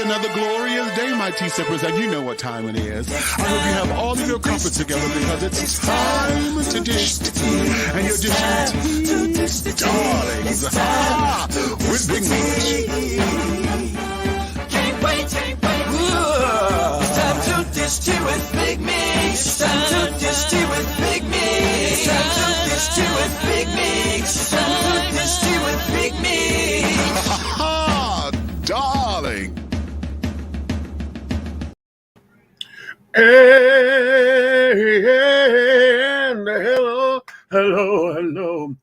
another glorious day, my tea sippers, and you know what time it is. I hope you have all of your comforts together because it's time to dish tea. And you're dishing tea, darlings, with Big Meat. Can't wait. It's time to dish tea with Big Meat. It's time to dish tea with Big Meat. It's time to dish tea with Big Meat. It's time to dish tea with Big Meat. Darling. And hello. Oh, hello.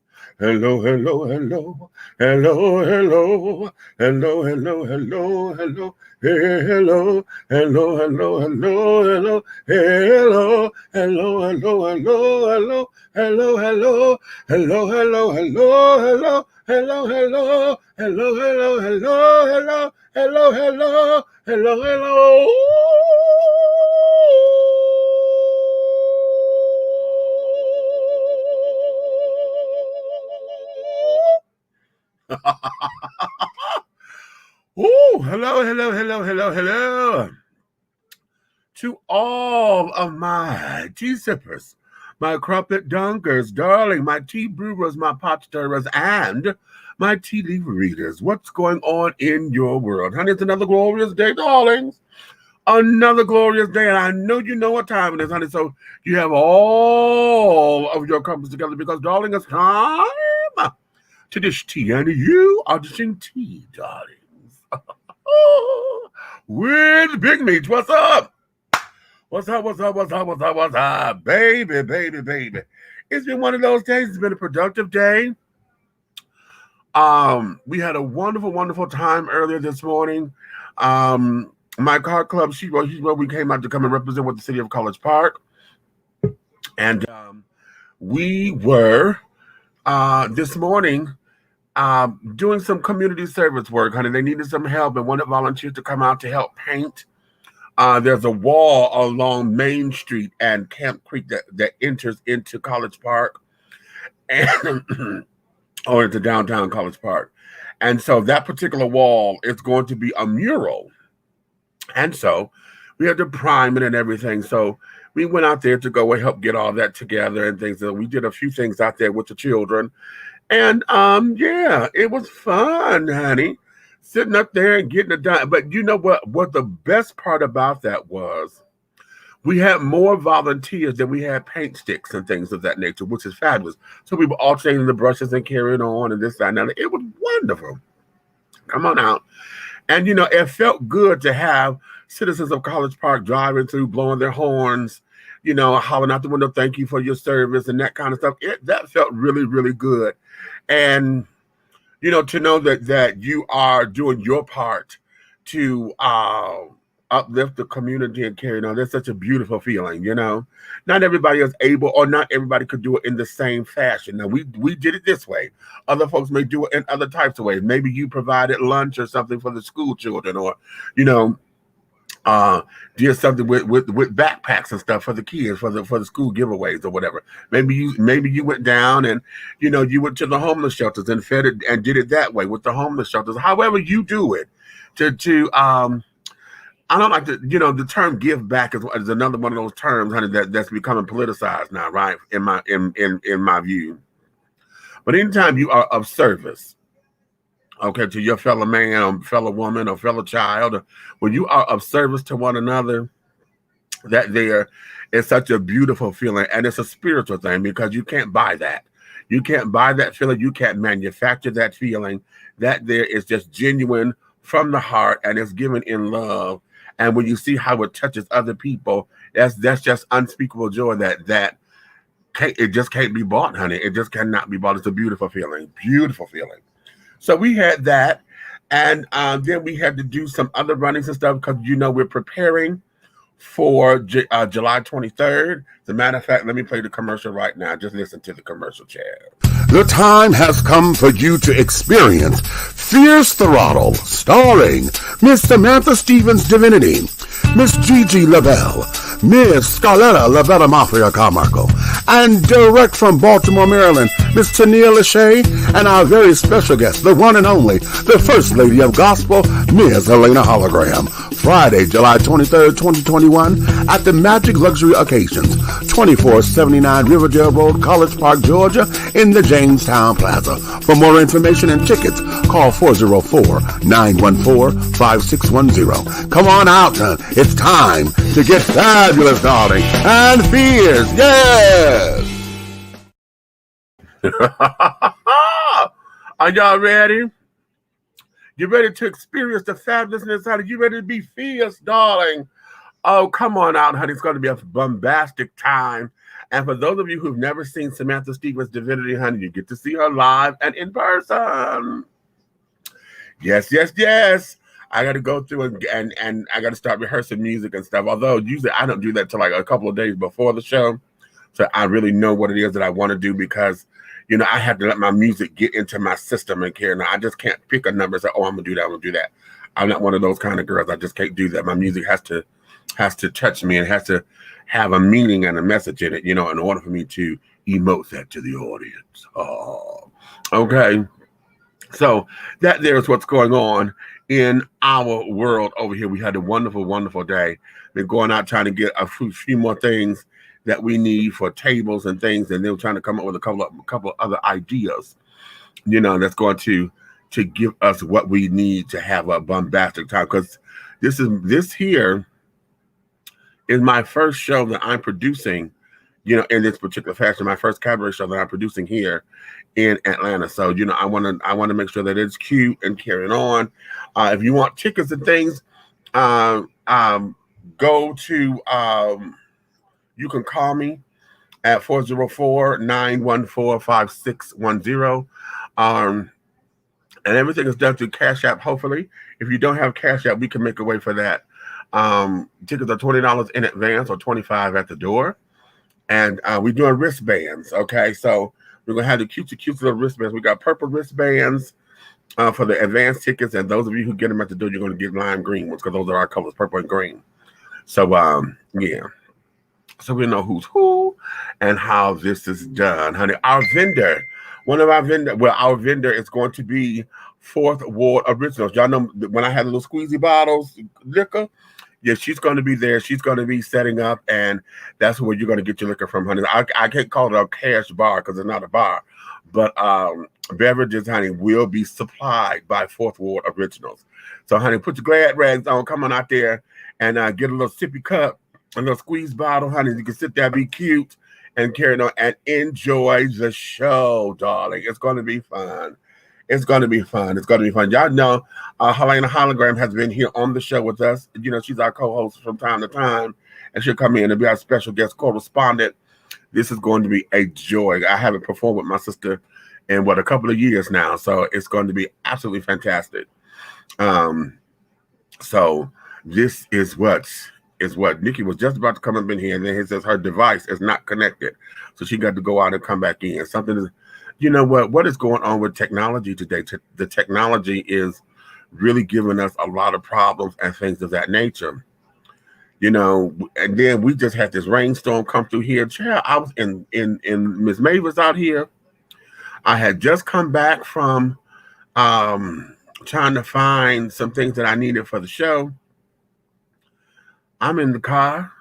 To all of my tea sippers, my crumpet dunkers, darling, my tea brewers, my pot stirrers, and my tea leaf readers. What's going on in your world? Honey, it's another glorious day, darlings. Another glorious day, and I know you know what time it is, honey, so you have all of your comforts together because, darling, it's time to dish tea, and you are dishing tea, darlings. With Big Meat. What's up? What's up? Baby. It's been one of those days. It's been a productive day. We had a wonderful time earlier this morning. My car club, she's where we came out to come and represent with the city of College Park. And we were this morning doing some community service work, honey. They needed some help and wanted volunteers to come out to help paint. There's a wall along Main Street and Camp Creek that enters into College Park and or into downtown College Park. And so that particular wall is going to be a mural. And so we had to prime it and everything. So we went out there to go and help get all that together and things. And we did a few things out there with the children. And yeah, it was fun, honey, sitting up there and getting it done. But you know what the best part about that was? We had more volunteers than we had paint sticks and things of that nature, which is fabulous. So we were alternating the brushes and carrying on and this, that, and that. It was wonderful. Come on out. And, you know, it felt good to have citizens of College Park driving through, blowing their horns, you know, hollering out the window, thank you for your service and that kind of stuff. That felt really good. And, you know, to know that you are doing your part to uplift the community and carry on, that's such a beautiful feeling, you know. Not everybody is able, or not everybody could do it in the same fashion. Now, we did it this way. Other folks may do it in other types of ways. Maybe you provided lunch or something for the school children, or, you know, did something with backpacks and stuff for the kids for the school giveaways or whatever. Maybe you went down and, you know, you went to the homeless shelters and fed it and did it that way with the homeless shelters. However you do it, I don't like the term give back is another one of those terms, honey, that's becoming politicized now, right? In my view. But anytime you are of service, okay, to your fellow man or fellow woman or fellow child, when you are of service to one another, that there is such a beautiful feeling, and it's a spiritual thing because you can't buy that. You can't buy that feeling. You can't manufacture that feeling. That there is just genuine from the heart, and it's given in love. And when you see how it touches other people, that's just unspeakable joy that it just can't be bought, honey. It just cannot be bought. It's a beautiful feeling. So we had that, and then we had to do some other runnings and stuff because, you know, we're preparing for July 23rd. As a matter of fact, let me play the commercial right now. Just listen to the commercial, Chad. The time has come for you to experience Fierce Throttle, starring Miss Samantha Stevens Divinity, Miss Gigi Lavelle, Miss Scarletta Lavella Mafia Carmichael, and direct from Baltimore, Maryland, Miss Tania Lachey, and our very special guest, the one and only, the First Lady of Gospel, Ms. Helena Hologram. Friday, July 23rd, 2021, at the Magic Luxury Occasions, 2479 Riverdale Road, College Park, Georgia, in the Jamestown Plaza. For more information and tickets, call 404-914-5610. Come on out, son. It's time to get fabulous, darling, and fierce. Yes! Are y'all ready? You ready to experience the fabulousness, honey? You ready to be fierce, darling? Oh, come on out, honey. It's going to be a bombastic time. And for those of you who've never seen Samantha Stevens Divinity, honey, you get to see her live and in person. Yes, yes, yes. I got to go through and I got to start rehearsing music and stuff. Although usually I don't do that till like a couple of days before the show. So I really know what it is that I want to do because, you know, I have to let my music get into my system and care. Now, I just can't pick a number and say, oh, I'm going to do that, I'm going to do that. I'm not one of those kind of girls. I just can't do that. My music has to touch me and has to have a meaning and a message in it, you know, in order for me to emote that to the audience. Oh, okay. So that there's what's going on in our world over here. We had a wonderful, wonderful day. Been going out trying to get a few more things that we need for tables and things, and they were trying to come up with a couple of other ideas, you know, that's going to give us what we need to have a bombastic time. Because this here is my first show that I'm producing, you know, in this particular fashion. My first cabaret show that I'm producing here in Atlanta. So, you know, I want to make sure that it's cute and carrying on. If you want tickets and things, go to you can call me at 404-914-5610. And everything is done through Cash App, hopefully. If you don't have Cash App, we can make a way for that. Tickets are $20 in advance or $25 at the door. And we're doing wristbands, okay? So we're going to have the cute little wristbands. We got purple wristbands for the advance tickets. And those of you who get them at the door, you're going to get lime green ones because those are our colors, purple and green. So, yeah. So we know who's who and how this is done, honey. Our vendor is going to be Fourth Ward Originals. Y'all know when I had the little squeezy bottles liquor, yeah, she's going to be there. She's going to be setting up, and that's where you're going to get your liquor from, honey. I can't call it a cash bar because it's not a bar, but beverages, honey, will be supplied by Fourth Ward Originals. So, honey, put your glad rags on. Come on out there and get a little sippy cup. A little squeeze bottle, honey. You can sit there, be cute, and carry on and enjoy the show, darling. It's going to be fun. It's going to be fun. It's going to be fun. Y'all know Helena Hologram has been here on the show with us. You know, she's our co-host from time to time, and she'll come in and be our special guest correspondent. This is going to be a joy. I haven't performed with my sister in, a couple of years now, so it's going to be absolutely fantastic. So this is what Nikki was just about to come up in here, and then it says her device is not connected, so she got to go out and come back in. Something is, you know what is going on with technology today? The technology is really giving us a lot of problems and things of that nature, you know. And then we just had this rainstorm come through here. Child, I was in Miss Mavis out here. I had just come back from trying to find some things that I needed for the show. I'm in the car,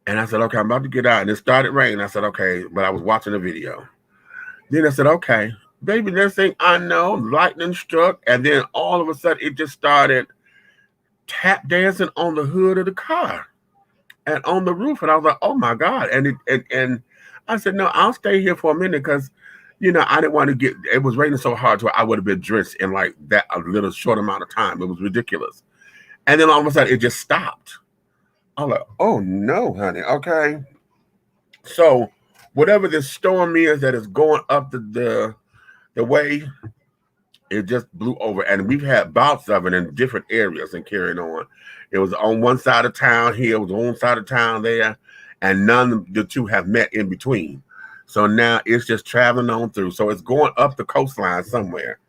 and I said, okay, I'm about to get out. And it started raining. I said, okay, but I was watching a video. Then I said, okay, baby, next thing I know, lightning struck, and then all of a sudden, it just started tap dancing on the hood of the car and on the roof. And I was like, oh, my God. And I said, no, I'll stay here for a minute because, you know, I didn't want to get – it was raining so hard I would have been drenched in like that a little short amount of time. It was ridiculous. And then all of a sudden, it just stopped. I'm like, oh, no, honey. Okay. So whatever this storm is that is going up the way It just blew over, and we've had bouts of it in different areas and carrying on. It was on one side of town here, it was on one side of town there, and none of the two have met in between. So now it's just traveling on through. So it's going up the coastline somewhere.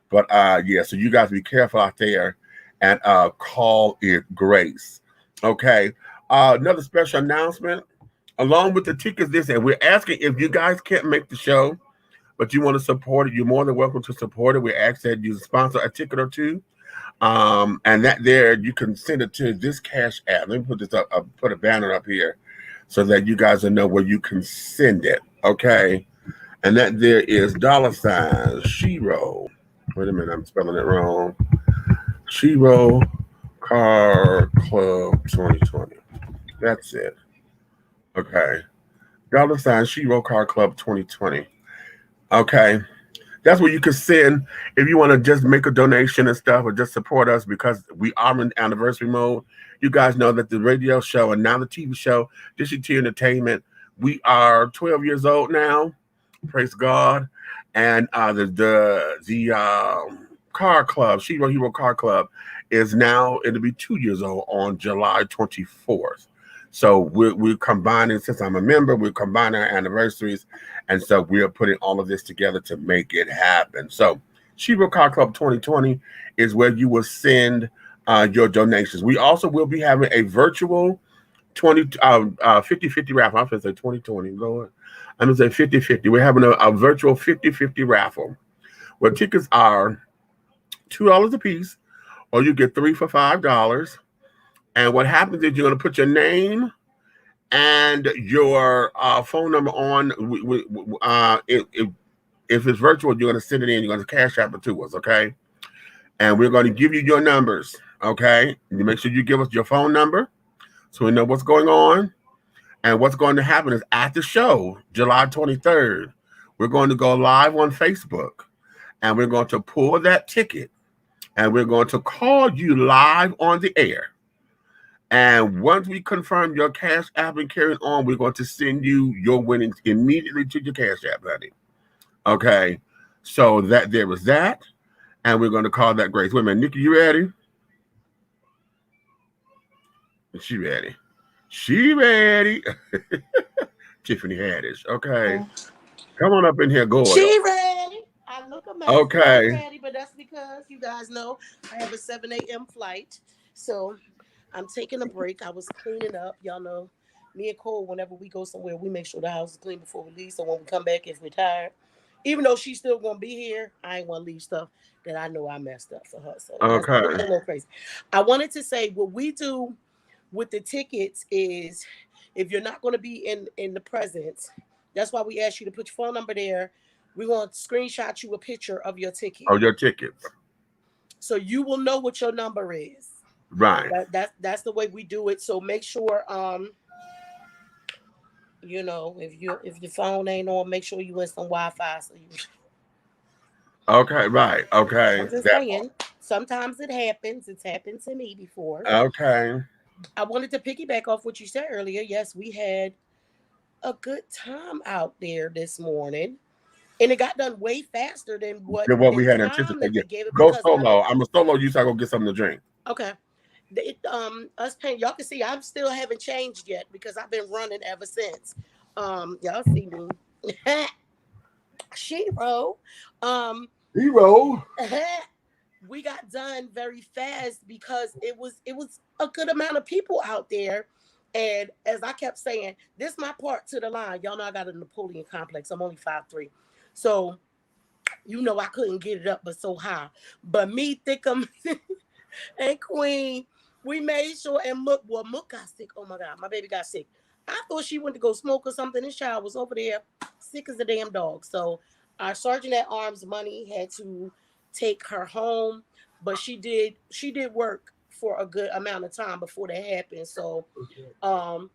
But yeah, so you guys be careful out there and call it grace. Okay. Another special announcement. Along with the tickets, this, and we're asking if you guys can't make the show, but you want to support it, you're more than welcome to support it. We ask that you sponsor a ticket or two. And that there, you can send it to this Cash App. Let me put this up, put a banner up here so that you guys will know where you can send it. Okay. And that there is $ Shiro. Wait a minute, I'm spelling it wrong. Shiro Car Club 2020. That's it. Okay. $ Shiro Car Club 2020. Okay. That's where you can send if you want to just make a donation and stuff or just support us because we are in anniversary mode. You guys know that the radio show and now the TV show, District T Entertainment, we are 12 years old now. Praise God. And the car club, Shiro Hero Car Club, is now, it'll be 2 years old on July 24th. So we're combining, since I'm a member, we're combining our anniversaries. And so we're putting all of this together to make it happen. So Shiro Car Club 2020 is where you will send your donations. We also will be having a virtual 50-50 raffle. I'm going to say 2020, Lord. I'm going to say 50-50. We're having a virtual 50-50 raffle where tickets are $2 a piece, or you get 3 for $5. And what happens is you're going to put your name and your phone number on. If it's virtual, you're going to send it in. You're going to Cash App it to us, okay? And we're going to give you your numbers, okay? You make sure you give us your phone number so we know what's going on. And what's going to happen is at the show, July 23rd, we're going to go live on Facebook. And we're going to pull that ticket. And we're going to call you live on the air. And once we confirm your Cash App and carry on, we're going to send you your winnings immediately to your Cash App, honey. Okay. So that there was that. And we're going to call that grace. Wait a minute, Nikki, you ready? She ready. She ready. Tiffany Haddish. Okay. Come on up in here, go. She ready. I look a mess. Okay. Ready, but that's because you guys know I have a 7 a.m. flight. So I'm taking a break. I was cleaning up. Y'all know me and Cole, whenever we go somewhere, we make sure the house is clean before we leave. So when we come back, if we're tired, even though she's still going to be here, I ain't want to leave stuff that I know I messed up for her. So okay. That's a little crazy. I wanted to say what we do with the tickets is if you're not going to be in the presence, that's why we ask you to put your phone number there. We're going to screenshot you a picture of your ticket. Oh, your tickets. So you will know what your number is. Right. That's the way we do it. So make sure you know, if your phone ain't on, make sure you in some Wi-Fi. So you. Okay, right. Okay. I'm just saying, sometimes it happens. It's happened to me before. Okay. I wanted to piggyback off what you said earlier. Yes, we had a good time out there this morning. And it got done way faster than what we had anticipated. Go solo. I'm a solo. You so I go get something to drink. Okay. Us paying, y'all can see I still haven't changed yet because I've been running ever since. Y'all see me. Shiro. Hero. We got done very fast because it was a good amount of people out there. And as I kept saying, this is my part to the line. Y'all know I got a Napoleon complex. I'm only 5'3". So, you know, I couldn't get it up but so high. But me, Thickum, and Queen, we made sure, and Mook got sick. Oh my God, my baby got sick. I thought she went to go smoke or something. This child was over there sick as a damn dog. So our sergeant at arms, Money, had to take her home, but she did work for a good amount of time before that happened. So, and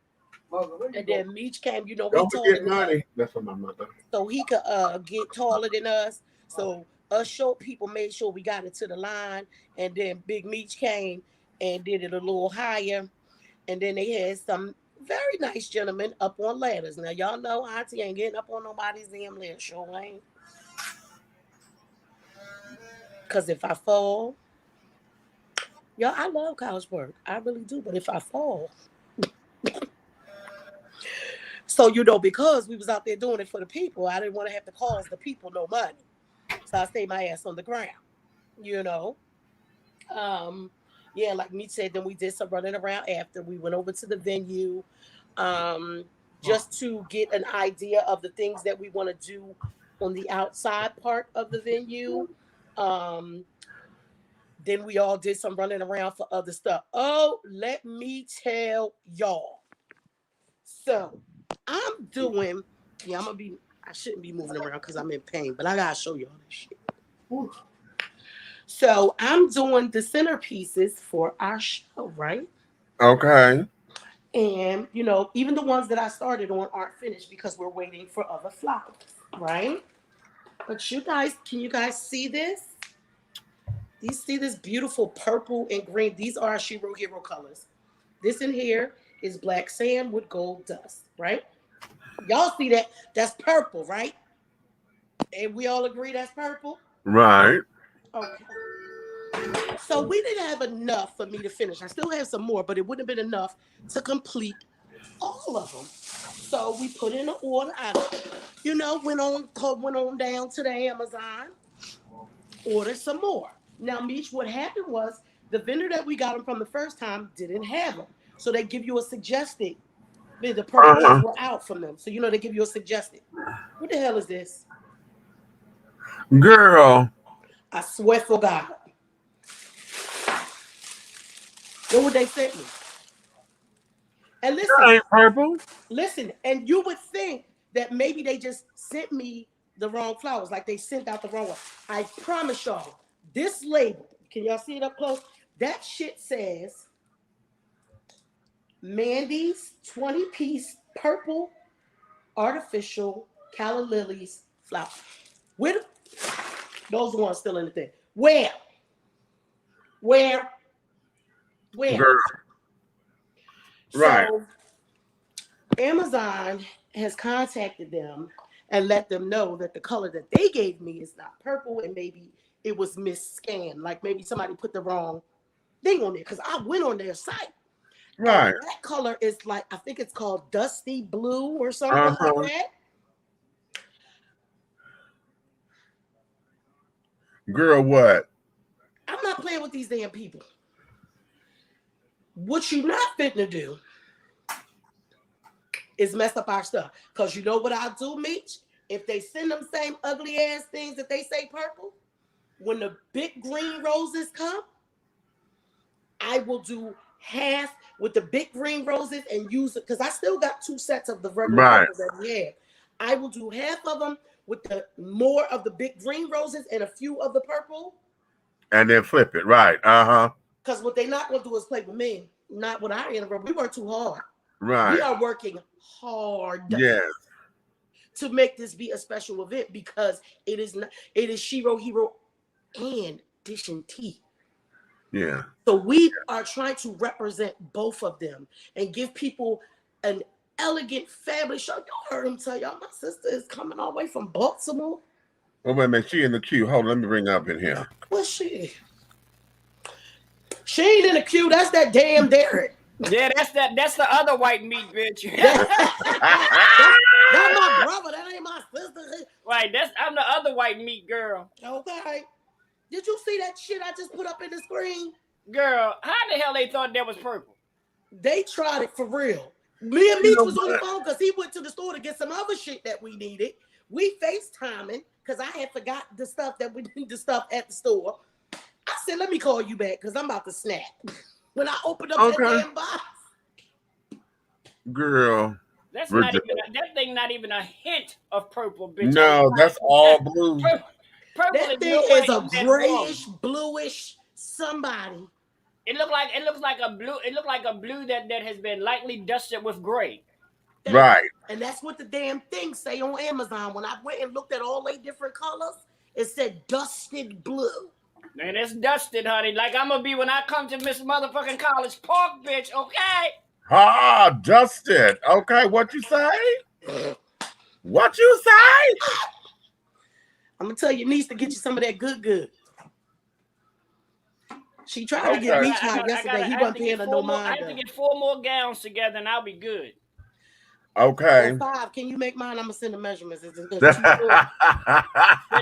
then Meech came, you know, he taller than us. That's for my mother. So he could get taller than us. So us short people made sure we got it to the line, and then Big Meech came and did it a little higher, and then they had some very nice gentlemen up on ladders. Now y'all know Auntie ain't getting up on nobody's damn ladder, sure ain't. Because if I fall, y'all, I love college work. I really do. But if I fall, so because we was out there doing it for the people, I didn't want to have to cost the people no money. So I stayed my ass on the ground. Yeah, like me said, then we did some running around after. We went over to the venue just to get an idea of the things that we want to do on the outside part of the venue. Then we all did some running around for other stuff. Oh, let me tell y'all. So I'm doing, I shouldn't be moving around because I'm in pain, but I gotta show y'all this shit. Ooh. So I'm doing the centerpieces for our show, right? Okay. And, even the ones that I started on aren't finished because we're waiting for other flowers, right? But can you guys see this? Do you see this beautiful purple and green? These are our Shiro Hero colors. This in here is black sand with gold dust, right? Y'all see that? That's purple, right? And we all agree that's purple? Right. Okay. So we didn't have enough for me to finish. I still have some more, but it wouldn't have been enough to complete all of them. So we put in an order. I, went on down to the Amazon, ordered some more. Now, Meech, what happened was the vendor that we got them from the first time didn't have them. So they give you a suggested. The purples were out from them. So, they give you a suggested. What the hell is this? Girl. I swear for God. What would they sent me? And listen, That ain't purple. Listen, and you would think that maybe they just sent me the wrong flowers, like they sent out the wrong one. I promise y'all, this label, can y'all see it up close? That shit says Mandy's 20-piece purple artificial calla lilies flower. Those ones still in the thing. Where? Girl. Right. So Amazon has contacted them and let them know that the color that they gave me is not purple and maybe it was misscanned. Like maybe somebody put the wrong thing on there because I went on their site. Right. And that color is like, I think it's called dusty blue or something like that. Girl, what? I'm not playing with these damn people. What you not fitting to do is mess up our stuff. Because you know what I'll do, Meech? If they send them same ugly ass things that they say purple, when the big green roses come, I will do half with the big green roses and use it. Because I still got 2 sets of the regular purple that we have. I will do half of them with the more of the big green roses and a few of the purple. And then flip it. Right. Because what they're not going to do is play with me. Not with our anniversary. We work too hard. Right. We are working hard. Yes. To make this be a special event because it is Shiro Hero and Dish and Tea. Yeah. So we are trying to represent both of them and give people an elegant family show. Y'all heard him tell y'all my sister is coming all the way from Baltimore. Oh, wait a minute. She in the queue. Hold on. Let me bring her up in here. What's she? She ain't in the queue. That's that damn Derek. Yeah, that's the other white meat bitch. That's my brother. That ain't my sister. Right, I'm the other white meat girl. Okay. Did you see that shit I just put up in the screen? Girl, how the hell they thought that was purple? They tried it for real. Me and Meech was on the phone because he went to the store to get some other shit that we needed. We FaceTiming because I had forgot the stuff that we need the stuff at the store. I said, let me call you back because I'm about to snap. When I opened up that damn box. Girl. That's not even that thing not even a hint of purple, bitch. No, that's all blue. Purple that thing is a grayish, bluish somebody. It looks like a blue. It looked like a blue that has been lightly dusted with gray. Right. And that's what the damn thing say on Amazon. When I went and looked at all they different colors, it said dusted blue. Man, it's dusted, honey. Like I'm gonna be when I come to Miss Motherfucking College Park, bitch. Okay. Ah, dusted. Okay, what you say? What you say? I'm gonna tell your niece to get you some of that good. She tried to get Beach High yesterday. He wasn't paying her no mind. I have to get 4 more gowns together and I'll be good. Okay. Or 5. Can you make mine? I'm gonna send the measurements. It's too Send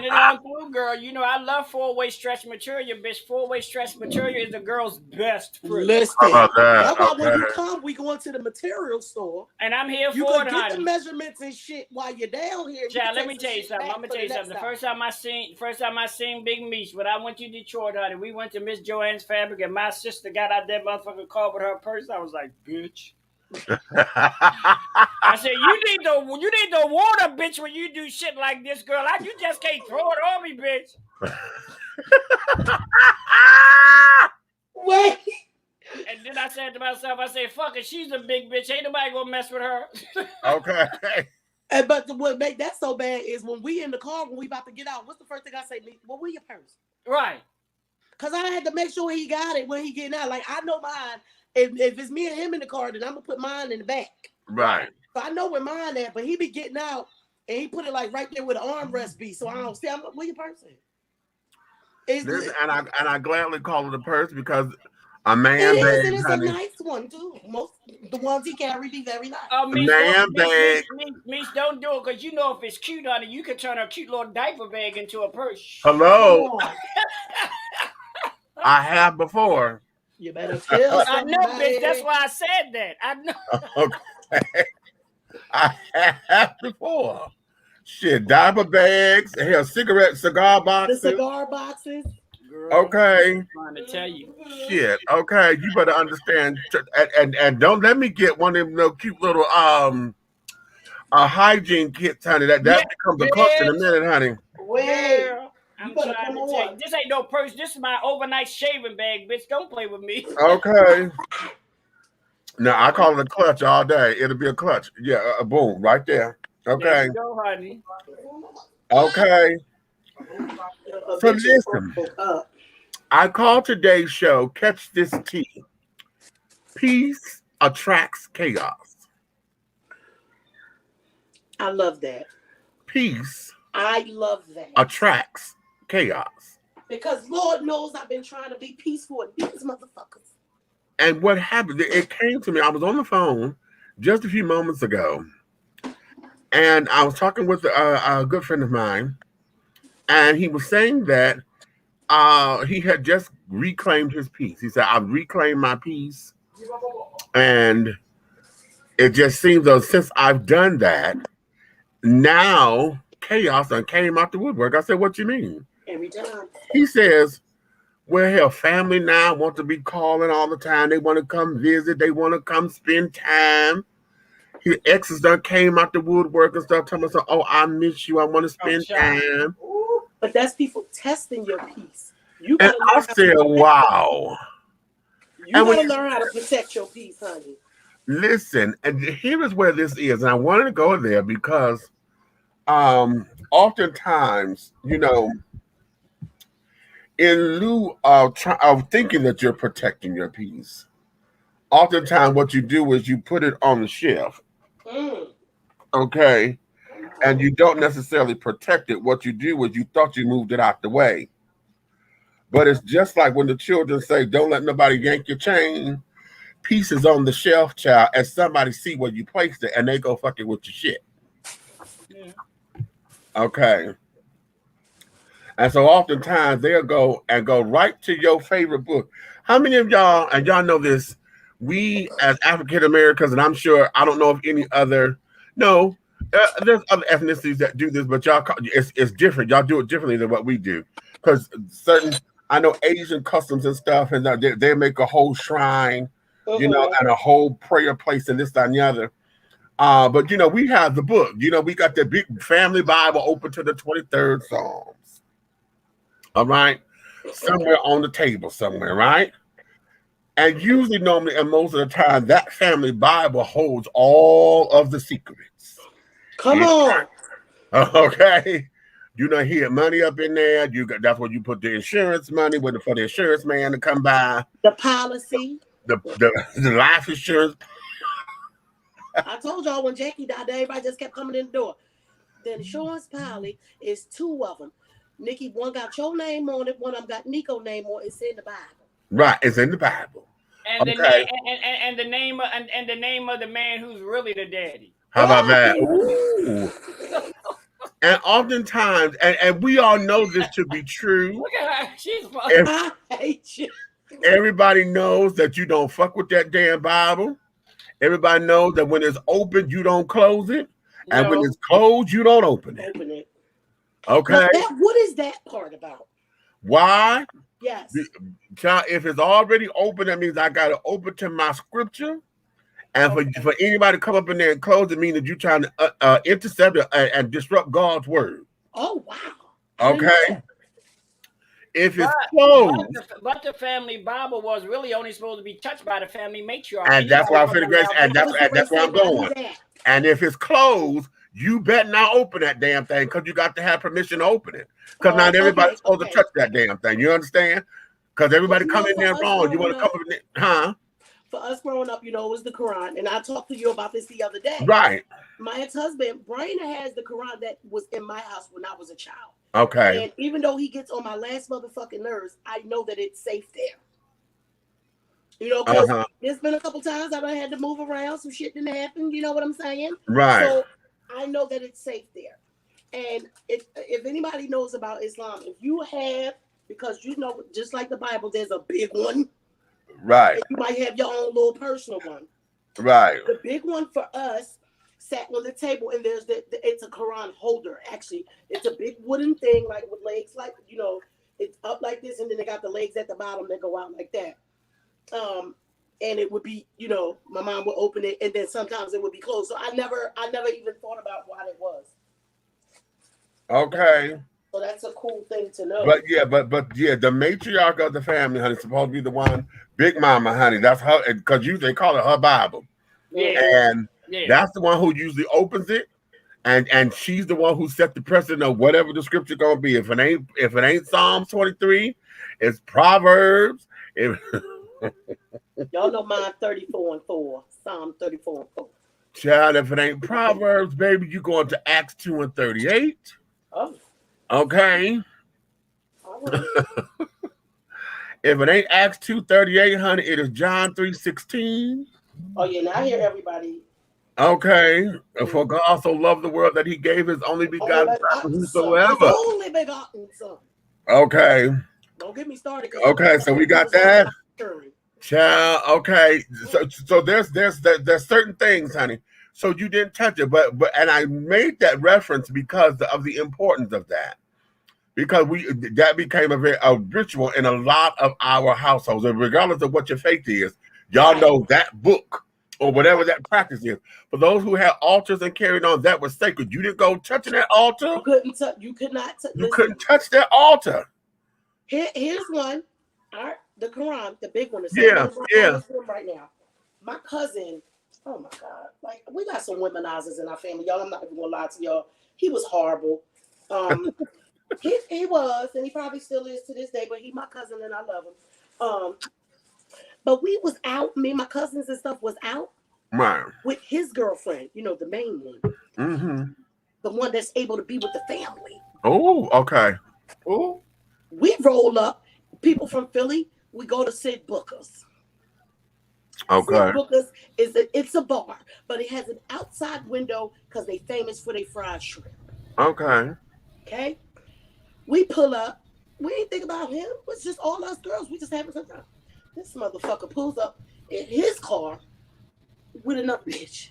it on through, girl. You know I love 4-way stretch material, bitch. 4-way stretch material is the girl's best friend. Listen, how about that? that's why when you come, we going to the material store. And I'm here You for can it, get honey. the measurements and shit while you're down here. Child, let me tell you something. I'm gonna tell you something. The first time I seen Big Meech, when I went to Detroit, honey, we went to Miss Joanne's Fabric, and my sister got out that motherfucking car with her purse. I was like, bitch. I said, you need the water, bitch, when you do shit like this, girl. You just can't throw it on me, bitch. Wait. And then I said to myself, I said, fuck it, she's a big bitch. Ain't nobody gonna mess with her. Okay. But what make that so bad is when we in the car, when we about to get out, what's the first thing I say? Well, where your purse? Right. Because I had to make sure he got it when he getting out. Like, I know mine. If it's me and him in the car, then I'm going to put mine in the back. Right. So I know where mine at, but he be getting out, and he put it, like, right there where the armrest be. So I don't see. I'm like, where your purse at? Listen, and I gladly call it a purse because a man it bag, is, and it's honey, a nice one, too. Most the ones he carry be very nice. Meech, don't do it, because you know if it's cute, honey, you can turn a cute little diaper bag into a purse. Hello. I have before. You better tell somebody. I know, bitch. That's why I said that. I know. Okay. I have before. Shit, diaper bags, hell, cigar boxes. The cigar boxes. Girl, Okay. I'm trying to tell you. Shit. Okay, you better understand. And don't let me get one of them little cute little hygiene kits, honey. That becomes a clutch in a minute, honey. Wait. I'm trying to tell you. This ain't no purse. This is my overnight shaving bag, bitch. Don't play with me. Okay. Now I call it a clutch all day. It'll be a clutch. Yeah, boom, right there. Okay. There you go, honey. Okay. So listen, I call today's show "Catch This Tea." Peace attracts chaos. I love that. Peace. I love that. Attracts chaos. Because Lord knows I've been trying to be peaceful and these motherfuckers. And what happened? It came to me. I was on the phone just a few moments ago, and I was talking with a good friend of mine, and he was saying that he had just reclaimed his peace. He said, "I've reclaimed my peace," and it just seems though since I've done that, now chaos done came out the woodwork. I said, "What you mean?" Every time. He says, "Well, hell, family now want to be calling all the time. They want to come visit. They want to come spend time. His exes done came out the woodwork and stuff, telling us, oh, I miss you. I want to spend time." Ooh, but that's people testing your peace. You And I said, wow. You gotta learn how to protect your peace, honey. Listen, and here is where this is. And I wanted to go there because oftentimes, you know, in lieu of thinking that you're protecting your peace, oftentimes what you do is you put it on the shelf. Okay. And you don't necessarily protect it. What you do is you thought you moved it out the way. But it's just like when the children say, don't let nobody yank your chain. Peace is on the shelf, child, and somebody see where you placed it and they go fucking with your shit. Yeah. Okay. And so oftentimes they'll go right to your favorite book. How many of y'all, and y'all know this, we as African Americans, and I'm sure, I don't know if any other, there's other ethnicities that do this, but y'all, it's different. Y'all do it differently than what we do. Because I know Asian customs and stuff, and they make a whole shrine, you know, and a whole prayer place and this, that, and the other. But, you know, we have the book. You know, we got the big family Bible open to the 23rd Psalms. All right? Somewhere on the table somewhere, right? And usually, normally, and most of the time, that family Bible holds all of the secrets. Come on. Okay? You know, he had money up in there. That's where you put the insurance money for the insurance man to come by. The policy. The life insurance. I told y'all when Jackie died, everybody just kept coming in the door. The insurance policy is 2 of them. Nikki, one got your name on it, one of them got Nico's name on it. It's in the Bible. Right, it's in the Bible. And the Okay. name and the name of the man who's really the daddy. How about that? Ooh. And oftentimes, and we all know this to be true. Look at her. She's I hate you. Everybody knows that you don't fuck with that damn Bible. Everybody knows that when it's open, you don't close it. And when it's closed, you don't open it. Open it. Okay. What is that part about? Why? Yes. Child, if it's already open, that means I got to open to my scripture. And for anybody to come up in there and close it, means that you're trying to intercept and disrupt God's word. Oh, wow. Okay. If it's closed. But the family Bible was really only supposed to be touched by the family matriarch. And that's why I'm finna grace, and that's where I'm going. And if it's closed, you better not open that damn thing because you got to have permission to open it. Because not everybody's supposed to touch that damn thing. You understand? Because everybody come in there wrong. You want to come in there, huh? For us growing up, it was the Quran. And I talked to you about this the other day. Right. My ex-husband, Brian, has the Quran that was in my house when I was a child. Okay. And even though he gets on my last motherfucking nerves, I know that it's safe there. Because there's been a couple times I had to move around, some shit didn't happen. You know what I'm saying? Right. So I know that it's safe there. And if anybody knows about Islam, if you have, because just like the Bible, there's a big one. Right. And you might have your own little personal one. Right. The big one for us sat on the table, and there's it's a Quran holder. Actually, it's a big wooden thing, like with legs, like it's up like this, and then they got the legs at the bottom that go out like that. And it would be, my mom would open it, and then sometimes it would be closed. So I never even thought about what it was. Okay. So that's a cool thing to know. But the matriarch of the family, honey, is supposed to be the one, Big Mama, honey. That's her, because they call it her Bible. Yeah. And that's the one who usually opens it, and she's the one who set the precedent of whatever the scripture gonna be. If it ain't Psalms 23, it's Proverbs. Y'all know mine 34:4. Psalm 34:4. Child, if it ain't Proverbs, baby, you going to Acts 2:38. Oh. Okay. If it ain't Acts 2:38, honey, it is John 3:16. Oh yeah, now I hear everybody. Okay. For God so loved the world that he gave his only begotten son, whosoever. Only begotten son. Okay. Don't get me started. Okay, so we got that. Child, okay. So there's certain things, honey. So you didn't touch it, but and I made that reference because of the importance of that. Because that became a ritual in a lot of our households, and regardless of what your faith is, y'all know that book or whatever that practice is. For those who had altars and carried on, that was sacred. You didn't go touching that altar. You couldn't touch. You could not. You couldn't touch that altar. Here's one. All right, the Quran, the big one. Yeah. Right now, my cousin. Oh my God! Like we got some womenizers in our family, y'all. I'm not even gonna lie to y'all. He was horrible. He was, and he probably still is to this day. But he my cousin, and I love him. But we was out. Me and my cousins and stuff was out. Right. With his girlfriend, the main one. Mm-hmm. The one that's able to be with the family. Oh, okay. Oh. We roll up. People from Philly. We go to Sid Booker's. Okay. Sid Booker's it's a bar, but it has an outside window because they famous for their fried shrimp. Okay. Okay. We pull up. We ain't think about him. It's just all us girls. We just having some time. This motherfucker pulls up in his car with another bitch,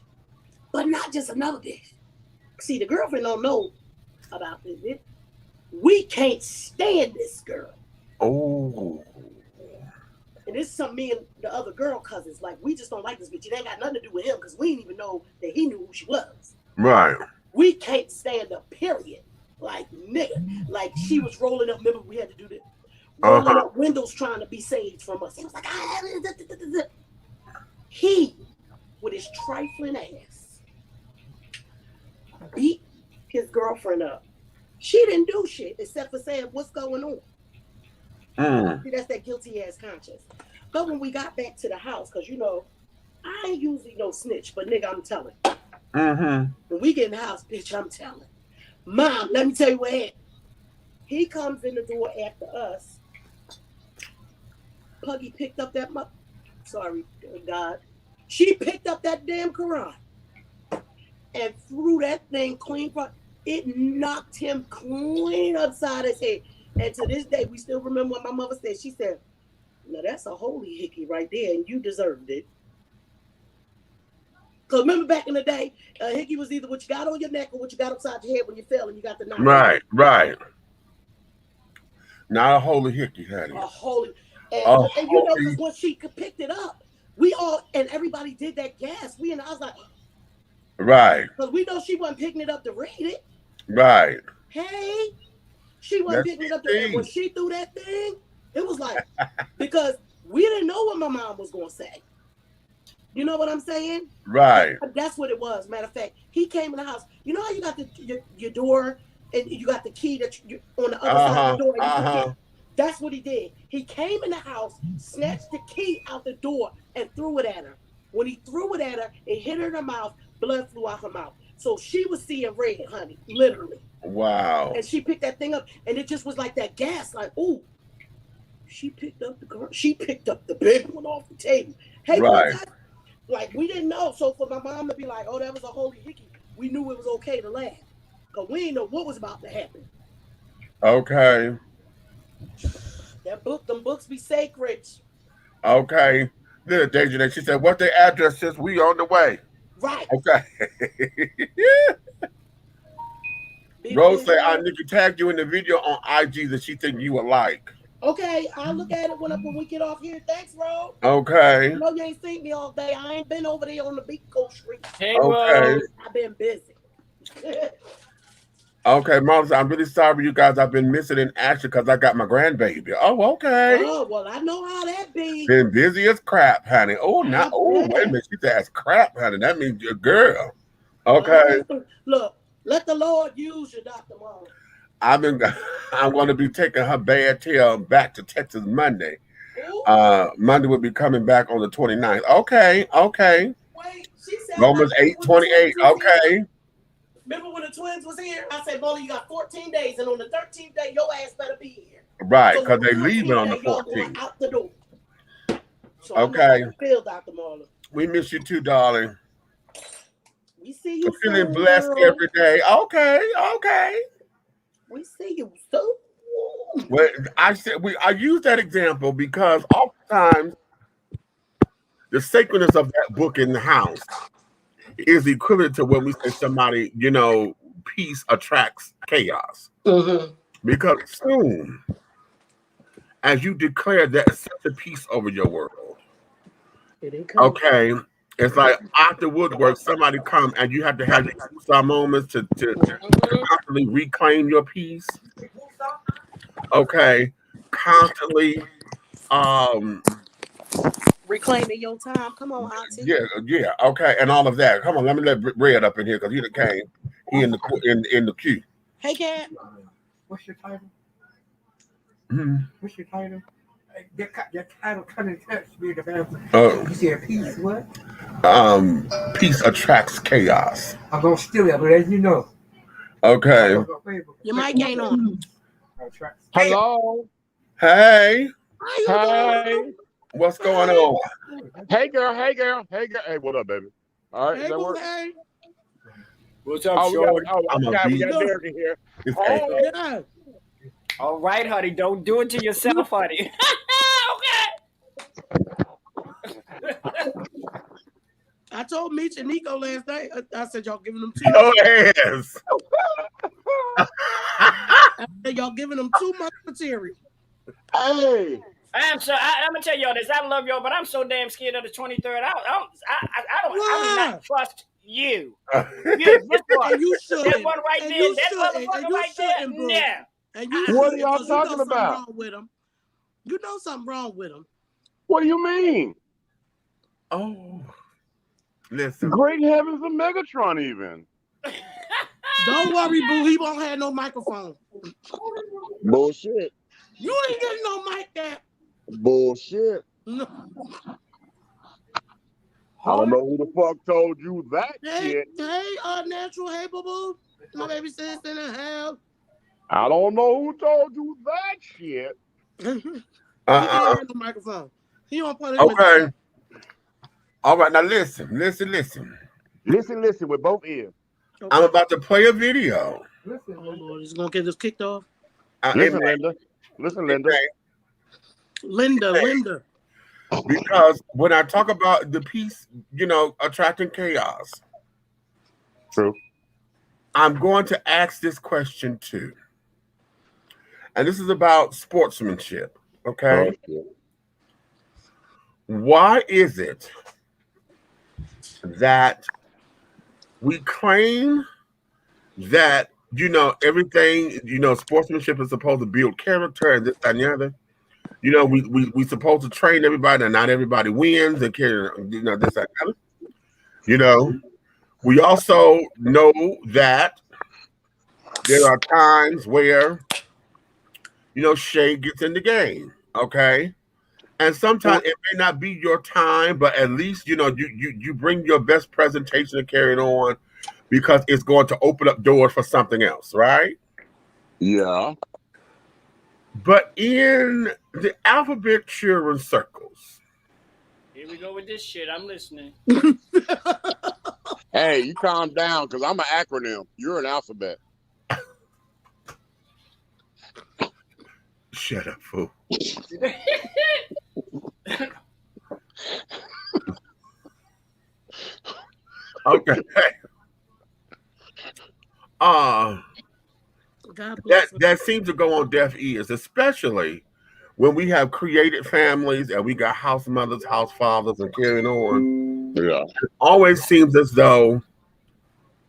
but not just another bitch. See, the girlfriend don't know about this bitch. We can't stand this girl. Oh. And this is something me and the other girl cousins, like, we just don't like this bitch. It ain't got nothing to do with him because we didn't even know that he knew who she was. Right. We can't stand her, period. Like, nigga. Like, she was rolling up. Remember, we had to do this. Rolling up windows trying to be saved from us. He was like, he, with his trifling ass, beat his girlfriend up. She didn't do shit except for saying, what's going on? See, that's that guilty ass conscience. But when we got back to the house, because I ain't usually no snitch, but nigga, I'm telling. When we get in the house, bitch, I'm telling. Mom, let me tell you what happened. He comes in the door after us. Puggy picked up that sorry, God. She picked up that damn Quran and threw that thing clean. It knocked him clean upside his head. And to this day, we still remember what my mother said. She said, "Now that's a holy hickey right there, and you deserved it." Because remember back in the day, hickey was either what you got on your neck or what you got upside your head when you fell and you got the knock. Right, right. Not a holy hickey, honey. A holy. And you know, because when she picked it up, we all, and everybody did that gas. I was like, right. Because we know she wasn't picking it up to read it. Right. Hey, she wasn't picking it up to read it. When she threw that thing, it was like, because we didn't know what my mom was going to say. You know what I'm saying? Right. That's what it was. Matter of fact, he came in the house. You know how you got your door and you got the key that you on the other side of the door. And that's what he did. He came in the house, snatched the key out the door, and threw it at her. When he threw it at her, it hit her in her mouth. Blood flew out her mouth. So she was seeing red, honey, literally. Wow. And she picked that thing up, and it just was like that gas, like, ooh. She picked up the big one off the table. Hey, right. Like, we didn't know. So for my mom to be like, oh, that was a holy hickey, we knew it was okay to laugh. Because we didn't know what was about to happen. Okay. Them books be sacred. Okay. Little Deja, she said, what the address is? We on the way. Right. Okay. Rose said, I need to tag you in the video on IG that she think you would like. Okay, I'll look at it when we get off here. Thanks, Rose. Okay. I know you ain't seen me all day. I ain't been over there on the Beach Coast Street. Hey, okay. I've been busy. Okay, Mom, I'm really sorry, you guys. I've been missing in action because I got my grandbaby. Oh, okay. Oh, well, I know how that be. Been busy as crap, honey. Oh, now, oh, wait a minute. She said, "That's crap, honey." That means you're a girl. Okay. Look, let the Lord use you, Dr. Mom. I'm going to be taking her bad tail back to Texas Monday. Monday will be coming back on the 29th. Okay. Wait, she said Romans 8:28. Okay. Remember when the twins was here? I said, Molly, you got 14 days, and on the 13th day, your ass better be here. Right, because they leaving on the 14th. Out the door. So okay. Feel, Dr. Marla. We miss you too, darling. We see you. I'm feeling blessed every day. Okay. We see you soon. Well, I use that example because oftentimes the sacredness of that book in the house is equivalent to when we say somebody, peace attracts chaos. Mm-hmm. Because soon as you declare that such a peace over your world, okay, it's like after woodwork, somebody come and you have to have some moments to constantly reclaim your peace. Okay, constantly reclaiming your time. Come on, Auntie. Yeah. Okay, and all of that. Come on, let me let Red up in here because he came. He in the queue. Hey, Cat. What's your title? Mm-hmm. What's your title? Your title kind of touched me. You said peace. What? Peace attracts chaos. I'm gonna steal it, but as you know. Okay. Your mic ain't on. Hello. Hey. Hey. What's going on? Hey, girl. Hey, what up, baby? All right. Hey, that what's up, Shorty? We got Derek in here. Yeah. All right, honey. Don't do it to yourself, honey. Okay. I told Meech and Nico last night. I said y'all giving them too much. Yes. I said y'all giving them too much material. Hey. I'm gonna tell y'all this. I love y'all, but I'm so damn scared of the 23rd. I do not trust you. This one. And you should. That one right there. That motherfucker right there. Yeah. And you what are y'all talking about? Wrong with him. You know something wrong with him. What do you mean? Oh, listen. Great heavens of Megatron, even. Don't worry, boo. He won't have no microphone. Bullshit. You ain't getting no mic there. Bullshit. No. I don't know who the fuck told you that shit. Hey, Natural. Hey, boo-boo. My baby sis in the house. I don't know who told you that shit. You can't hear the microphone. He on part Okay. All right, now listen. Listen with both ears. Okay. I'm about to play a video. Oh Lord, he's gonna get us kicked off. Listen, Linda. Listen, Linda. Linda. Because when I talk about the piece, attracting chaos, True. I'm going to ask this question too. And this is about sportsmanship. Okay. Why is it that we claim that, everything, sportsmanship is supposed to build character and this, that, and the other? We supposed to train everybody, and not everybody wins and carry, this, that, and the other. We also know that there are times where, shade gets in the game, okay? And sometimes it may not be your time, but at least, you bring your best presentation and carry it on because it's going to open up doors for something else, right? Yeah. But in the alphabet children circles. Here we go with this shit. I'm listening. Hey, you calm down, because I'm an acronym. You're an alphabet. Shut up, fool. Okay. That seems to go on deaf ears, especially when we have created families and we got house mothers, house fathers, and carrying on. Yeah. It always seems as though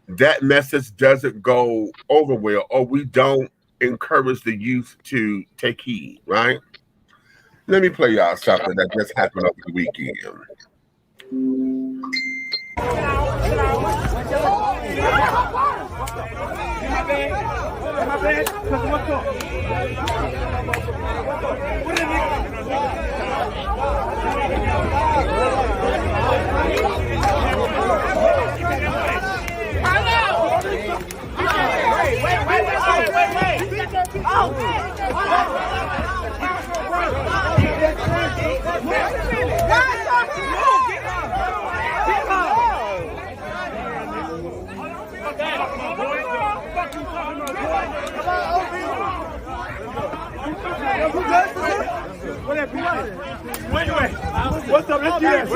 that message doesn't go over well, or we don't encourage the youth to take heed, right? Let me play y'all something that just happened over the weekend. What's up? Let's get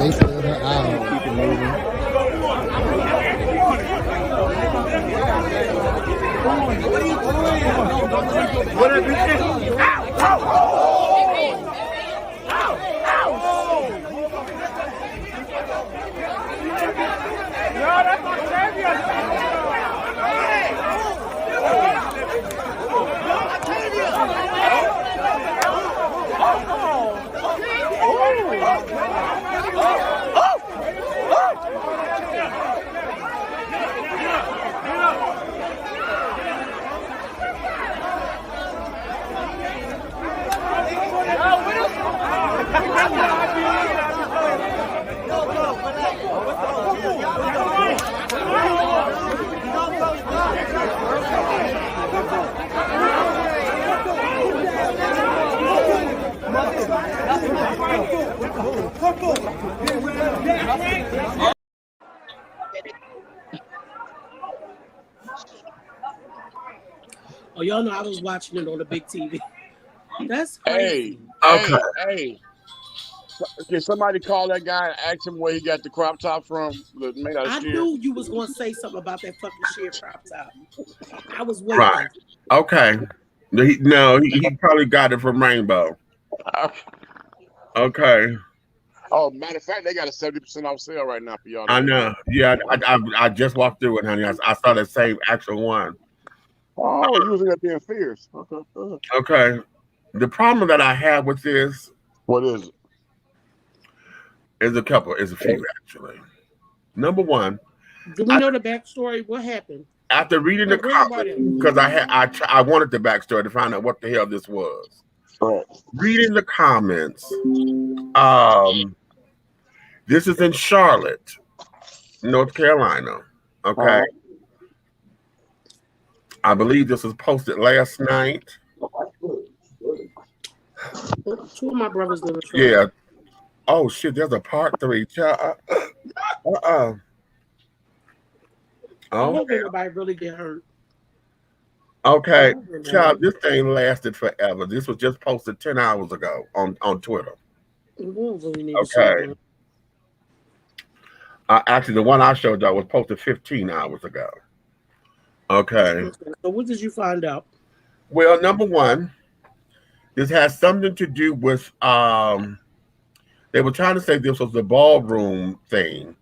They still her out. Keep it moving. What up, bitch? That's my champion. Oh, y'all know I was watching it on the big TV. That's crazy. Hey. Can somebody call that guy and ask him where he got the crop top from? I knew you was going to say something about that fucking sheer crop top. I was waiting. Right. Okay. He probably got it from Rainbow. Okay. Oh, matter of fact, they got a 70% off sale right now for y'all. I know. Yeah, I just walked through it, honey. I saw the same actual one. Oh, you was in there being fierce. Okay. Okay. The problem that I have with this What is it? is a few actually. Number one, Do we know the backstory? What happened? after reading the comments, because I wanted the backstory to find out what the hell this was. Right. Reading the comments, this is in Charlotte, North Carolina. Okay. I believe this was posted last night. Two of my brothers live in Charlotte. Yeah. Oh shit, there's a part 3. I hope nobody really get hurt. Okay, child, this thing lasted forever. This was just posted 10 hours ago on Twitter. Okay. Actually, the one I showed y'all was posted 15 hours ago. Okay. So what did you find out? Well, number one, this has something to do with they were trying to say this was the ballroom thing.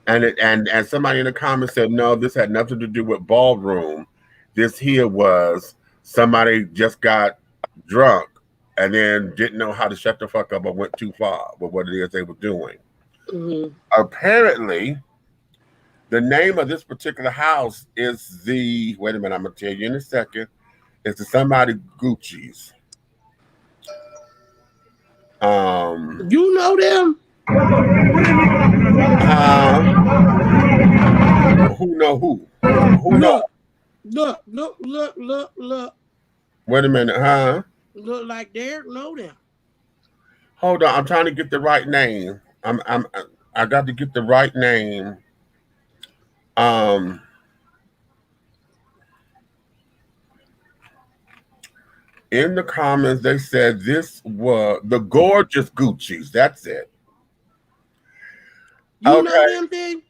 And somebody in the comments said, no, this had nothing to do with ballroom. This here was somebody just got drunk and then didn't know how to shut the fuck up or went too far with what it is they were doing. Mm-hmm. Apparently, the name of this particular house is the, wait a minute, I'm going to tell you in a second. It's the somebody Gucci's. You know them? Who know who? Who know? Look. Wait a minute, huh? Look like Derek know them. Hold on, I'm trying to get the right name. I got to get the right name. In the comments, they said this was the gorgeous Gucci's. That's it. You know them thing?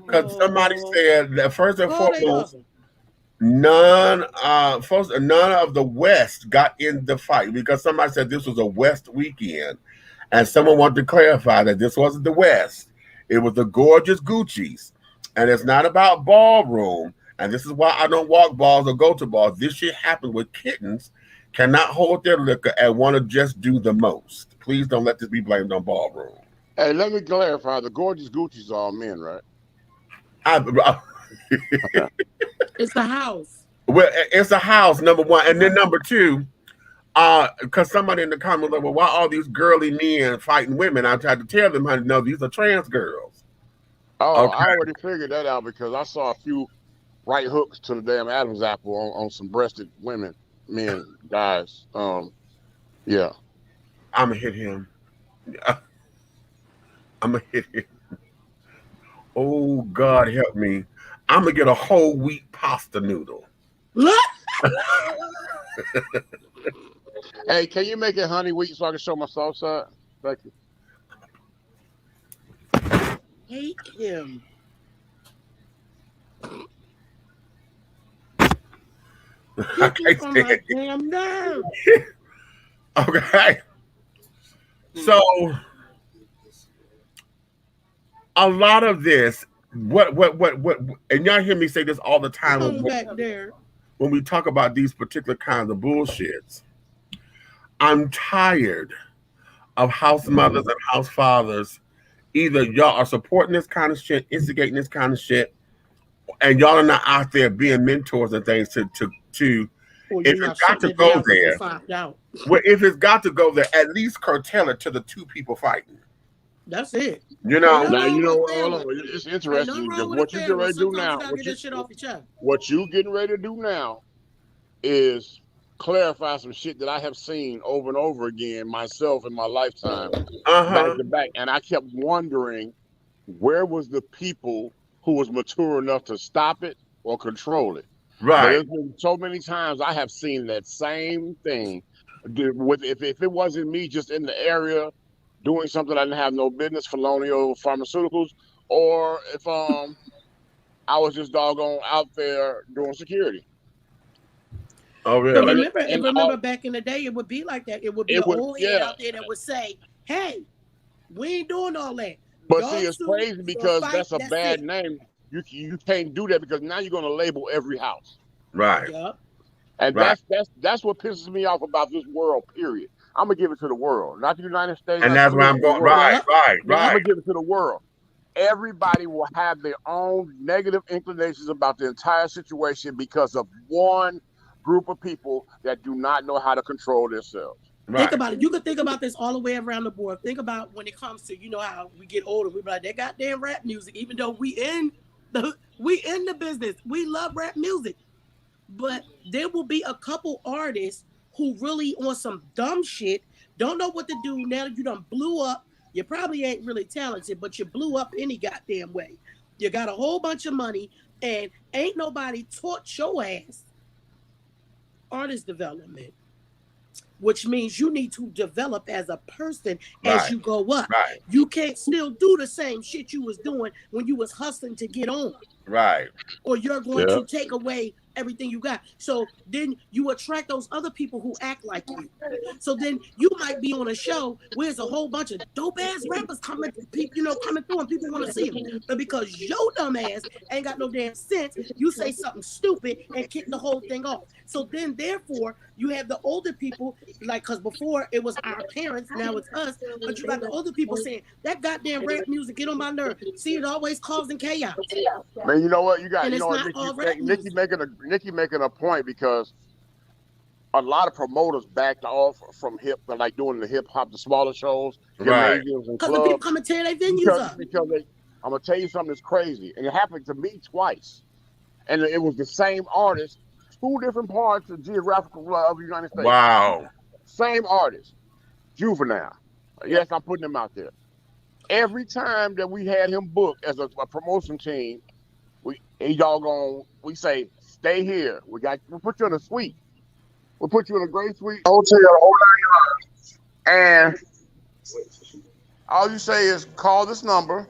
Because somebody said that first and foremost, none of the West got in the fight because somebody said this was a West weekend, and someone wanted to clarify that this wasn't the West. It was the gorgeous Gucci's, and it's not about ballroom. And this is why I don't walk balls or go to balls. This shit happened with kittens, cannot hold their liquor and want to just do the most. Please don't let this be blamed on ballroom. Hey, let me clarify. The gorgeous Gucci's are all men, right? It's a house. Well, it's a house, number one. And then number two, because somebody in the comments like, well, why all these girly men fighting women? I tried to tell them, honey, no, these are trans girls. Oh, okay. I already figured that out because I saw a few right hooks to the damn Adam's apple on some breasted women, men, guys. Yeah. I'm going to hit him. I'm going to hit him. Oh, God help me. I'm going to get a whole wheat pasta noodle. Hey, can you make it honey wheat so I can show my soft side? Thank you. Hate him. I can't stand it. Okay. So a lot of this, what, and y'all hear me say this all the time when we talk about these particular kinds of bullshits. I'm tired of house mothers and house fathers. Either y'all are supporting this kind of shit, instigating this kind of shit, and y'all are not out there being mentors and things to if it's got to go there. Well, if it's got to go there, at least curtail it to the two people fighting. That's it. You know. Now you know. Hold on. It's interesting because what you getting ready to do now. What you getting ready to do now is clarify some shit that I have seen over and over again myself in my lifetime, back to back, and I kept wondering where was the people who was mature enough to stop it or control it. Right. There's been so many times I have seen that same thing. If it wasn't me just in the area doing something I didn't have no business, Felonio Pharmaceuticals, or if I was just doggone out there doing security. Oh, really? Remember back in the day, it would be like that. It would be an old head out there that would say, hey, we ain't doing all that. But see, it's crazy because that's a bad name. You can't do that because now you're going to label every house. Right. Yep. And Right. that's what pisses me off about this world, period. I'm going to give it to the world, not the United States. And that's where I'm going. Right, right, I'm right. going to give it to the world. Everybody will have their own negative inclinations about the entire situation because of one group of people that do not know how to control themselves. Right. Think about it. You can think about this all the way around the board. Think about when it comes to, you know, how we get older, we be like, that goddamn rap music, even though we in the business. We love rap music. But there will be a couple artists who really on some dumb shit, don't know what to do. Now you done blew up. You probably ain't really talented, but you blew up any goddamn way. You got a whole bunch of money and ain't nobody taught your ass artist development, which means you need to develop as a person as you go up. Right. You can't still do the same shit you was doing when you was hustling to get on. Right. Or you're going to take away everything you got. So then you attract those other people who act like you. So then you might be on a show where there's a whole bunch of dope ass rappers coming through and people want to see them. But because your dumb ass ain't got no damn sense, you say something stupid and kick the whole thing off. So then therefore you have the older people, like, because before it was our parents, now it's us, but you got the older people saying that goddamn rap music get on my nerve. See, it always causing chaos. Man, you know what? You got, And you it's know not all what, rap Nikki making a point because a lot of promoters backed off from like doing the hip hop, the smaller shows, gymnasiums and Because clubs. the people come and tear their venues up. Because I'm gonna tell you something that's crazy, and it happened to me twice, and it was the same artist, two different parts of geographical of the United States. Wow. Same artist, Juvenile. Yes, I'm putting him out there. Every time that we had him booked as a promotion team, we say, stay here. We'll put you in a suite. We'll put you in a great suite, hotel, whole 9 yards. And all you say is call this number,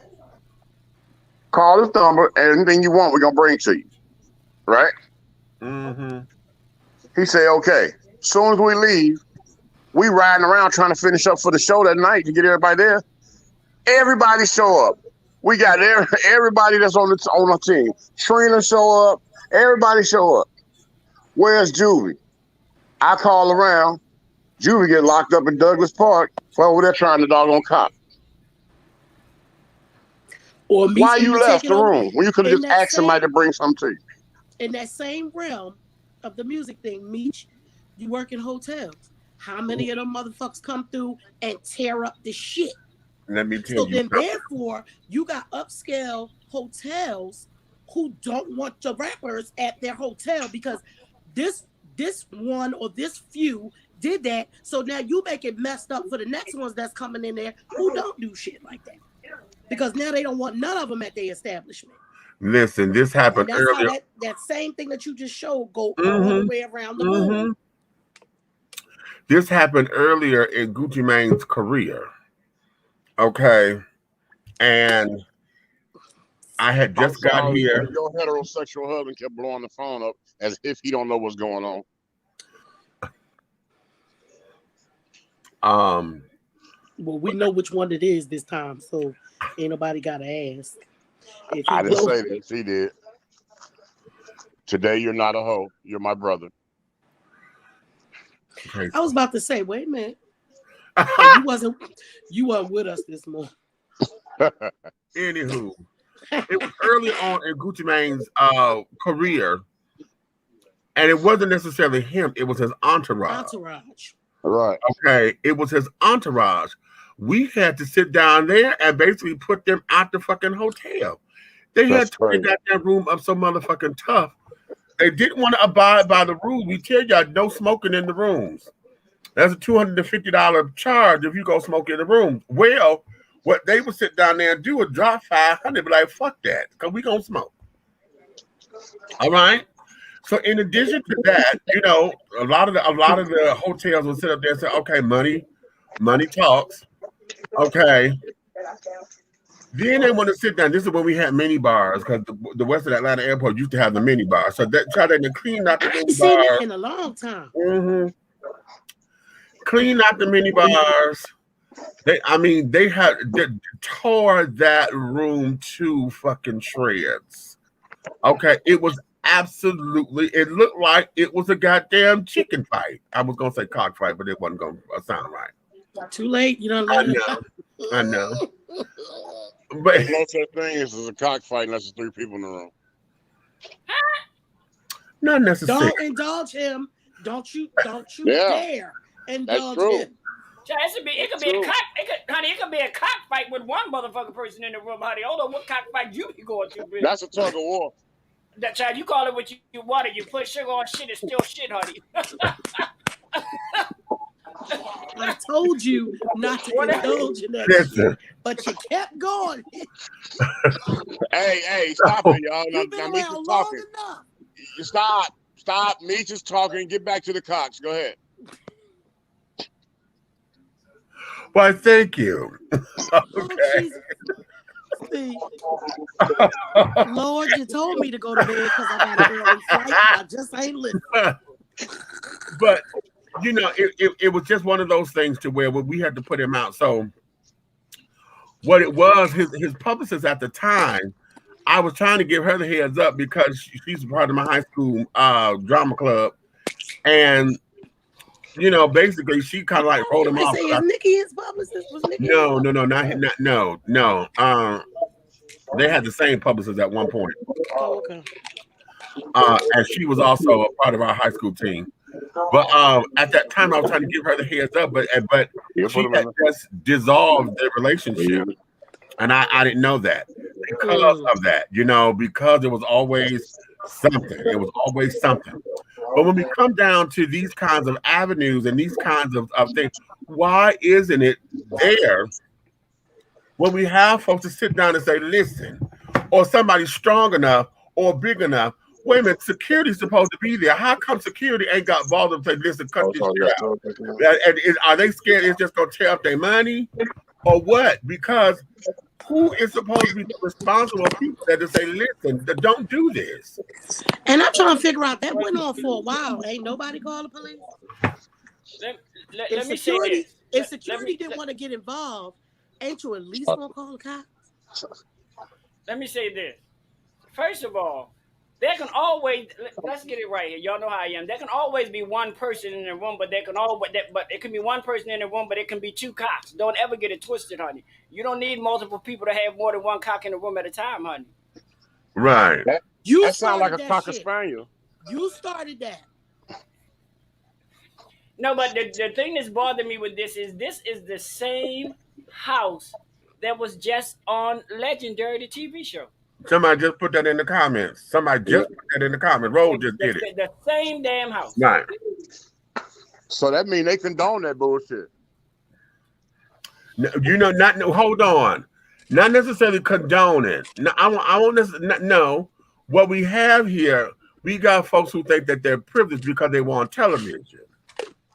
and anything you want, we're gonna bring to you. Right? Mm-hmm. He said, okay. As soon as we leave, we riding around trying to finish up for the show that night to get everybody there. Everybody show up. We got everybody that's on the team. Trina show up. Everybody show up. Where's Juvie? I call around. Juvie get locked up in Douglas Park for over there trying to doggone cop. Or why you left the room when you could have just asked somebody to bring something to you? In that same realm of the music thing, Meech, you work in hotels. How many of them motherfuckers come through and tear up the shit? Let me tell you. So then, therefore, you got upscale hotels who don't want the rappers at their hotel because this one or this few did that. So now you make it messed up for the next ones that's coming in there who don't do shit like that. Because now they don't want none of them at their establishment. Listen, this happened and that's earlier. How that same thing that you just showed go all the way around the board. This happened earlier in Gucci Mane's career. Okay. And I had just got here. Your heterosexual husband kept blowing the phone up as if he don't know what's going on. Well, we know which one it is this time, so ain't nobody gotta ask. I didn't say this. He did. Today you're not a hoe. You're my brother. I was about to say, wait a minute. You weren't with us this morning. Anywho, it was early on in Gucci Mane's career, and it wasn't necessarily him, it was his entourage. Right. Okay, it was his entourage. We had to sit down there and basically put them out the fucking hotel. They had to got that room up so motherfucking tough. They didn't want to abide by the rules. We tell y'all no smoking in the rooms. That's a $250 charge if you go smoke in the room. Well, what they would sit down there and do is drop $500, be like, fuck that, because we gonna smoke. All right. So in addition to that, you know, a lot of the hotels will sit up there and say, okay, money talks. Okay. Then they want to sit down. This is when we had mini bars because the Western Atlanta Airport used to have the mini bars. So that try to clean out the mini bars. Seen it in a long time. Clean out the mini bars. They had tore that room to fucking shreds. Okay, it was absolutely. It looked like it was a goddamn chicken fight. I was gonna say cockfight, but it wasn't gonna sound right. Too late. You don't know. I know. But there's no such thing as a cockfight unless there's 3 people in the room. Not necessarily. Don't indulge him. Don't you dare indulge him. It could be a cock. It could be a cockfight with one motherfucking person in the room, honey. Hold on, what cockfight you be going to? Bitch? That's a tug of war. That child, you call it what you want it. You put sugar on shit, it's still shit, honey. I told you not to indulge in that shit, but you kept going. Hey, stop it, y'all. You've been around long enough. Stop. Me just talking. Get back to the cocks. Go ahead. Why, thank you. Okay. See, Lord, you told me to go to bed because I got an early flight. I just ain't listening. But it was just one of those things to where we had to put him out. So what it was, his publicist at the time, I was trying to give her the heads up because she's part of my high school drama club, and basically she kind of like rolled him off. Is Nikki his publicist? Was Nikki? No. They had the same publicist at one point. Oh, okay. And she was also a part of our high school team. But at that time, I was trying to give her the heads up, but she had just dissolved their relationship, and I didn't know that because of that. Because it was always something. It was always something. But when we come down to these kinds of avenues and these kinds of things, why isn't it there when we have folks to sit down and say, listen, or somebody strong enough or big enough? Wait a minute, security's supposed to be there. How come security ain't got balls and say, listen, cut this shit out? And are they scared it's just going to tear up their money? Or what? Because who is supposed to be the responsible people that to say, listen, don't do this? And I'm trying to figure out, that went on for a while. Ain't nobody called the police? Let me say this. If security didn't want to get involved, ain't you at least going to call the cops? Let me say this. First of all, there can always, let's get it right here. Y'all know how I am. There can always be one person in the room, but it can be one person in the room, but it can be 2 cocks. Don't ever get it twisted, honey. You don't need multiple people to have more than 1 cock in the room at a time, honey. Right. That sounds like a cocker spaniel. You started that. No, but the thing that's bothering me with this is the same house that was just on Legendary, the TV show. Somebody just put that in the comments. Somebody just put that in the comments. Roll just did it. The same damn house. Right. So that means they condone that bullshit. Hold on. Not necessarily condone it. No, I won't necessarily. No. What we have here, we got folks who think that they're privileged because they were on television.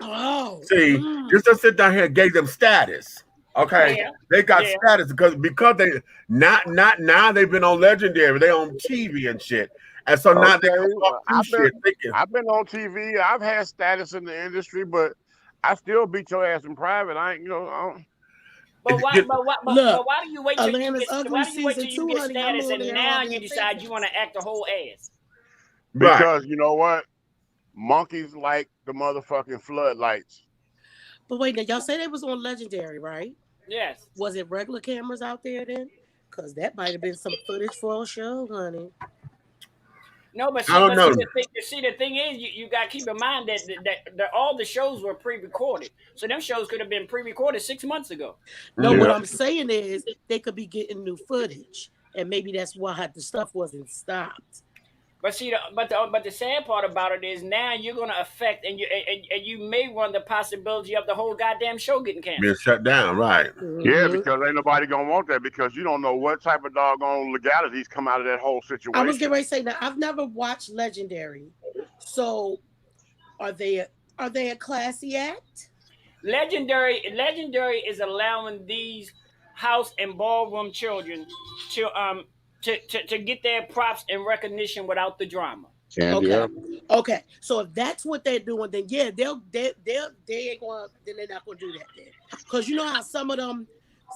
Oh. See, just to sit down here and gave them status. Okay, they got status because they not now they've been on Legendary, they on TV and shit, and so now they I've been on TV, I've had status in the industry, but I still beat your ass in private. I ain't, But why do you wait till you get status and now you decide you want to act a whole ass? Because you know what, monkeys like the motherfucking floodlights. But wait, now y'all say they was on Legendary, right? Yes. Was it regular cameras out there then? Because that might have been some footage for a show, honey. No, but the thing is, you got to keep in mind that all the shows were pre-recorded. So them shows could have been pre-recorded 6 months ago. No, what I'm saying is they could be getting new footage. And maybe that's why the stuff wasn't stopped. But see, but the sad part about it is now you're going to affect, and you may run the possibility of the whole goddamn show getting canceled. Being shut down, right? Yeah, because ain't nobody gonna want that because you don't know what type of doggone legalities come out of that whole situation. I was getting ready to say that I've never watched Legendary, so are they a classy act? Legendary is allowing these house and ballroom children to get their props and recognition without the drama. Candy Okay. apple. Okay. So if that's what they're doing, then yeah, they ain't going. Then they're not going to do that then, because you know how some of them.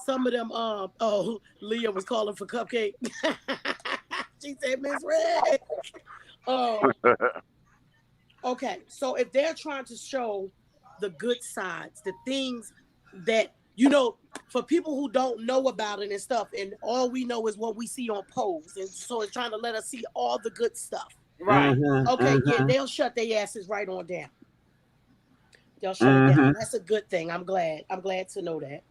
Oh, Leah was calling for cupcake. She said, Miss Red. Okay, so if they're trying to show the good sides, the things that, you know, for people who don't know about it and stuff, and all we know is what we see on polls, and so it's trying to let us see all the good stuff. Right. Okay, yeah, they'll shut their asses right on down. They'll shut it down. That's a good thing. I'm glad to know that.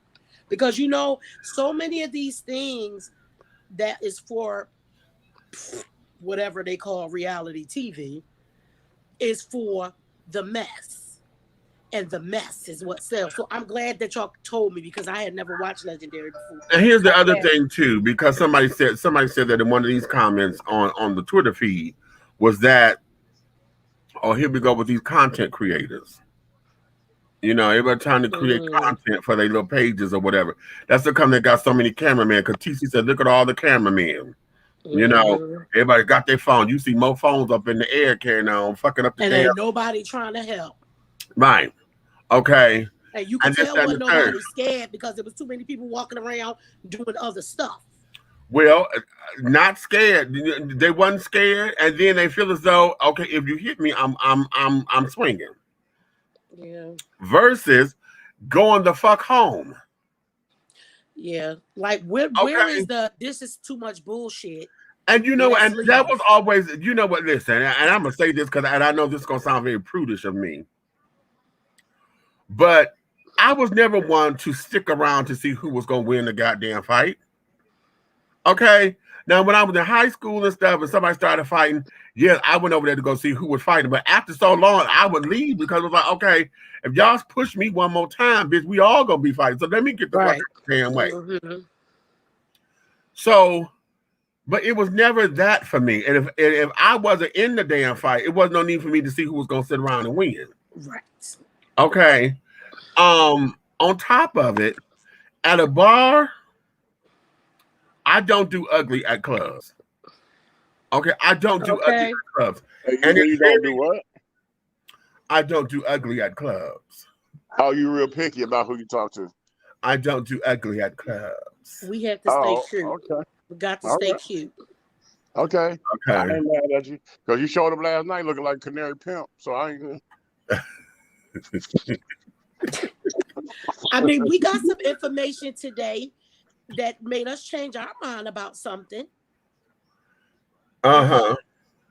Because, you know, so many of these things that is for whatever they call reality TV is for the mess. And the mess is what sells. So I'm glad that y'all told me, because I had never watched Legendary before. And here's the other thing too, because somebody said that in one of these comments on the Twitter feed was that, oh, here we go with these content creators. You know, everybody trying to create content for their little pages or whatever. That's the company that got so many cameramen. Because TC said, look at all the cameramen. You know, everybody got their phone. You see more phones up in the air carrying on, fucking up the and damn. ain't nobody trying to help. Right. Okay. And you can tell when nobody's scared, because there was too many people walking around doing other stuff. Well, not scared. They wasn't scared, and then they feel as though, okay, if you hit me, I'm swinging. Yeah. Versus going the fuck home. Yeah. Like where is the this is too much bullshit. And you know, and that was always, you know what, listen, and I'm gonna say this because I know this is gonna sound very prudish of me. But I was never one to stick around to see who was gonna win the goddamn fight. Okay. Now, when I was in high school and stuff, and somebody started fighting, yes, I went over there to go see who was fighting. But after so long, I would leave, because it was like, okay, if y'all push me one more time, bitch, we all gonna be fighting. So let me get the fuck out the damn way. So, but it was never that for me. And if I wasn't in the damn fight, it wasn't no need for me to see who was gonna sit around and win. Right. Okay. On top of it, at a bar, I don't do ugly at clubs. Okay, I don't do ugly at clubs. And you don't do what? I don't do ugly at clubs. Oh, you real picky about who you talk to? I don't do ugly at clubs. We have to stay cute. Okay. We got to stay cute. Okay. I ain't mad at you, because you showed up last night looking like Canary Pimp. So I ain't. I mean, we got some information today that made us change our mind about something.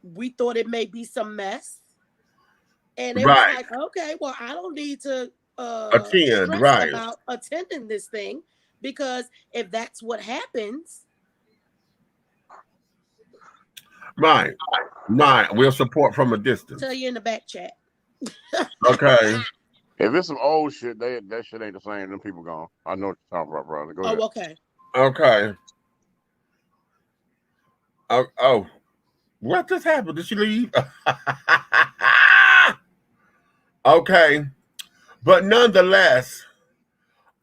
We thought it may be some mess. And it was like, okay, well, I don't need to attend, about attending this thing, because if that's what happens. Right. We'll support from a distance. Tell you in the back chat. Okay. If it's some old shit, that shit ain't the same. Them people gone. I know what you're talking about, brother. Go ahead. Okay. Okay. Oh, what just happened? Did she leave? Okay, but nonetheless,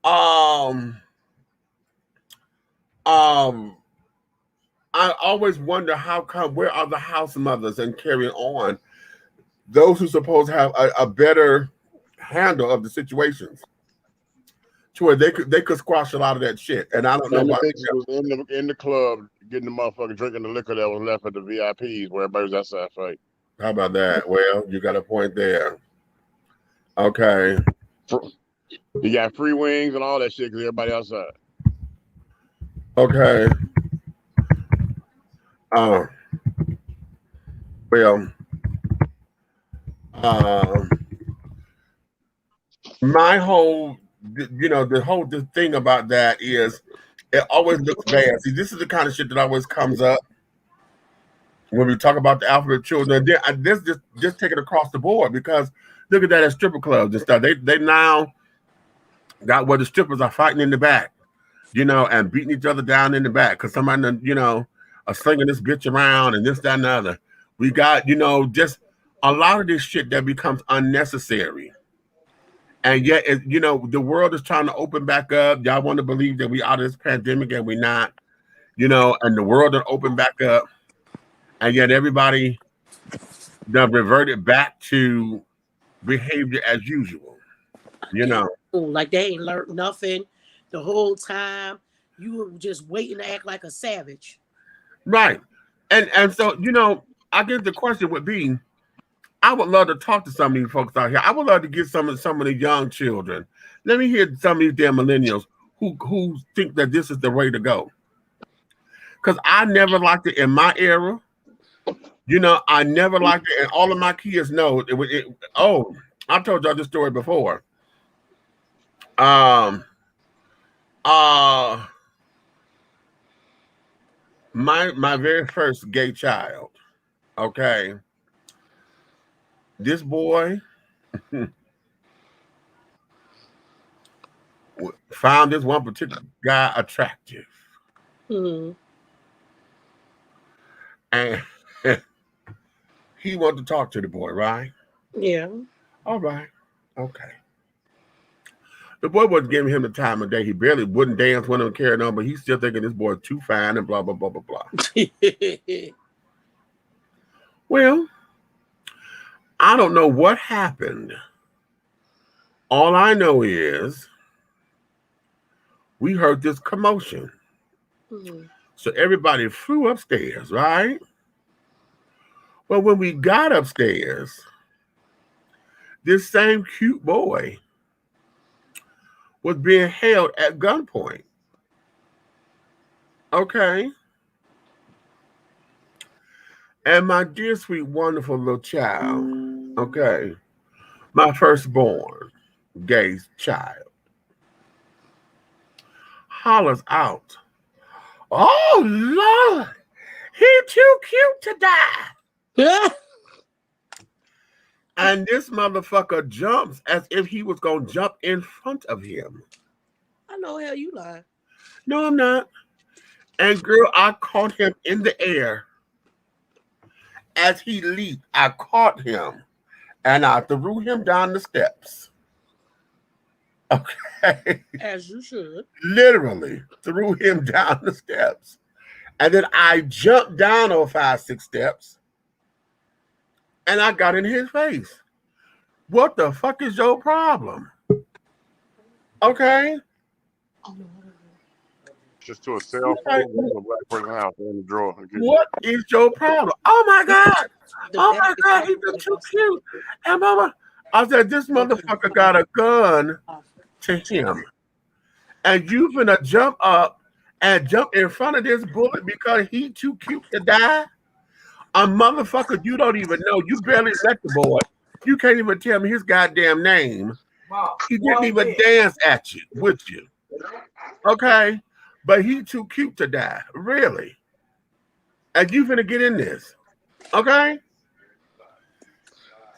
I always wonder how come, where are the house mothers and carrying on, those who supposed to have a better handle of the situations, to where they could squash a lot of that shit. And I don't know why. Was in the club getting the motherfucker drinking the liquor that was left at the VIPs where everybody was outside fight. How about that? Well, you got a point there. Okay. You got free wings and all that shit because everybody outside. Okay. Well, my whole, the thing about that is it always looks bad. See, this is the kind of shit that always comes up when we talk about the alphabet children. This just take it across the board, because look at that at stripper clubs and stuff. They now got where the strippers are fighting in the back, and beating each other down in the back because somebody, are slinging this bitch around and this, that, and the other. We got, just a lot of this shit that becomes unnecessary. And yet, the world is trying to open back up. Y'all want to believe that we out of this pandemic, and we're not, and the world will open back up. And yet everybody done reverted back to behavior as usual. You know, like they ain't learned nothing the whole time. You were just waiting to act like a savage. right? And so I guess the question would be, I would love to talk to some of these folks out here. I would love to get some of the young children. Let me hear some of these damn millennials who think that this is the way to go. Because I never liked it in my era. I never liked it, and all of my kids know it. Oh, I told y'all this story before. My very first gay child. Okay, this boy found this one particular guy attractive, and he wanted to talk to the boy, right? Yeah. All right. Okay. The boy wasn't giving him the time of day. He barely wouldn't dance with him, carrying on, but he's still thinking this boy's too fine and blah, blah, blah, blah, blah. Well, I don't know what happened. All I know is we heard this commotion. So everybody flew upstairs, right? Well, when we got upstairs, this same cute boy was being held at gunpoint. Okay. And my dear, sweet, wonderful little child, okay, my firstborn gay child, hollers out, "Oh, Lord, he too cute to die." And this motherfucker jumps as if he was going to jump in front of him. I know how you lie. No, I'm not. And girl, I caught him in the air. As he leaped, I caught him and I threw him down the steps. Okay. As you should. Literally threw him down the steps. And then I jumped down on 5, 6 steps. And I got in his face. What the fuck is your problem? Okay. Just to a cell phone in a black person's house in the drawer. What is your problem? Oh my God. Oh my God, he's too cute. And mama, I said, this motherfucker got a gun to him. And you finna jump up and jump in front of this bullet because he too cute to die? A motherfucker you don't even know. You barely met the boy. You can't even tell me his goddamn name. He didn't even dance at you, with you. Okay? But he too cute to die. Really? And you finna get in this. Okay?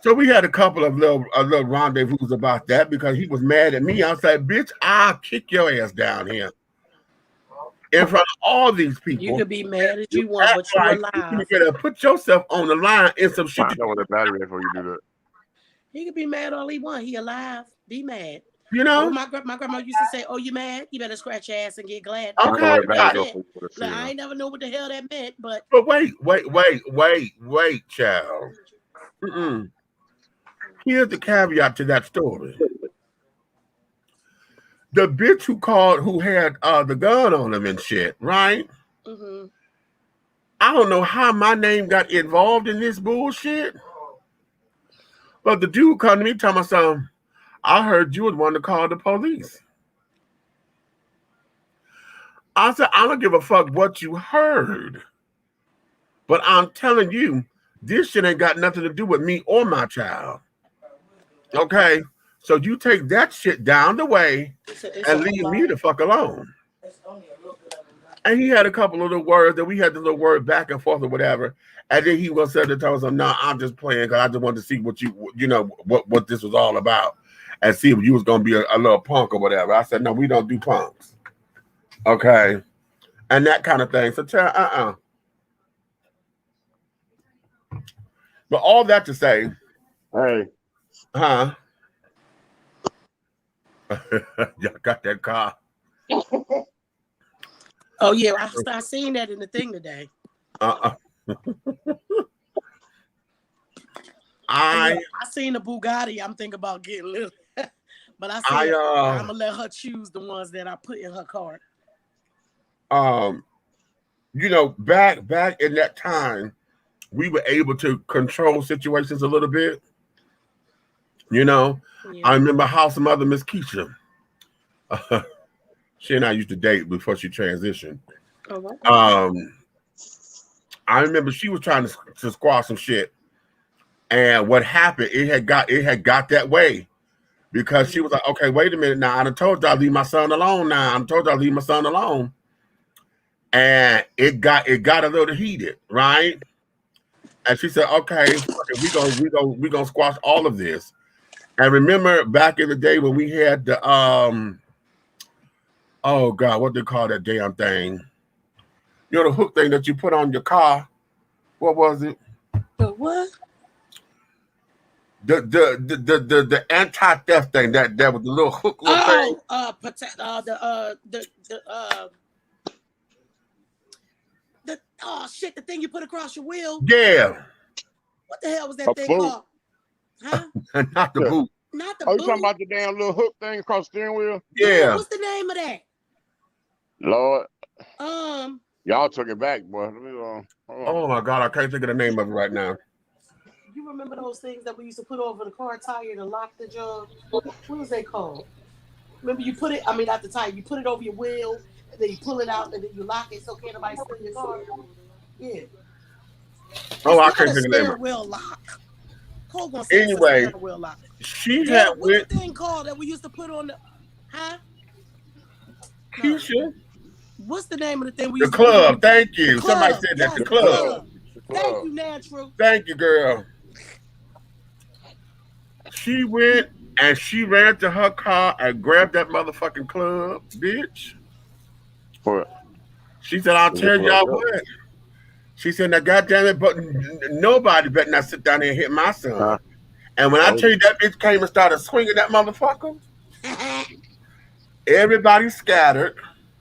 So we had a couple of little rendezvous about that because he was mad at me. I said, bitch, I'll kick your ass down here. In front of all these people. You could be mad as you want, but you're alive. You better put yourself on the line in some shit. I know what that battery before you do that. He could be mad all he want. He alive. Be mad. You know? My grandma used to say, "Oh, you mad? You better scratch your ass and get glad." Okay. I ain't never know what the hell that meant, but wait, child. Here's the caveat to that story. The bitch who had the gun on him and shit, right? I don't know how my name got involved in this bullshit. But the dude come to me telling me something. I heard you was one to call the police. I said, I don't give a fuck what you heard. But I'm telling you, this shit ain't got nothing to do with me or my child. Okay? So you take that shit down the way and leave me the fuck alone. And he had a couple of the words that we had the little word back and forth or whatever. And then he was said to tell us, "No, I'm just playing because I just wanted to see what what this was all about and see if you was gonna be a little punk or whatever." I said, "No, we don't do punks." Okay, and that kind of thing. So But all that to say, hey, y'all got that car. Oh yeah, I seen that in the thing today. I seen the Bugatti. I'm thinking about getting little, but I said I'm gonna let her choose the ones that I put in her cart. You know, back in that time, we were able to control situations a little bit. You know, I remember how some other Miss Keisha. She and I used to date before she transitioned. I remember she was trying to squash some shit, and what happened? It had got that way because she was like, "Okay, wait a minute now. I done told y'all leave my son alone. Now I told y'all leave my son alone." And it got a little heated, right? And she said, "Okay, we gonna squash all of this." And remember back in the day when we had the oh God, what they call that damn thing? You know, the hook thing that you put on your car. What was it? The what? The anti-theft thing that was the little hook little thing. The thing you put across your wheel. Yeah. What the hell was that thing called? Huh? Not the boot. Not the boot. You talking about the damn little hook thing across the steering wheel? Yeah. What's the name of that? Lord. Y'all took it back, boy. Oh my God, I can't think of the name of it right now. You remember those things that we used to put over the car tire to lock the jug? What was they called? Remember you put it, not the tire, you put it over your wheel, and then you pull it out, and then you lock it so can't nobody steal your car. Yeah. Oh, I can't think of the name. Wheel lock. Anyway, she had what's the thing called that we used to put on the Keisha? What's the name of the thing we the used club, to put on? Thank you. Somebody said that. The club. Thank you, Natural. Thank you, girl. She went and she ran to her car and grabbed that motherfucking club, bitch. What? She said, I'll tell y'all what. She said, now goddamn it, but nobody better not sit down there and hit my son. And when I tell you that bitch came and started swinging that motherfucker, everybody scattered.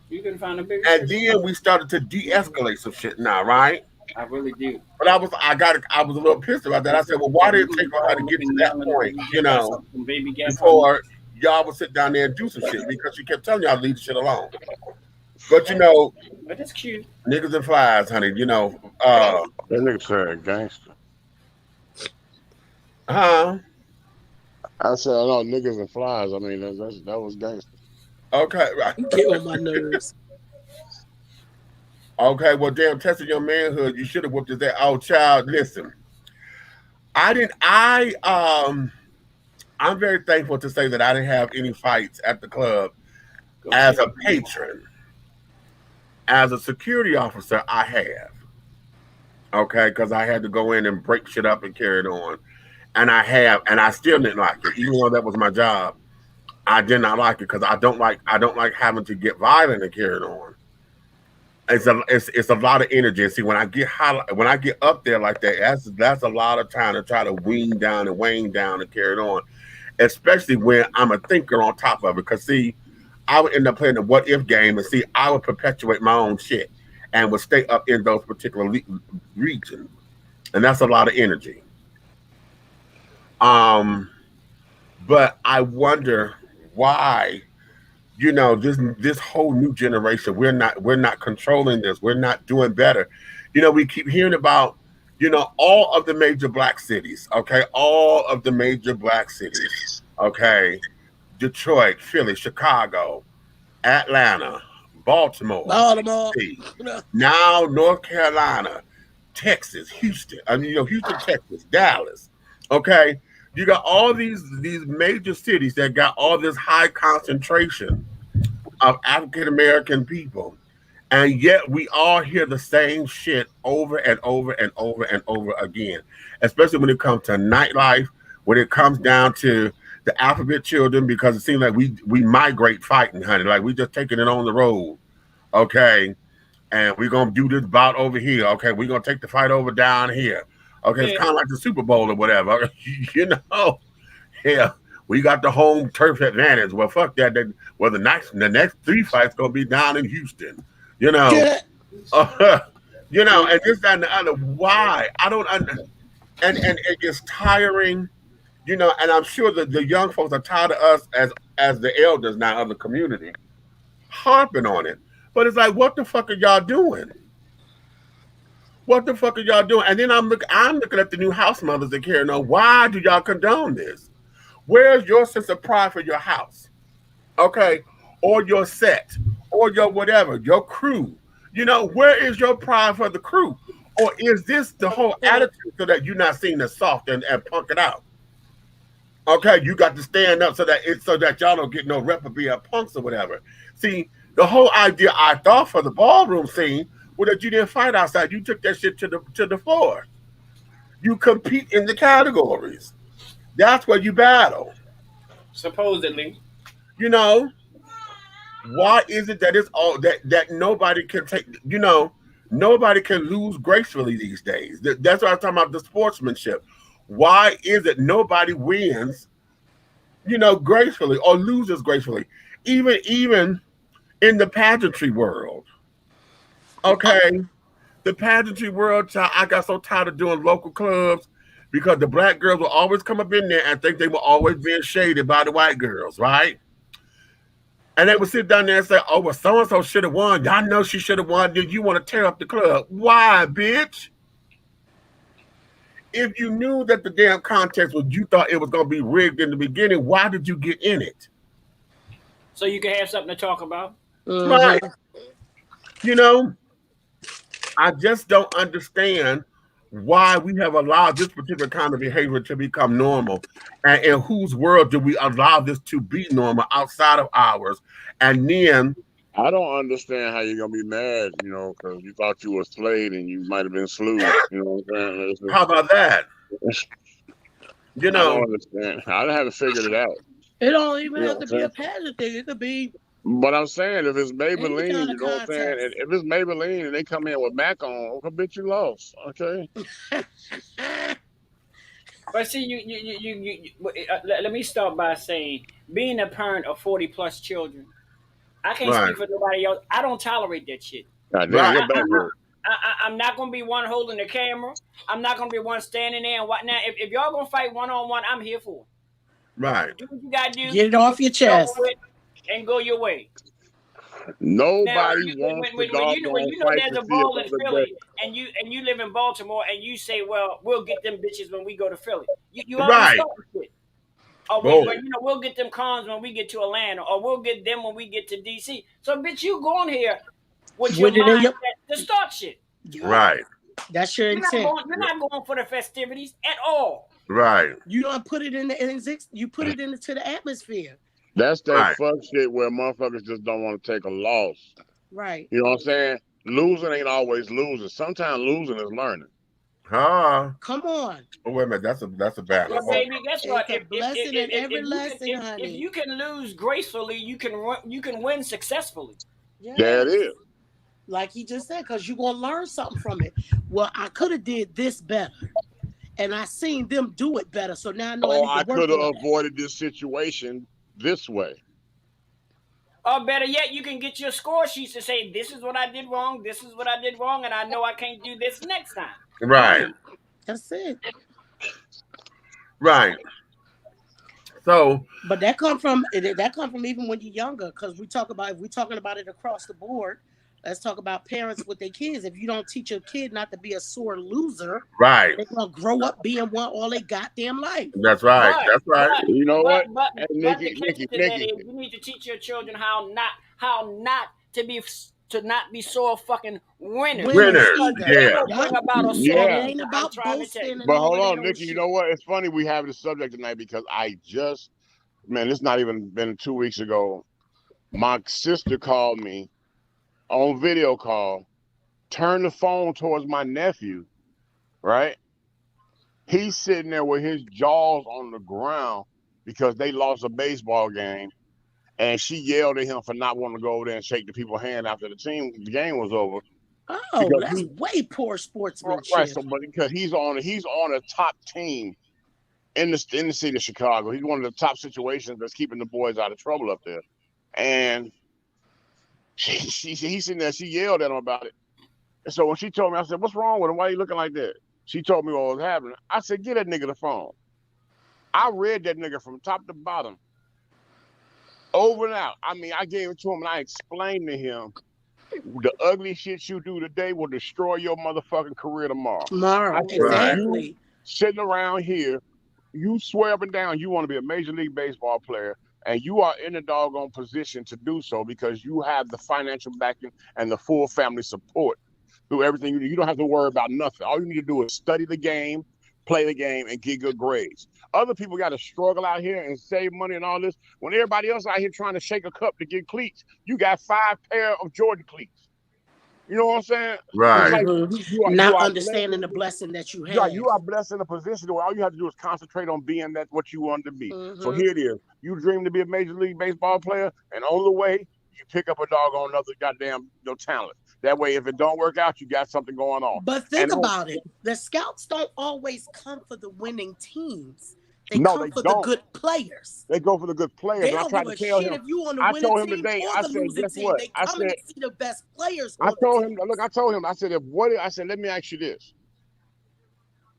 You can find a bigger. And then we started to de-escalate some shit now, right? I really do. But I was a little pissed about that. I said, well, why did it take her to get to that point, you know, before y'all would sit down there and do some shit? Because she kept telling y'all to leave the shit alone. But, you know, but it's cute. Niggas and flies, honey, you know. That nigga said gangster. Huh? I said, no, niggas and flies. I mean, that was gangster. Okay, right. Get on my nerves. Okay, well, damn, testing your manhood, you should have whooped his ass. Oh, child, listen. I'm very thankful to say that I didn't have any fights at the club as a patron. As a security officer, I have. Okay, because I had to go in and break shit up and carry it on. And I have, and I still didn't like it, even though that was my job. I did not like it because I don't like having to get violent and carry it on. It's a lot of energy. And see, when I get up there like that, that's a lot of time to try to wean down and wane down and carry it on, especially when I'm a thinker on top of it. Because see, I would end up playing the what if game, and see, I would perpetuate my own shit and would stay up in those particular regions, and that's a lot of energy. But I wonder why. You know, this whole new generation, we're not controlling this. We're not doing better. You know, we keep hearing about, you know, all of the major black cities, okay? All of the major black cities, okay? Detroit, Philly, Chicago, Atlanta, Baltimore. Now North Carolina, Texas, Houston. Houston, Texas, Dallas, okay? You got all these major cities that got all this high concentration of African American people, and yet we all hear the same shit over and over and over and over again. Especially when it comes to nightlife, when it comes down to the alphabet children, because it seems like we migrate fighting, honey. Like we just taking it on the road, okay? And we're gonna do this bout over here, okay? We're gonna take the fight over down here. Okay, it's kind of like the Super Bowl or whatever. You know, yeah, we got the home turf advantage. Well, fuck that. The next 3 fights gonna be down in Houston. You know, you know, and this that, and the other. Why? I don't understand. and it gets tiring, and I'm sure that the young folks are tired of us as the elders now of the community harping on it. But it's like, what the fuck are y'all doing? What the fuck are y'all doing? And then I'm looking at the new house mothers that care. Now, why do y'all condone this? Where's your sense of pride for your house? Okay, or your set, or your whatever, your crew. Where is your pride for the crew? Or is this the whole attitude so that you're not seen as soft and punk it out? Okay, you got to stand up so that y'all don't get no rep for being punks or whatever. See, the whole idea I thought for the ballroom scene was that you didn't fight outside. You took that shit to the floor. You compete in the categories. That's where you battle. Supposedly. Why is it that it's all that nobody can take? Nobody can lose gracefully these days. That's what I'm talking about, the sportsmanship. Why is it nobody wins, gracefully or loses gracefully? Even in the pageantry world. Okay. The pageantry world, I got so tired of doing local clubs because the black girls will always come up in there and think they were always being shaded by the white girls, right? And they would sit down there and say, oh, well, so-and-so should have won. Y'all know she should have won. Did you want to tear up the club? Why, bitch? If you knew that the damn contest you thought it was going to be rigged in the beginning, why did you get in it? So you can have something to talk about. Right. I just don't understand why we have allowed this particular kind of behavior to become normal, and in whose world do we allow this to be normal outside of ours? And then I don't understand how you're gonna be mad, because you thought you were slayed and you might have been slew. You know what I'm saying? How about that? I don't understand. I haven't figured it out. It don't even have to be a pageant thing. It could be. But I'm saying, if it's Maybelline, you know what I'm saying? If it's Maybelline and they come in with MAC on, I bet you lost. Okay. But see, you let me start by saying, being a parent of 40+ children, I can't speak for nobody else. I don't tolerate that shit. I'm not gonna be one holding the camera. I'm not gonna be one standing there and whatnot. If y'all gonna fight one-on-one, I'm here for it. Right. Do what you gotta do. Get it off your chest. And go your way. Nobody wants when you know there's a ball in Philly and you live in Baltimore and you say, well, we'll get them bitches when we go to Philly. You already started shit. Or we'll get them cons when we get to Atlanta, or we'll get them when we get to DC. So bitch, you going here with your mind to start shit. Right. That's your intent. You're not going for the festivities at all. Right. You don't put it into the atmosphere. That's that fuck shit where motherfuckers just don't want to take a loss. Right. You know what I'm saying? Losing ain't always losing. Sometimes losing is learning. Come on. Oh, wait a minute. That's a bad one. Baby, guess what? If you can lose gracefully, you can win successfully. Yes. There it is. Like he just said, because you're gonna learn something from it. Well, I could have did this better, and I seen them do it better. So now I know I could have avoided this situation this way. Or better yet, you can get your score sheets to say, this is what I did wrong, this is what I did wrong, and I know I can't do this next time. Right. That's it. Right. So, but that come from even when you're younger, because if we're talking about it across the board. Let's talk about parents with their kids. If you don't teach your kid not to be a sore loser, right, they're gonna grow up being one all they goddamn life. That's right. That's right. You know what? But Nikki, you need to teach your children how not to be sore fucking winners. Yeah. It ain't about boasting. But hold on, Nikki. You know what? It's funny we have this subject tonight because it's not even been 2 weeks ago. My sister called me on video call, turned the phone towards my nephew, right? He's sitting there with his jaws on the ground because they lost a baseball game, and she yelled at him for not wanting to go over there and shake the people's hand after the game was over. Oh, that's way poor sportsmanship. Right, but because he's on a top team in the city of Chicago. He's one of the top situations that's keeping the boys out of trouble up there. And he's sitting there, she yelled at him about it. And so when she told me, I said, what's wrong with him? Why are you looking like that? She told me what was happening. I said, get that nigga the phone. I read that nigga from top to bottom, over and out. I mean, I gave it to him and I explained to him, the ugly shit you do today will destroy your motherfucking career tomorrow. Tomorrow, exactly. You sitting around here, you swear up and down you want to be a Major League Baseball player, and you are in a doggone position to do so because you have the financial backing and the full family support through everything you do. You don't have to worry about nothing. All you need to do is study the game, play the game, and get good grades. Other people got to struggle out here and save money and all this. When everybody else out here trying to shake a cup to get cleats, you got 5 pair of Jordan cleats. You know what I'm saying? Right. Like not understanding the blessing that you have. You are blessed in a position where all you have to do is concentrate on being that what you want to be. So here it is. You dream to be a Major League Baseball player, and on the way, you pick up a doggone another goddamn talent. That way, if it don't work out, you got something going on. But think about it. The scouts don't always come for the winning teams. They come for the good players. They go for the good players. They don't give a shit if you on the winning team or the losing team. They come to see the best players. I told him, I said, let me ask you this.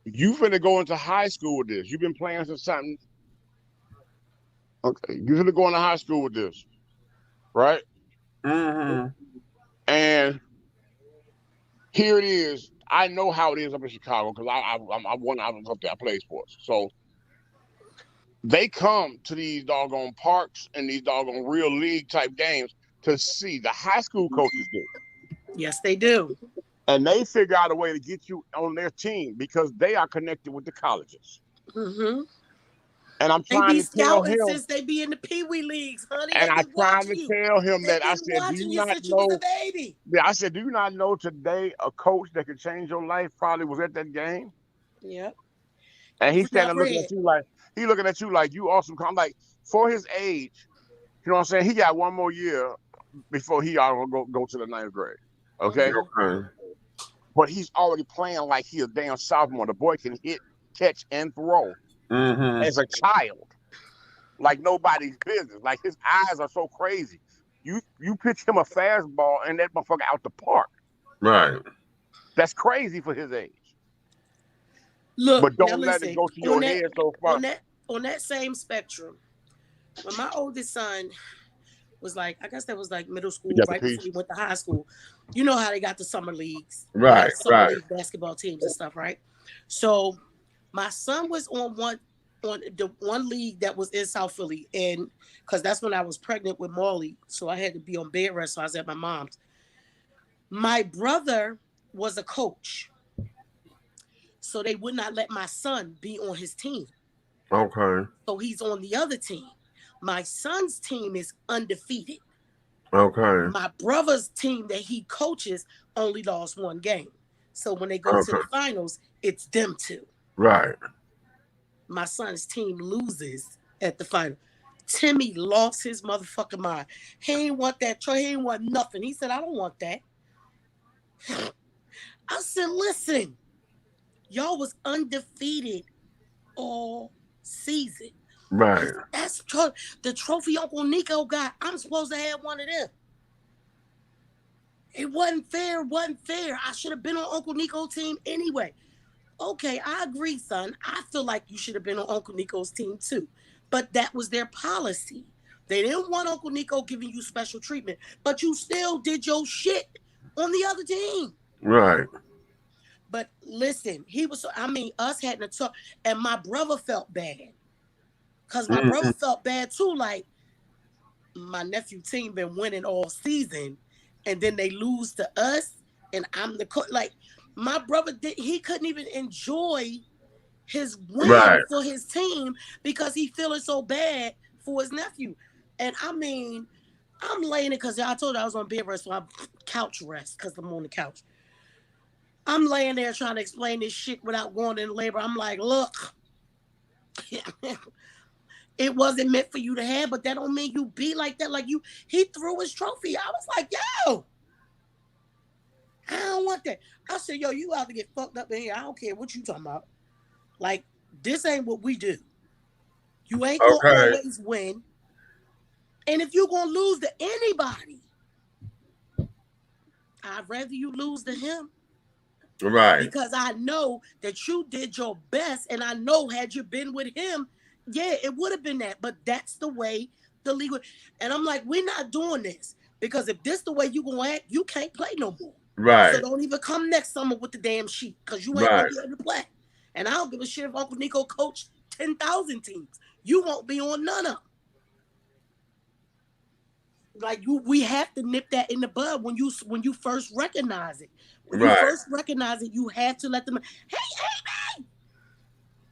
You finna go into high school with this. You've been playing since something. Okay, you finna go into high school with this, right? Mm-hmm. And here it is. I know how it is up in Chicago because I was up there. I played sports, so. They come to these doggone parks and these doggone real league type games to see. The high school coaches do. Yes, they do. And they figure out a way to get you on their team because they are connected with the colleges. Mm-hmm. And I'm trying to tell him since they be in the Pee Wee leagues, honey. And I tried to tell him that I said, do you not know? Yeah, I said, do you not know today a coach that could change your life probably was at that game? Yep. And he's standing looking at you like. He looking at you like you awesome. I'm like, for his age, you know what I'm saying? He got one more year before he ought to go to the 9th grade. Okay? But he's already playing like he's a damn sophomore. The boy can hit, catch, and throw as a child. Like nobody's business. Like his eyes are so crazy. You pitch him a fastball and that motherfucker out the park. Right. That's crazy for his age. Look, but don't let it go to your head so far. On that same spectrum, when my oldest son was like, I guess that was like middle school, right before he went to high school. You know how they got the summer leagues, right? Summer league basketball teams and stuff, right? So my son was on the one league that was in South Philly, and because that's when I was pregnant with Molly, so I had to be on bed rest, so I was at my mom's. My brother was a coach, so they would not let my son be on his team. Okay. So he's on the other team. My son's team is undefeated. Okay. My brother's team that he coaches only lost 1 game. So when they go to the finals, it's them 2. Right. My son's team loses at the final. Timmy lost his motherfucking mind. He ain't want that. He ain't want nothing. He said, I don't want that. I said, listen, y'all was undefeated all season. Right. That's the trophy Uncle Nico got. I'm supposed to have one of them. It wasn't fair. I should have been on Uncle Nico's team anyway. Okay, I agree, son. I feel like you should have been on Uncle Nico's team too. But that was their policy. They didn't want Uncle Nico giving you special treatment, but you still did your shit on the other team. Right. But listen, us had to talk, and my brother felt bad. Because my brother felt bad too, like my nephew team been winning all season, and then they lose to us, and I'm the coach. Like my brother he couldn't even enjoy his win for his team because he feeling so bad for his nephew. And I mean, I'm laying it because I told you I was on bed rest, so I'm couch rest because I'm on the couch. I'm laying there trying to explain this shit without going in labor. I'm like, look, it wasn't meant for you to have, but that don't mean you be like that. Like he threw his trophy. I was like, yo, I don't want that. I said, yo, you out to get fucked up in here. I don't care what you talking about. Like, this ain't what we do. You ain't gonna always win. And if you're gonna lose to anybody, I'd rather you lose to him. Right. Because I know that you did your best, and I know had you been with him, yeah, it would have been that. But that's the way the league. And I'm like, we're not doing this, because if this the way you gonna act, you can't play no more. Right. So don't even come next summer with the damn sheet, because you ain't gonna be able to play. And I don't give a shit if Uncle Nico coached 10,000 teams. You won't be on none of them. Like we have to nip that in the bud when you first recognize it. When you first recognize it, you have to let them. Hey.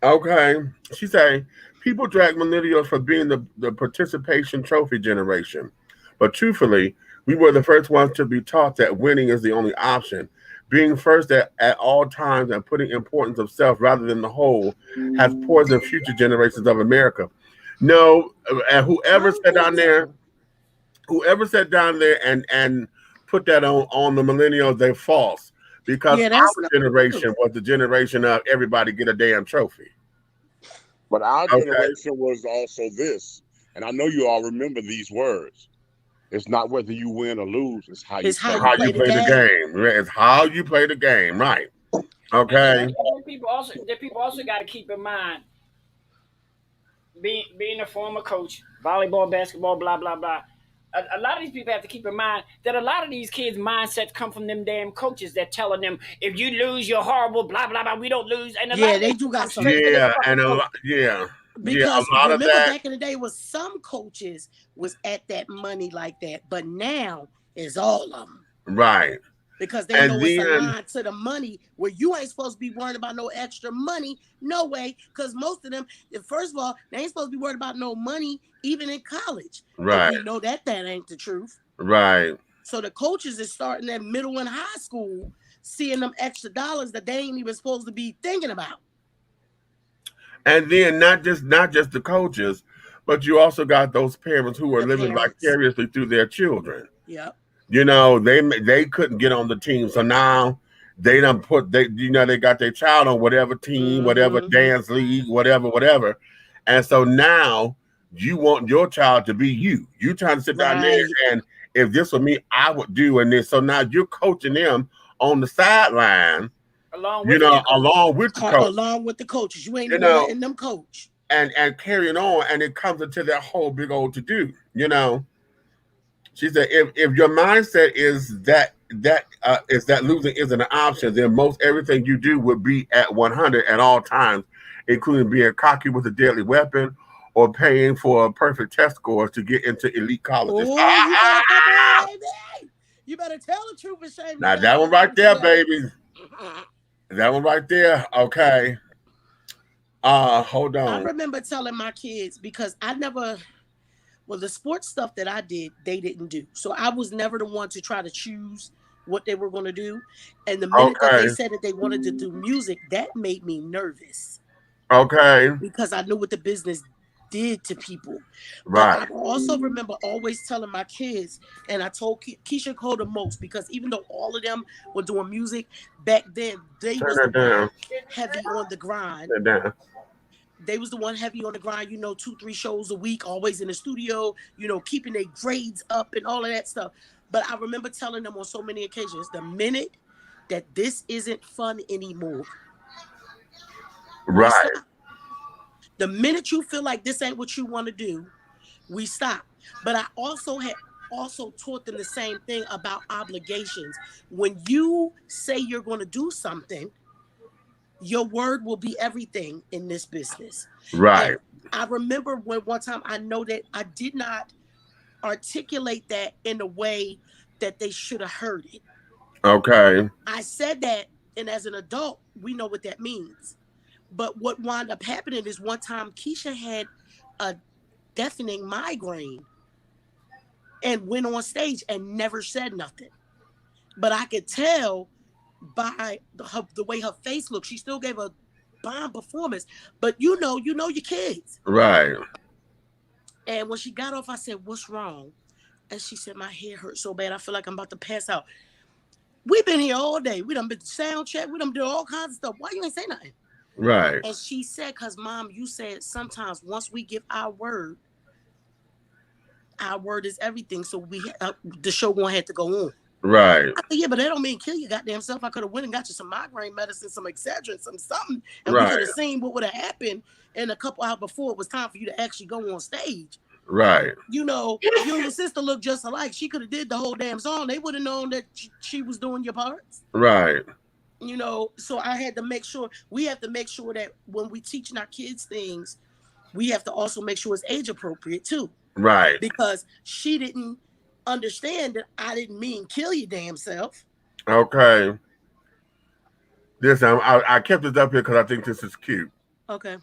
Okay. She say people drag millennials for being the participation trophy generation, but truthfully, we were the first ones to be taught that winning is the only option. Being first at all times and putting importance of self rather than the whole has poisoned future generations of America. No, and whoever sat down there and put that on the millennials, they're false. Because our generation was the generation of everybody get a damn trophy. But our generation was also this, and I know you all remember these words. It's not whether you win or lose, it's how you play the game. It's how you play the game, right? Okay. And people also got to keep in mind, being a former coach, volleyball, basketball, blah blah blah. A lot of these people have to keep in mind that a lot of these kids' mindsets come from them damn coaches that telling them, if you lose, you're horrible, blah blah blah. We don't lose, and a lot they do got some. Because a lot remember of that, back in the day was some coaches was at that money like that, but now it's all of them. Right. Because they know it's aligned to the money, where you ain't supposed to be worried about no extra money. No way. Because most of them, first of all, they ain't supposed to be worried about no money, even in college. Right. And we know that ain't the truth. Right. So the coaches is starting at middle and high school, seeing them extra dollars that they ain't even supposed to be thinking about. And then not just the coaches, but you also got those parents who are living vicariously through their children. Yep. You know, they couldn't get on the team, so now they done they got their child on whatever team, whatever dance league, whatever, and so now you want your child to be you. You trying to sit down there and if this were me, I would do, and then so now you're coaching them on the sideline, along with the coaches. You ain't even letting them coach and carrying on, and it comes into that whole big old to do, you know. She said, if your mindset is that losing isn't an option, then most everything you do would be at 100 at all times, including being cocky with a deadly weapon or paying for a perfect test scores to get into elite colleges. You better tell the truth and shame. Now that one right there, baby. That one right there. Okay. Hold on. I remember telling my kids, because the sports stuff that I did, they didn't do. So I was never the one to try to choose what they were going to do. And the minute that they said that they wanted to do music, that made me nervous. Okay. Because I knew what the business did to people. Right. But I also remember always telling my kids, and I told Keisha Cole the most, because even though all of them were doing music, back then they was heavy on the grind. They was the one heavy on the grind, 2-3 shows a week, always in the studio, keeping their grades up and all of that stuff. But I remember telling them on so many occasions, the minute that this isn't fun anymore, right? The minute you feel like this ain't what you want to do, we stop. But I also taught them the same thing about obligations. When you say you're going to do something, your word will be everything in this business. Right. And I remember one time, I know that I did not articulate that in a way that they should have heard it. Okay. I said that, and as an adult, we know what that means. But what wound up happening is one time Keisha had a deafening migraine and went on stage and never said nothing. But I could tell by the way her face looked, she still gave a bomb performance. But you know your kids. Right. And when she got off, I said, "What's wrong?" And she said, "My head hurts so bad, I feel like I'm about to pass out." We've been here all day. We done been to sound check. We done did all kinds of stuff. Why you ain't say nothing? Right. And she said, "Because Mom, you said sometimes once we give our word is everything. So the show gonna have to go on." Right. I said, yeah, but that don't mean kill your goddamn self. I could have went and got you some migraine medicine, some Excedrin, something, and we could have seen what would have happened in a couple hours before it was time for you to actually go on stage. Right. You know, you and your sister look just alike. She could have did the whole damn song. They would have known that she was doing your parts. Right. You know, so I had to make sure, we have to make sure that when we teaching our kids things, we have to also make sure it's age appropriate too. Right. Because she didn't understand that I didn't mean kill your damn self. Okay. This I kept this up here because I think this is cute. Okay.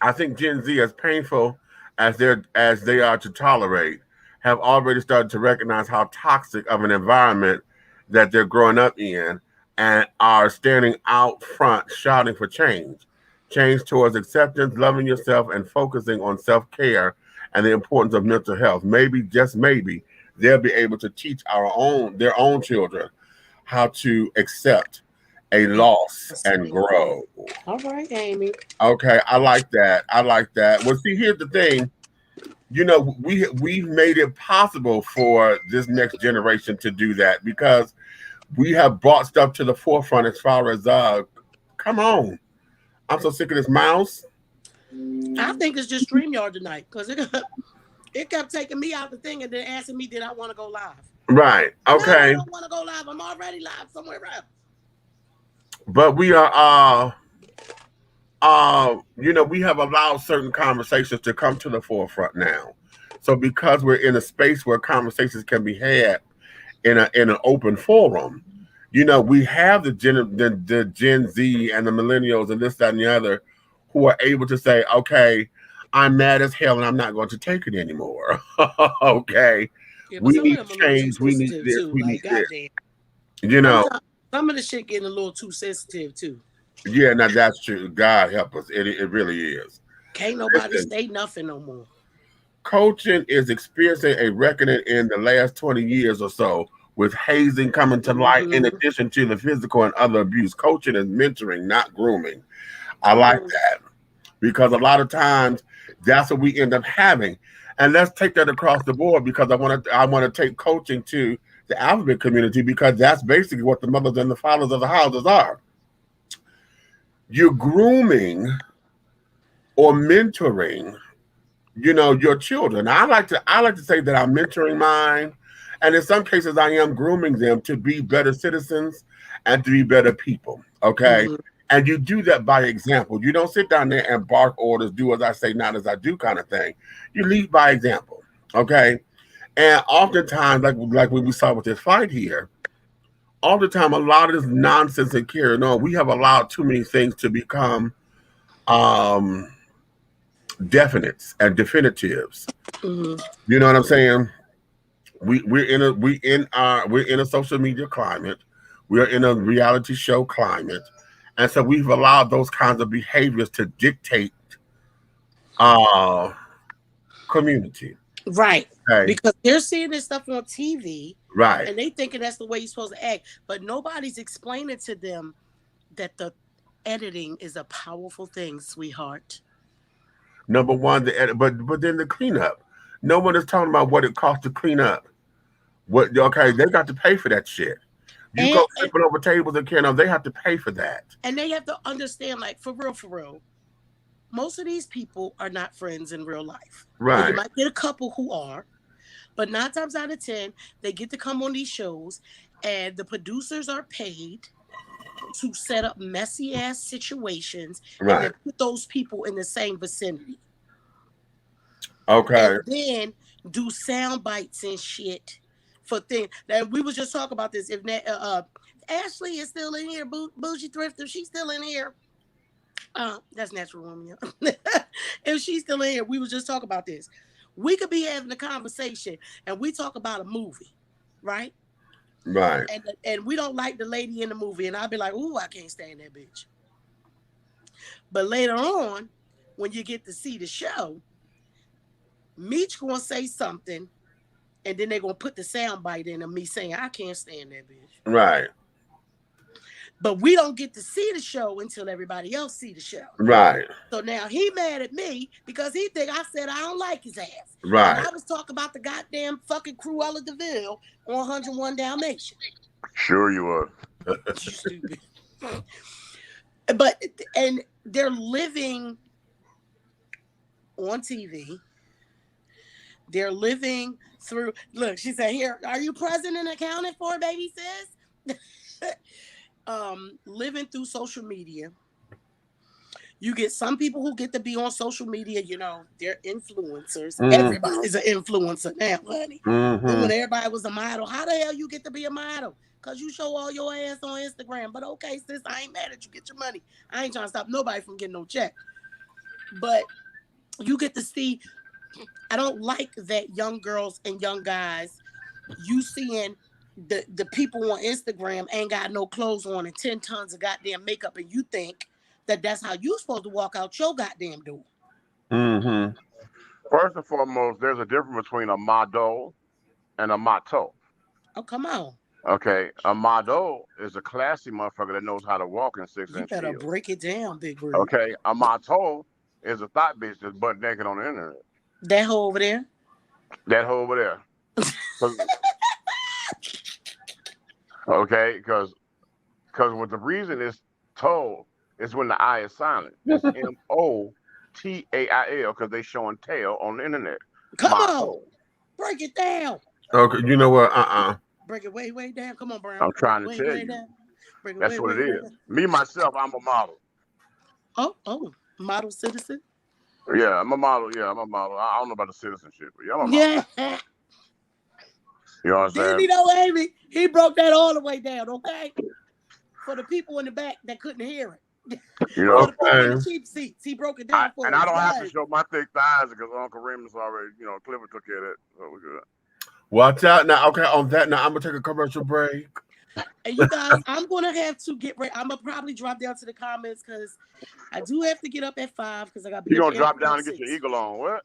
I think Gen Z, as painful as they are to tolerate, have already started to recognize how toxic of an environment that they're growing up in, and are standing out front shouting for change towards acceptance, loving yourself, and focusing on self-care and the importance of mental health. Maybe, just maybe, they'll be able to teach their own children how to accept a loss and grow. All right, Amy. Okay, I like that. Well, see, here's the thing. You know, we've made it possible for this next generation to do that because we have brought stuff to the forefront as far as come on. I'm so sick of this mouse. I think it's just StreamYard tonight because it kept taking me out the thing and then asking me, did I want to go live? Right. Okay. No, I don't want to go live. I'm already live somewhere else. But we are you know, we have allowed certain conversations to come to the forefront now. So because we're in a space where conversations can be had in an open forum, you know, we have the Gen Z and the millennials and this, that, and the other who are able to say, okay, I'm mad as hell and I'm not going to take it anymore. Okay. Yeah, we need change. We need this. Too. We like, need this. goddamn. You know. Some of the shit getting a little too sensitive too. Yeah, now that's true. God help us. It really is. Can't nobody say nothing no more. Coaching is experiencing a reckoning in the last 20 years or so with hazing coming to light in addition to the physical and other abuse. Coaching is mentoring, not grooming. I like that because a lot of times that's what we end up having. And let's take that across the board because I want to take coaching to the alphabet community because that's basically what the mothers and the fathers of the houses are. You're grooming or mentoring, you know, your children. I like to say that I'm mentoring mine, and in some cases I am grooming them to be better citizens and to be better people. Okay. And you do that by example. You don't sit down there and bark orders, do as I say, not as I do kind of thing. You lead by example. Okay. And oftentimes, like when we saw with this fight here, all the time, a lot of this nonsense and carrying on, we have allowed too many things to become definites and definitives. You know what I'm saying? We're in a social media climate. We're in a reality show climate. And so we've allowed those kinds of behaviors to dictate community. Right. Okay. Because they're seeing this stuff on TV. Right. And they thinking that's the way you're supposed to act. But nobody's explaining to them that the editing is a powerful thing, sweetheart. Number one, the edit, but then the cleanup. No one is talking about what it costs to clean up. Okay, they got to pay for that shit. You go flipping over tables and carrying on, they have to pay for that. And they have to understand, like, for real, most of these people are not friends in real life. Right. And you might get a couple who are, but 9 times out of 10, they get to come on these shows, and the producers are paid to set up messy ass situations and then put those people in the same vicinity. Okay. And then do sound bites and shit for things that we was just talking about this. If Ashley is still in here, Bougie Thrifter, she's still in here. That's Natural Woman. If she's still in here, we was just talking about this. We could be having a conversation and we talk about a movie, right? Right. And we don't like the lady in the movie, and I'll be like, ooh, I can't stand that bitch. But later on, when you get to see the show, Meech gonna say something, and then they're gonna put the sound bite in of me saying, I can't stand that bitch. Right. But we don't get to see the show until everybody else see the show. Right. So now he mad at me because he think I said I don't like his ass. Right. And I was talking about the goddamn fucking Cruella de Vil on 101 Dalmatians. Sure you were. Stupid. But and they're living on TV. They're living through. Look, she said, "Here, are you present and accounted for, baby sis?" Living through social media. You get some people who get to be on social media, you know, they're influencers. Mm-hmm. Everybody's an influencer now, honey. Mm-hmm. When everybody was a model, how the hell you get to be a model? Because you show all your ass on Instagram. But okay, sis, I ain't mad at you. Get your money. I ain't trying to stop nobody from getting no check. But you get to see, I don't like that young girls and young guys, you seeing the people on Instagram ain't got no clothes on and 10 tons of goddamn makeup, and you think that's how you supposed to walk out your goddamn door. Mm-hmm. First and foremost, there's a difference between a model and a motto. Oh, come on. Okay, a model is a classy motherfucker that knows how to walk in 6-inch heels. You better break it down, big bro. Okay, a motto is a thought bitch that's butt naked on the internet. That hoe over there? That hoe over there. Okay, because what the reason is told is when the I is silent. It's MOTAIL because they showing tail on the internet. Come on. Break it down. Okay, you know what? Break it way down. Come on, Brown. I'm trying to tell you. That's what it is. Me, myself, I'm a model. Oh, model citizen? Yeah, I'm a model. I don't know about the citizenship, but yeah, I'm a model. Yeah. You know what I'm saying? Didn't he know, Amy? He broke that all the way down, okay? For the people in the back that couldn't hear it. You know, for the people in the cheap seats, he broke it down for us. And I don't have to show my thick thighs because Uncle Remus already, Clifford took care of that. So we're good. Watch out now. Okay, on that now, I'm gonna take a commercial break. And you guys, I'm gonna have to get ready. I'm gonna probably drop down to the comments because I do have to get up at 5 because I got. You gonna drop down and get your eagle on? What?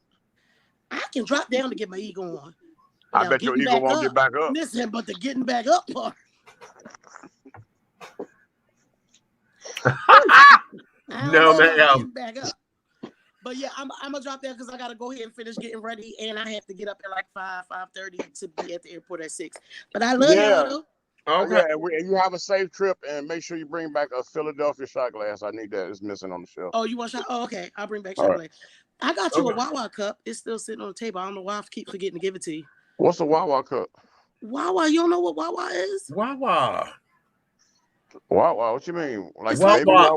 I can drop down to get my eego on. I bet your eagle won't get back up. Listen, but the getting back up part. No, man. Back up. But yeah, I'm gonna drop there because I gotta go ahead and finish getting ready, and I have to get up at like 5:30 to be at the airport at 6. But I love y'all though. Okay, and you have a safe trip, and make sure you bring back a Philadelphia shot glass. I need that. It's missing on the shelf. Oh, you want shot? Oh, okay. I'll bring back shot glass. I got you a Wawa cup. It's still sitting on the table. I don't know why I keep forgetting to give it to you. What's a Wawa cup? Wawa, you don't know what Wawa is? Wawa. What you mean? Like Wawa?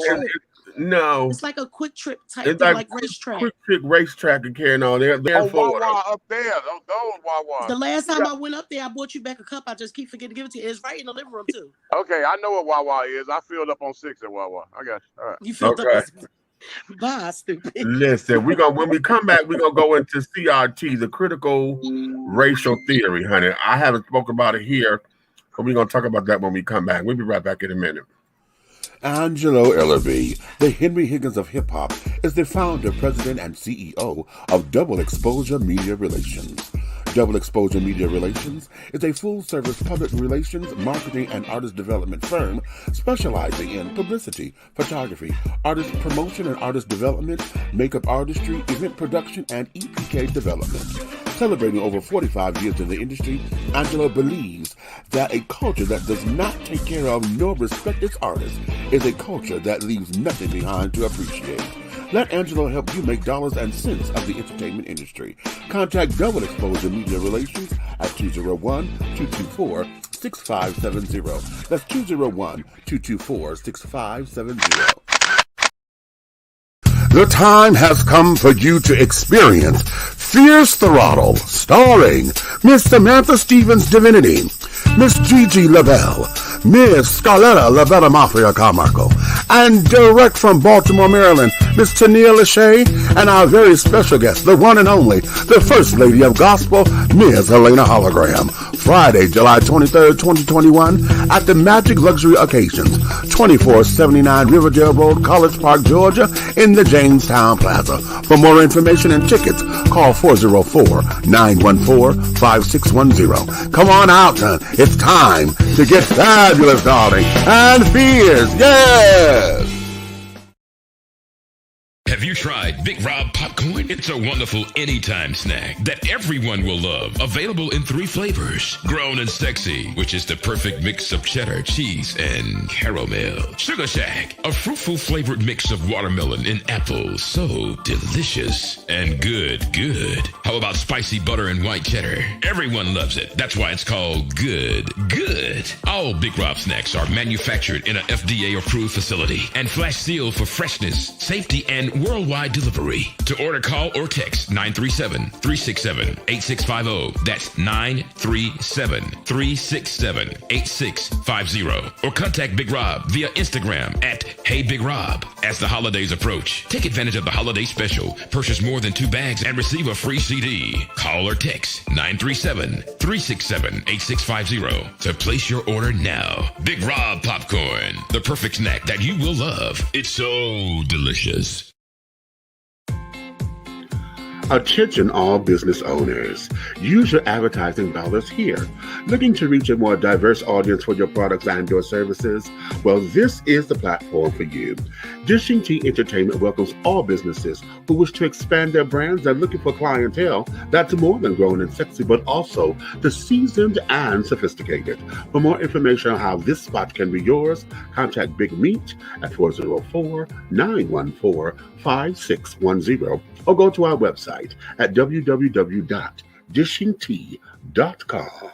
No. It's like a quick trip type thing, like racetrack. Quick trip racetrack and carrying on. They're in Florida. Wawa up there. Those Wawa. The last time I went up there, I bought you back a cup. I just keep forgetting to give it to you. It's right in the living room too. Okay, I know what Wawa is. I filled up on 6 at Wawa. I got you. All right. You filled up. Bye, stupid. Listen, when we come back, we're gonna go into CRT, the critical racial theory, honey. I haven't spoken about it here, but we're gonna talk about that when we come back. We'll be right back in a minute. Angelo Ellerby, the Henry Higgins of hip-hop, is the founder, president, and CEO of Double Exposure Media Relations. Double Exposure Media Relations is a full-service public relations, marketing, and artist development firm specializing in publicity, photography, artist promotion and artist development, makeup artistry, event production, and EPK development. Celebrating over 45 years in the industry, Angelo believes that a culture that does not take care of nor respect its artists is a culture that leaves nothing behind to appreciate. Let Angelo help you make dollars and cents of the entertainment industry. Contact Double Exposure Media Relations at 201-224-6570. That's 201-224-6570. The time has come for you to experience Fierce Throttle, starring Miss Samantha Stevens Divinity, Miss Gigi Lavelle, Miss Scarletta Lavella Mafia Carmichael, and direct from Baltimore, Maryland, Miss Tania Lachey, and our very special guest, the one and only, the First Lady of Gospel, Ms. Helena Hologram. Friday, July 23rd, 2021, at the Magic Luxury Occasions, 2479 Riverdale Road, College Park, Georgia, in the Jamestown Plaza. For more information and tickets, call 404-914-5610. Come on out, son. It's time to get fabulous, darling, and fierce. Yes! Have you tried Big Rob popcorn? It's a wonderful anytime snack that everyone will love. Available in 3 flavors. Grown and Sexy, which is the perfect mix of cheddar, cheese, and caramel. Sugar Shack, a fruitful flavored mix of watermelon and apple. So delicious and good. How about spicy butter and white cheddar? Everyone loves it. That's why it's called good. All Big Rob snacks are manufactured in an FDA-approved facility and flash sealed for freshness, safety, and worldwide delivery. To order, call or text 937-367-8650. That's 937-367-8650. Or contact Big Rob via Instagram at Hey Big Rob. As the holidays approach, take advantage of the holiday special. Purchase more than 2 bags and receive a free CD. Call or text 937-367-8650 to place your order now. Big Rob Popcorn, the perfect snack that you will love. It's so delicious. Attention all business owners. Use your advertising dollars here. Looking to reach a more diverse audience for your products and your services? Well, this is the platform for you. Dishing Tea Entertainment welcomes all businesses who wish to expand their brands and looking for clientele that's more than grown and sexy, but also the seasoned and sophisticated. For more information on how this spot can be yours, contact Big Meat at 404-914-5610 or go to our website at www.dishingtea.com.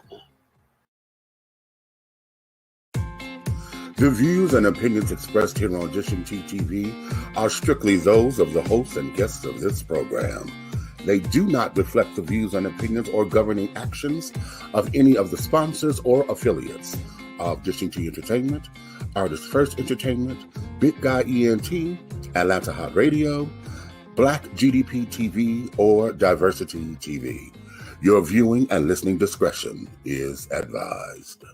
The views and opinions expressed here on Dishing Tea TV are strictly those of the hosts and guests of this program. They do not reflect the views and opinions or governing actions of any of the sponsors or affiliates of Dishing Tea Entertainment, Artist First Entertainment, Big Guy ENT, Atlanta Hot Radio, Black GDP TV, or Diversity TV. Your viewing and listening discretion is advised.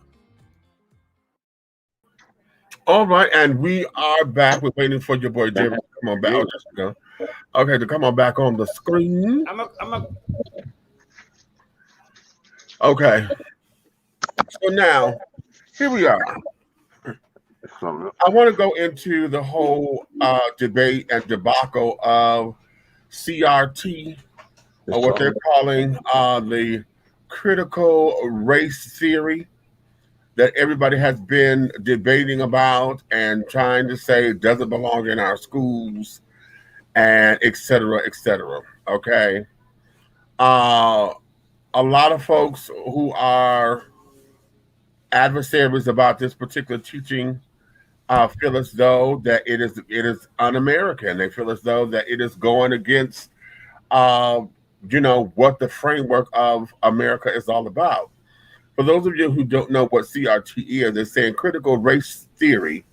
All right, and we are back. We're waiting for your boy Jim to come on back. Oh, just go. Okay, to come on back on the screen. Okay. So now, here we are. I want to go into the whole debate and debacle of CRT, or what they're calling the critical race theory that everybody has been debating about and trying to say doesn't belong in our schools, and et cetera, okay? A lot of folks who are adversaries about this particular teaching feel as though that it is un-American. They feel as though that it is going against, what the framework of America is all about. For those of you who don't know what CRT is, they're saying critical race theory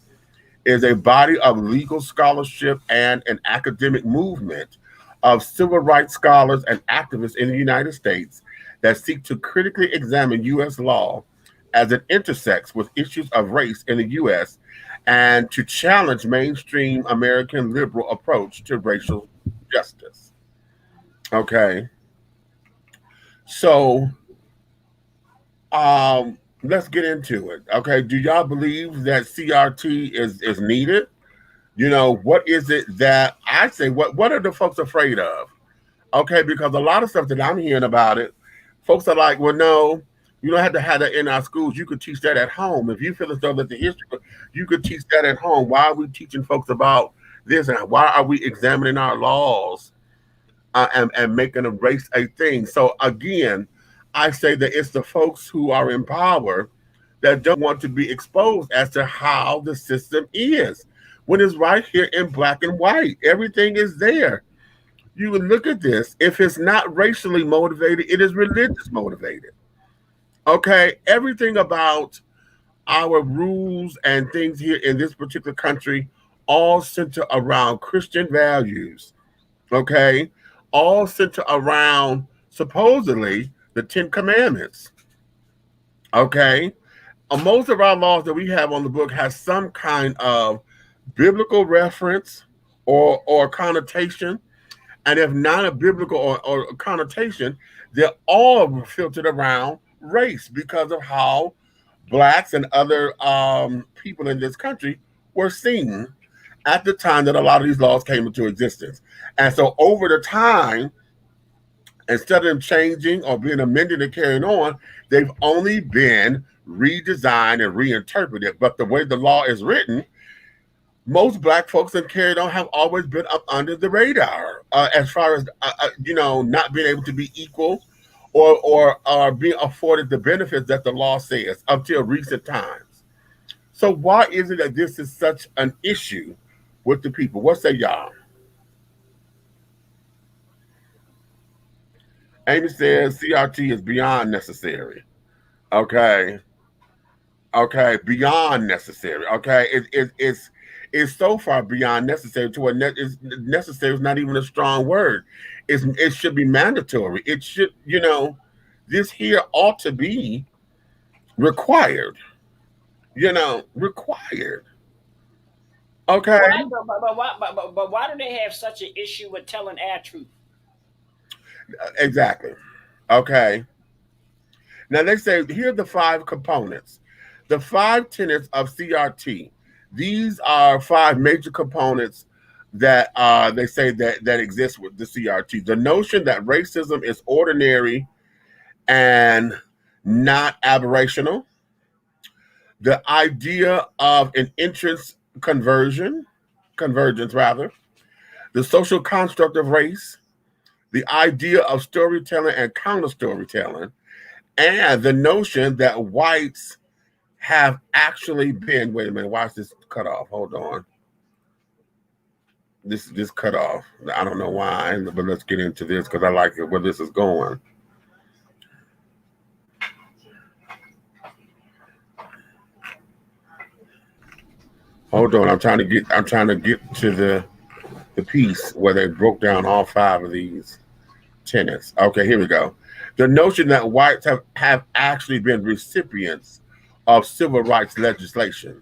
is a body of legal scholarship and an academic movement of civil rights scholars and activists in the United States that seek to critically examine U.S. law as it intersects with issues of race in the U.S. and to challenge mainstream American liberal approach to racial justice. Okay. So, let's get into it. Okay. Do y'all believe that CRT is needed? What is it that I say, what are the folks afraid of? Okay. Because a lot of stuff that I'm hearing about it, folks are like, well, no, you don't have to have that in our schools. You could teach that at home. If you feel as though that the history, you could teach that at home. Why are we teaching folks about this? And why are we examining our laws and making a race a thing? So again, I say that it's the folks who are in power that don't want to be exposed as to how the system is. When it's right here in black and white, everything is there. You can look at this. If it's not racially motivated, it is religious motivated. Okay, everything about our rules and things here in this particular country all center around Christian values. Okay, all center around supposedly the 10 Commandments. Okay, most of our laws that we have on the book has some kind of biblical reference or connotation. And if not a biblical or connotation, they're all filtered around race because of how blacks and other people in this country were seen at the time that a lot of these laws came into existence. And so over the time, instead of them changing or being amended and carrying on, they've only been redesigned and reinterpreted. But the way the law is written, most Black folks that carried on have always been up under the radar as far as, not being able to be equal or being afforded the benefits that the law says until recent times. So why is it that this is such an issue with the people? What say y'all? Amy says CRT is beyond necessary. Okay, beyond necessary. Okay, it's so far beyond necessary to what necessary is not even a strong word. It should be mandatory. It should, this here ought to be required. Required. Okay. But why do they have such an issue with telling our truth? Exactly. Okay. Now they say here are the 5 components. The 5 tenets of CRT. These are 5 major components that they say that exist with the CRT. The notion that racism is ordinary and not aberrational. The idea of an entrance convergence rather. The social construct of race. The idea of storytelling and counter storytelling. And the notion that whites have actually been, wait a minute, why is this cut off? Hold on. This cut off. I don't know why, but let's get into this because I like it where this is going. Hold on, I'm trying to get to the piece where they broke down all 5 of these tenets. Okay, here we go. The notion that whites have actually been recipients of civil rights legislation,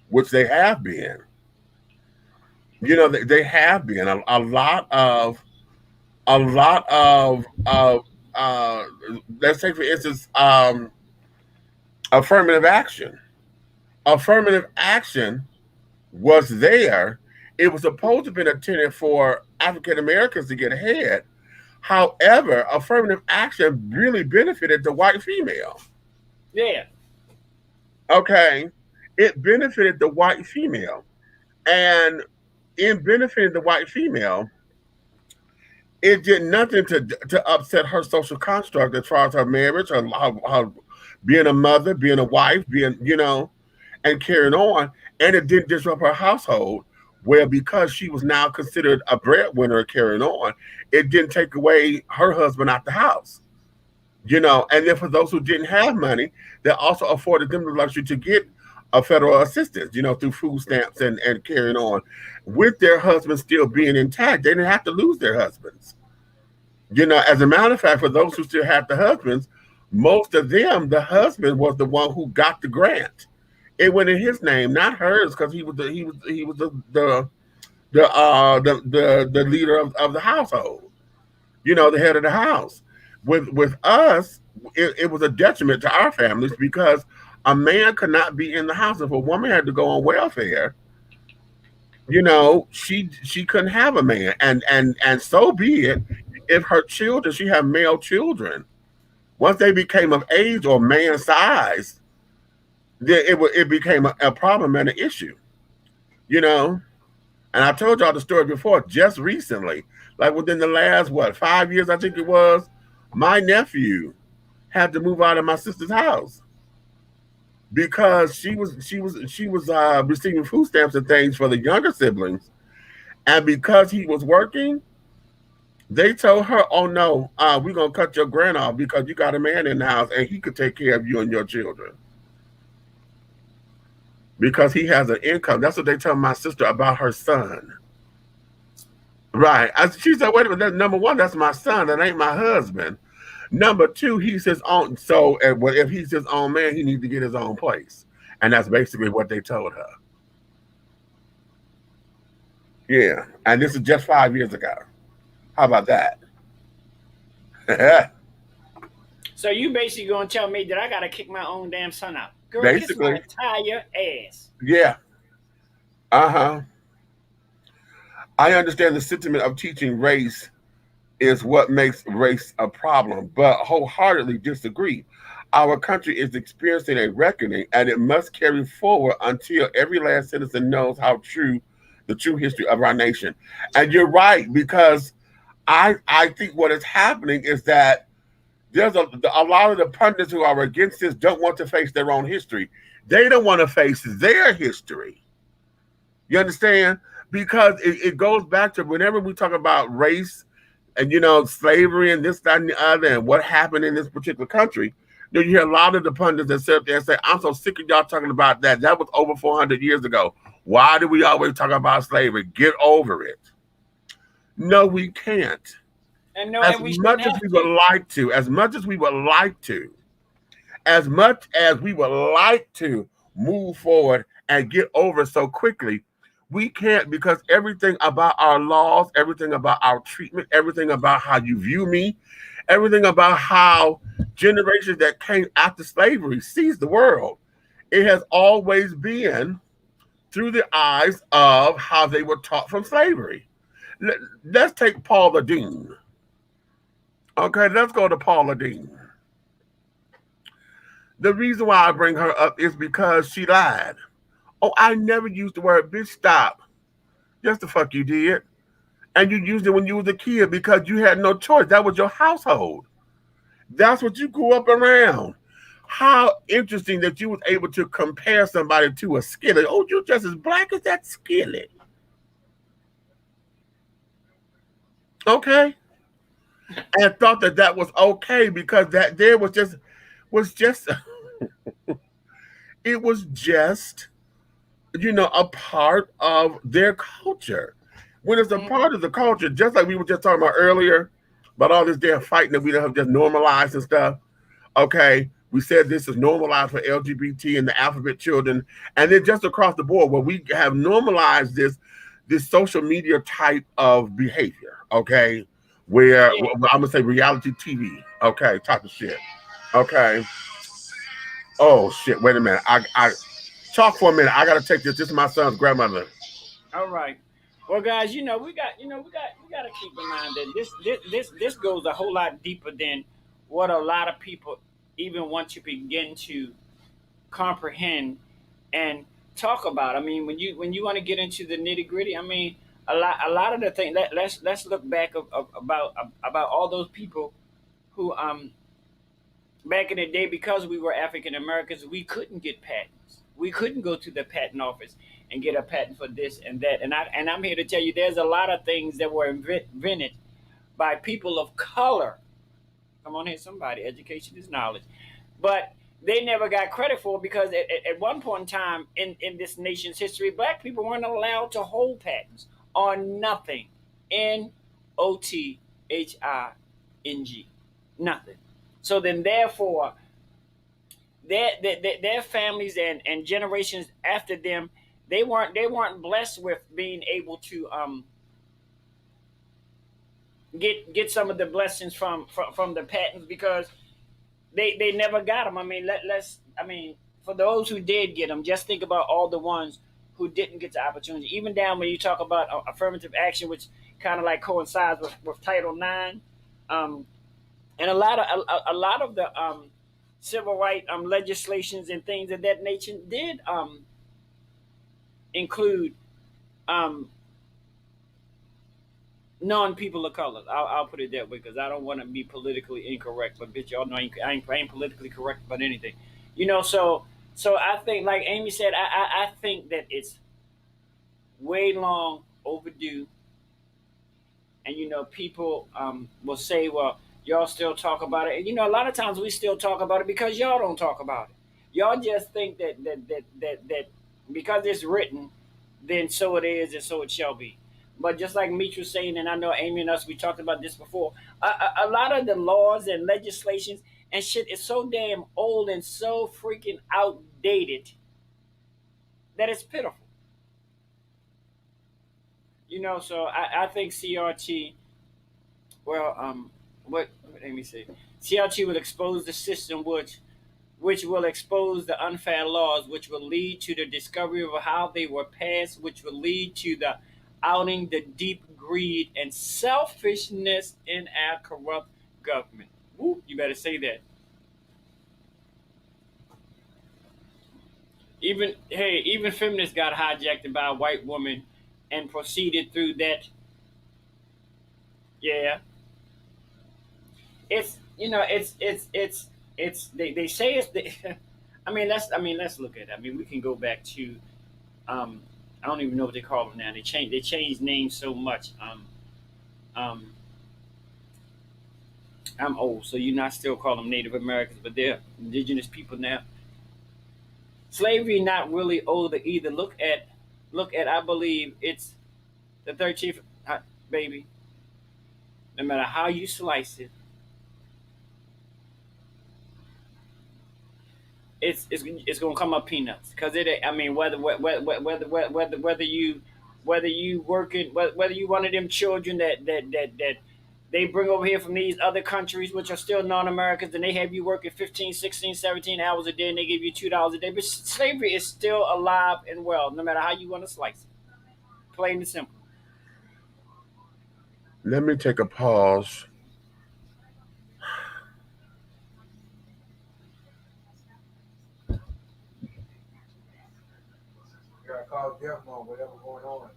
which they have been. They have been a lot of let's say for instance, affirmative action. Affirmative action was there. It was supposed to be a tenet for African Americans to get ahead. However, affirmative action really benefited the white female. Yeah. Okay. It benefited the white female. And in benefiting the white female, it did nothing to upset her social construct as far as her marriage, her being a mother, being a wife, being, and carrying on. And it didn't disrupt her household, where because she was now considered a breadwinner carrying on, it didn't take away her husband out the house. And then for those who didn't have money, that also afforded them the luxury to get a federal assistance, through food stamps and carrying on. With their husbands still being intact, they didn't have to lose their husbands. As a matter of fact, for those who still have the husbands, most of them, the husband was the one who got the grant. It went in his name, not hers, because he was the leader of the household, the head of the house. With us, it was a detriment to our families because a man could not be in the house. If a woman had to go on welfare, she couldn't have a man, and so be it. If her children, she had male children, once they became of age or man size, then it became a problem and an issue, And I told y'all the story before, just recently, like within the last 5 years, I think it was, my nephew had to move out of my sister's house because she was receiving food stamps and things for the younger siblings, and because he was working, they told her, "Oh no, we're gonna cut your grant off because you got a man in the house and he could take care of you and your children because he has an income." That's what they tell my sister about her son. Right? She said, "Wait a minute. Number one, that's my son. That ain't my husband. Number two, he's his own. So, if he's his own man, he needs to get his own place." And that's basically what they told her. Yeah, and this is just 5 years ago. How about that? So you basically gonna tell me that I gotta kick my own damn son out? Girl, Basically. kiss my entire ass. Yeah. Uh-huh. I understand the sentiment of teaching race is what makes race a problem, but wholeheartedly disagree. Our country is experiencing a reckoning, and it must carry forward until every last citizen knows how true the true history of our nation. And you're right, because I think what is happening is that there's a lot of the pundits who are against this don't want to face their own history. They don't want to face their history. You understand? Because it goes back to whenever we talk about race and slavery and this, that, and the other, and what happened in this particular country. You hear a lot of the pundits that sit up there and say, "I'm so sick of y'all talking about that. That was over 400 years ago. Why do we always talk about slavery? Get over it." No, we can't. And no, As and we much shouldn't as have we to. would like to, as much as we would like to, as much as we would like to move forward and get over so quickly, we can't, because everything about our laws, everything about our treatment, everything about how you view me, everything about how generations that came after slavery sees the world, it has always been through the eyes of how they were taught from slavery. Let's take Paula Deen. Okay, let's go to Paula Deen. The reason why I bring her up is because she lied. Oh, I never used the word bitch. Stop. Yes, the fuck you did. And you used it when you was a kid because you had no choice. That was your household. That's what you grew up around. How interesting that you was able to compare somebody to a skillet. Oh, you're just as black as that skillet. Okay. And thought that that was okay because that there was just it was just a part of their culture. When it's a part of the culture, just like we were just talking about earlier, about all this damn fighting that we have just normalized and stuff. Okay, we said this is normalized for LGBT and the alphabet children, and then just across the board, where we have normalized this social media type of behavior. Okay, where Yeah. I'm gonna say reality TV. Okay, type of shit. Okay. Oh shit! Wait a minute. I talk for a minute. I gotta take this. This is my son's grandmother. All right. Well, guys, we got to keep in mind that this goes a whole lot deeper than what a lot of people even want to begin to comprehend and talk about. I mean, when you want to get into the nitty gritty, I mean, a lot of the things. Let's look back about all those people who back in the day, because we were African Americans, we couldn't get patents. We couldn't go to the patent office and get a patent for this and that. And I'm here to tell you, there's a lot of things that were invented by people of color. Come on here, somebody. Education is knowledge, but they never got credit for it because at one point in time in this nation's history, black people weren't allowed to hold patents on nothing. Nothing. Nothing. So then, therefore, their families and generations after them, they weren't blessed with being able to get some of the blessings from the patents because they never got them. I mean, for those who did get them, just think about all the ones who didn't get the opportunity. Even down when you talk about affirmative action, which kind of like coincides with Title IX, and a lot of the civil rights legislations and things of that nature did include um, non-people of color. I'll put it that way because I don't want to be politically incorrect. But bitch, y'all know I ain't politically correct about anything. So I think, like Amy said, I think that it's way long overdue. And people will say, well, y'all still talk about it. And a lot of times we still talk about it because y'all don't talk about it. Y'all just think that because it's written, then so it is and so it shall be. But just like Meech was saying, and I know Amy and us, we talked about this before, a lot of the laws and legislations and shit is so damn old and so freaking outdated that it's pitiful. So I think CRT, well, what Amy said, CRT would expose the system which which will expose the unfair laws, which will lead to the discovery of how they were passed, which will lead to the outing the deep greed and selfishness in our corrupt government. Woo, you better say that. Even feminists got hijacked by a white woman and proceeded through that. Yeah, it's they say it's the. let's look at it. I mean, we can go back to um, I don't even know what they call them now. They changed names so much. Um, I'm old, so you not still call them Native Americans, but they're indigenous people now. Slavery not really older either. Look at I believe it's the 13th, baby. No matter how you slice it, it's gonna come up peanuts because it. I mean, whether you working whether you one of them children that they bring over here from these other countries which are still non-Americans and they have you working 15, 16, 17 hours a day and they give you $2 a day. But slavery is still alive and well, no matter how you want to slice it. Plain and simple. Let me take a pause. You gotta call death on whatever going on.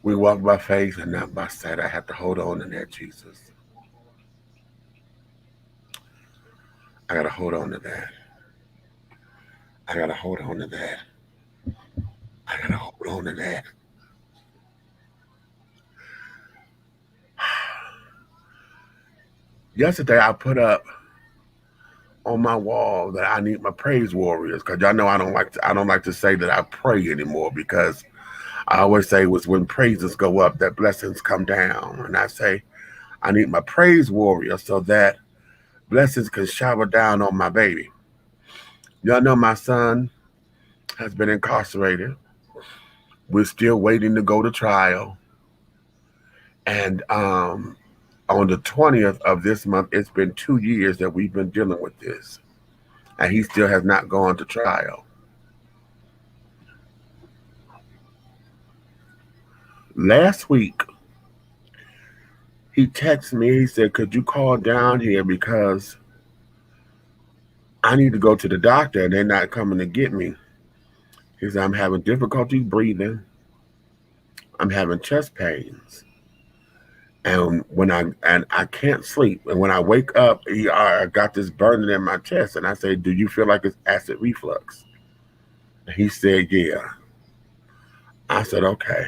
We walk by faith and not by sight. I have to hold on to that, Jesus. I gotta hold on to that. I gotta hold on to that. I gotta hold on to that. Yesterday, I put up on my wall that I need my praise warriors because y'all know I don't like to say that I pray anymore because I always say it was when praises go up that blessings come down, and I say I need my praise warriors so that blessings can shower down on my baby. Y'all know my son has been incarcerated. We're still waiting to go to trial, and on the 20th of this month, it's been 2 years that we've been dealing with this, and he still has not gone to trial. Last week, he texted me. He said, "Could you call down here because I need to go to the doctor and they're not coming to get me." He said, "I'm having difficulty breathing. I'm having chest pains. And I can't sleep. And when I wake up, I got this burning in my chest." And I said, "Do you feel like it's acid reflux?" And he said, "Yeah." I said, "Okay."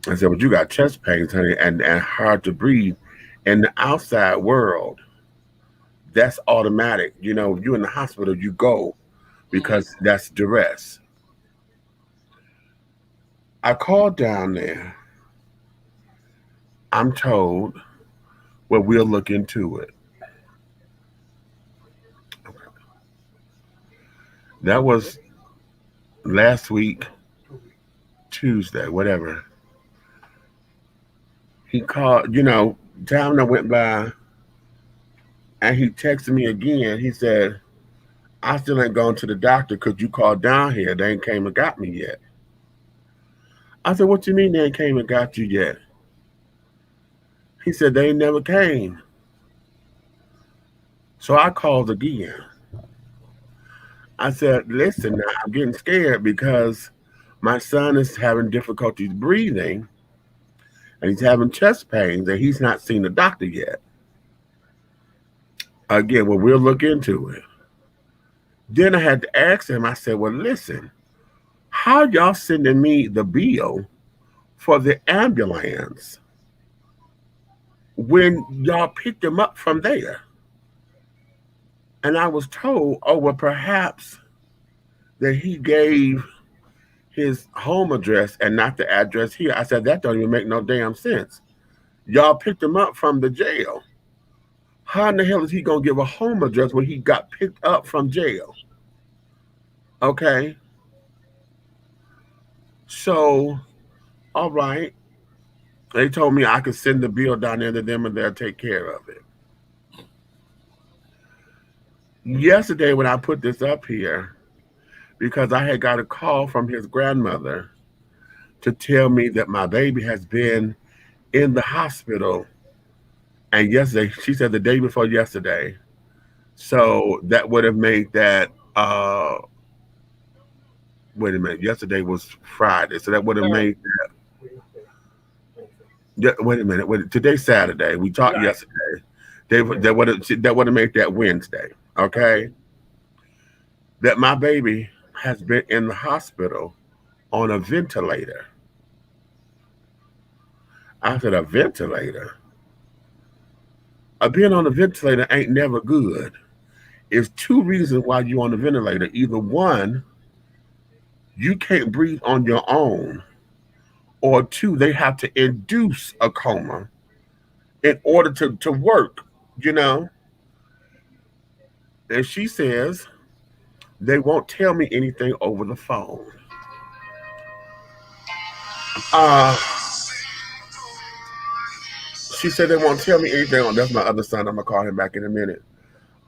I said, "But you got chest pains, honey, and hard to breathe. In the outside world, that's automatic. You know, if you're in the hospital, you go because that's duress." I called down there. I'm told, "Well, we'll look into it." That was last week, Tuesday, whatever. He called, time that went by, and he texted me again. He said, "I still ain't gone to the doctor. Could you call down here? They ain't came and got me yet." I said, "What you mean they ain't came and got you yet?" He said, "They ain't never came." So I called again. I said, "Listen, now I'm getting scared because my son is having difficulties breathing and he's having chest pains and he's not seen the doctor yet." Again, well, we'll look into it. Then I had to ask him, I said, "Well, listen, how y'all sending me the bill for the ambulance when y'all picked him up from there?" And I was told, "Oh, well, perhaps that he gave his home address and not the address here." I said, "That don't even make no damn sense. Y'all picked him up from the jail. How in the hell is he going to give a home address when he got picked up from jail?" Okay. So, all right. They told me I could send the bill down there to them and they'll take care of it. Yesterday, when I put this up here, because I had got a call from his grandmother to tell me that my baby has been in the hospital. And yesterday, she said the day before yesterday. So that would have made that, wait a minute, yesterday was Friday. So that would have made that, yeah, wait a minute, today's Saturday. We talked yesterday. That would have made that Wednesday. Okay. That my baby has been in the hospital on a ventilator. I said, a ventilator? Being on a ventilator ain't never good. It's two reasons why you're on the ventilator. Either one, you can't breathe on your own, or two, they have to induce a coma in order to work, you know? And she says, they won't tell me anything over the phone. She said they won't tell me anything. That's my other son. I'm gonna call him back in a minute.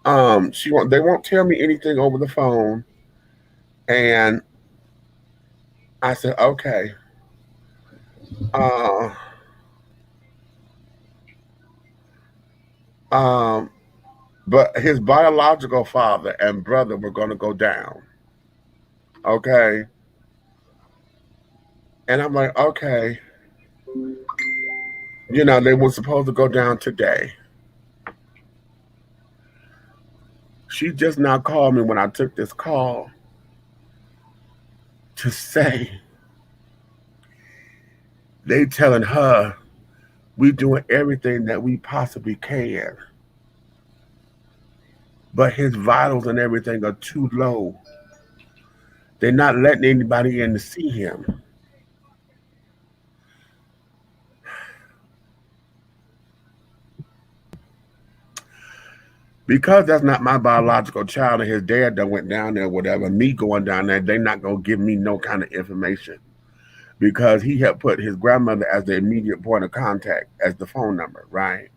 They won't tell me anything over the phone. And I said, okay. Uh, um, but his biological father and brother were gonna go down. Okay. And I'm like, okay. You know, they were supposed to go down today. She just now called me when I took this call to say they telling her we doing everything that we possibly can, but his vitals and everything are too low. They're not letting anybody in to see him. Because that's not my biological child and his dad done went down there, whatever, me going down there, they not going to give me no kind of information. Because he had put his grandmother as the immediate point of contact as the phone number, right?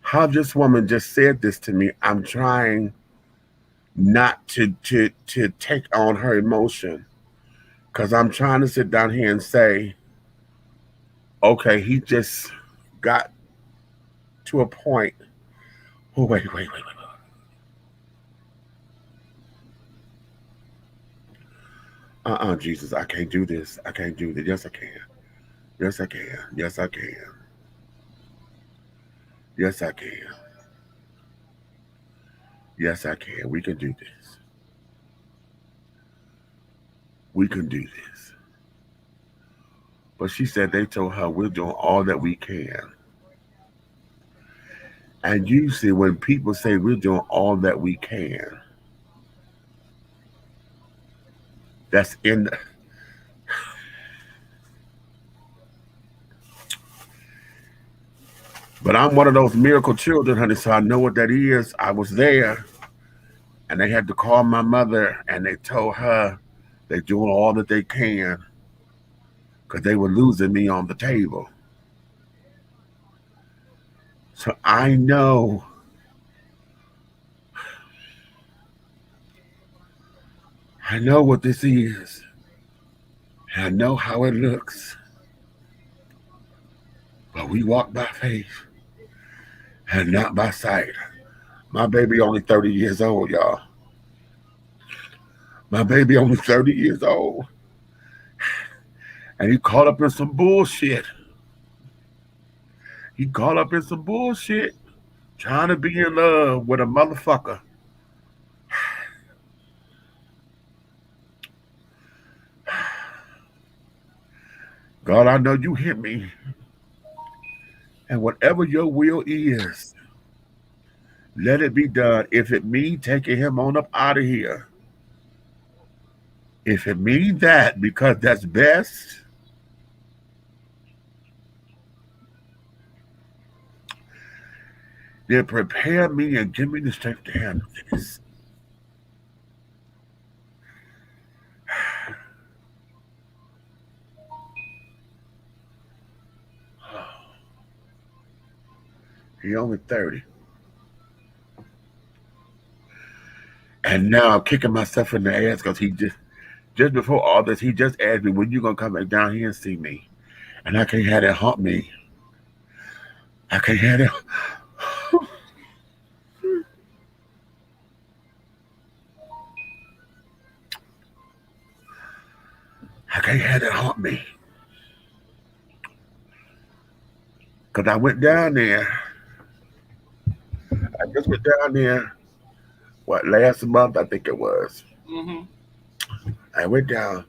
How this woman just said this to me, I'm trying not to take on her emotion. Because I'm trying to sit down here and say, okay, he just got to a point. Oh, wait. Jesus, I can't do this. I can't do this. Yes, I can. Yes, I can. Yes, I can. Yes, I can. Yes, I can. We can do this. We can do this. But she said they told her we're doing all that we can. And usually when people say we're doing all that we can, that's in the, but I'm one of those miracle children, honey, so I know what that is. I was there, and they had to call my mother, and they told her they're doing all that they can because they were losing me on the table. So I know what this is. I know how it looks. But we walk by faith and not by sight. My baby only 30 years old, y'all. My baby only 30 years old. And he caught up in some bullshit. He caught up in some bullshit trying to be in love with a motherfucker. God, I know you hear me. And whatever your will is, let it be done. If it means taking him on up out of here, if it means that, because that's best, then prepare me and give me the strength to handle this. He only 30. And now I'm kicking myself in the ass because he just before all this, he just asked me, when you gonna come back down here and see me? And I can't have that haunt me. I can't have that. I can't have that haunt me. Because I went down there. I just went down there, last month, I think it was. Mm-hmm. I went down.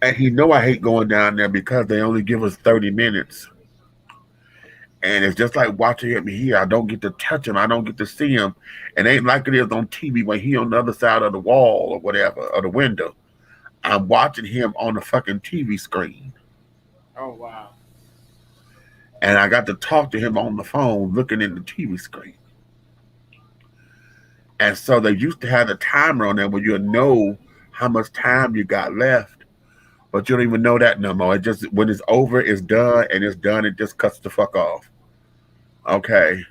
And he know I hate going down there because they only give us 30 minutes. And it's just like watching him here. I don't get to touch him. I don't get to see him. And ain't like it is on TV when he on the other side of the wall or whatever, or the window. I'm watching him on the fucking TV screen. Oh, wow. And I got to talk to him on the phone looking in the TV screen. And so they used to have the timer on there where you'll know how much time you got left. But you don't even know that no more. It just, when it's over, it's done, and it's done, it just cuts the fuck off. Okay.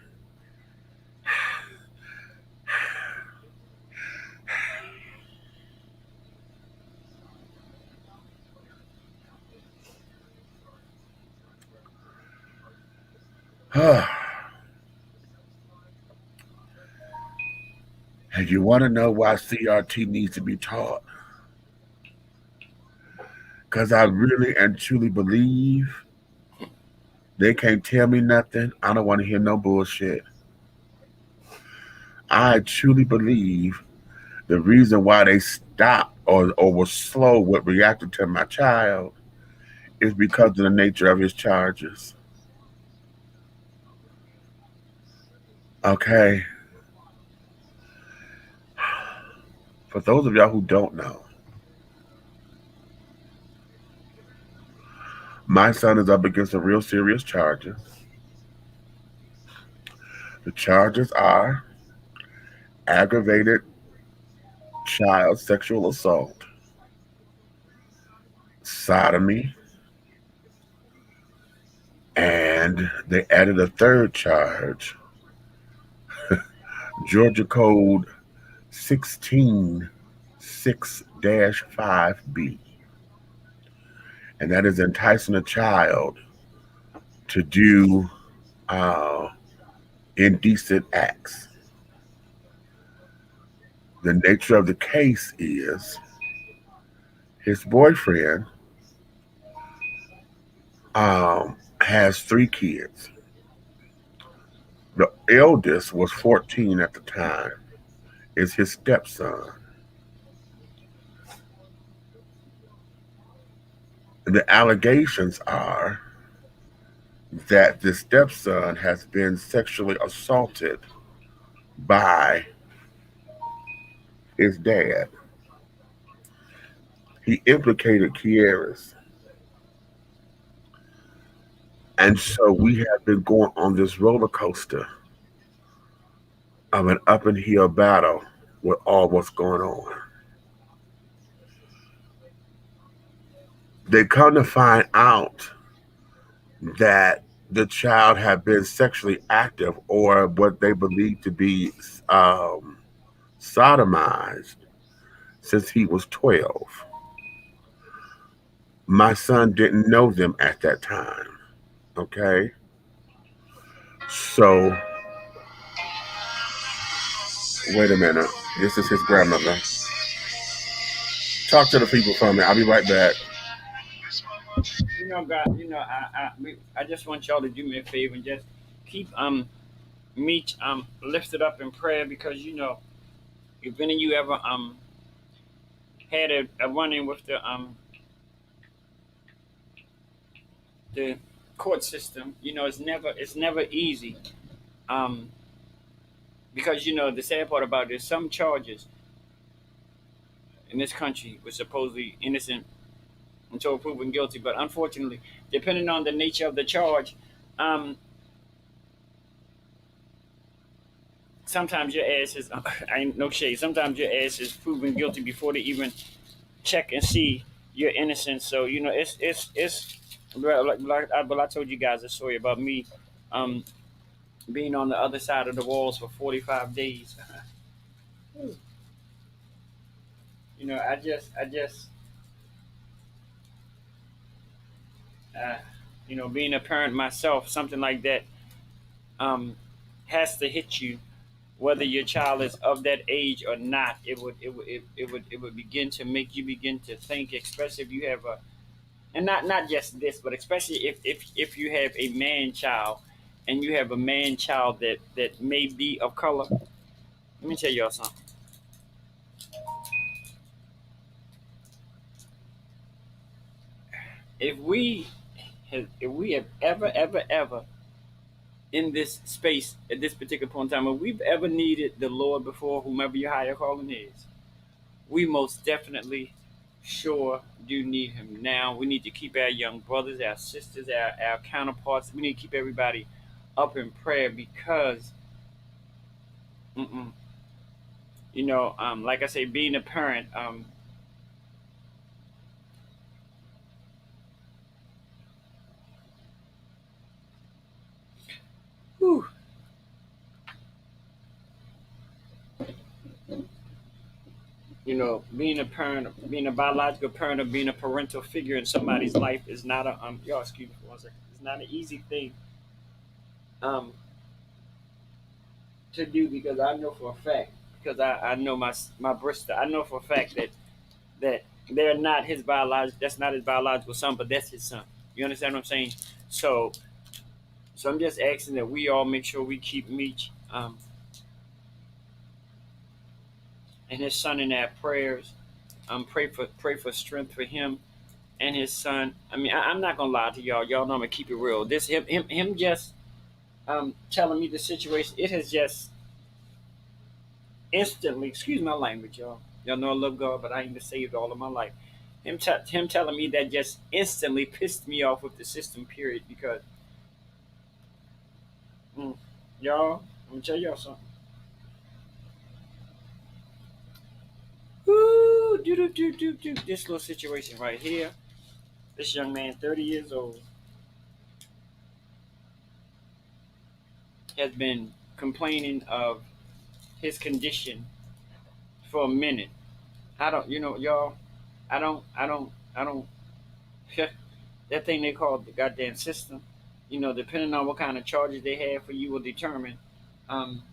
And you want to know why CRT needs to be taught? Because I really and truly believe they can't tell me nothing. I don't want to hear no bullshit. I truly believe the reason why they stopped or were slow with reacting to my child is because of the nature of his charges. Okay. For those of y'all who don't know, my son is up against some real serious charges. The charges are aggravated child sexual assault, sodomy, and they added a third charge, Georgia Code 166-5B. And that is enticing a child to do indecent acts. The nature of the case is his boyfriend has 3 kids. The eldest was 14 at the time, is his stepson. The allegations are that the stepson has been sexually assaulted by his dad. He implicated Kiera's. And so we have been going on this roller coaster of an up and heel battle with all what's going on. They come to find out that the child had been sexually active or what they believe to be sodomized since he was 12. My son didn't know them at that time. Okay? So, wait a minute. This is his grandmother. Talk to the people for me. I'll be right back. You know, God, I just want y'all to do me a favor and just keep me lifted up in prayer, because if any of you ever had a run-in with the court system, it's never easy, because the sad part about this, some charges in this country were supposedly innocent until proven guilty, but unfortunately, depending on the nature of the charge, sometimes your ass is I ain't no shade. Sometimes your ass is proven guilty before they even check and see your innocence. So it's But I told you guys a story about me um, being on the other side of the walls for 45 days. Uh, being a parent myself, something like that um, has to hit you, whether your child is of that age or not. It would begin to make you begin to think, especially if you have a, and not just this, but especially if you have a man child, and you have a man child that may be of color. Let me tell y'all something. If we have ever in this space at this particular point in time, if we've ever needed the Lord before, whomever your higher calling is, we most definitely sure do need him now. We need to keep our young brothers, our sisters, our counterparts. We need to keep everybody up in prayer because, mm-mm, like I say, being a parent, whew, being a parent, being a biological parent, or being a parental figure in somebody's life is not a y'all excuse me for 1 second. It's not an easy thing um to do, because I know for a fact, because I know my Bristol, I know for a fact that they're not his biological, that's not his biological son, but that's his son. You understand what I'm saying? So I'm just asking that we all make sure we keep Meech and his son in our prayers. Pray for strength for him and his son. I mean, I'm not gonna lie to y'all. Y'all know I'm gonna keep it real. This him just telling me the situation. It has just instantly. Excuse my language, y'all. Y'all know I love God, but I ain't been saved all of my life. Him telling me that just instantly pissed me off with the system. Period. Because mm, y'all, I'm gonna tell y'all something. Woo, do. This little situation right here. This young man, 30 years old, has been complaining of his condition for a minute. I don't, y'all. I don't. That thing they call the goddamn system. Depending on what kind of charges they have for you, will determine. Um,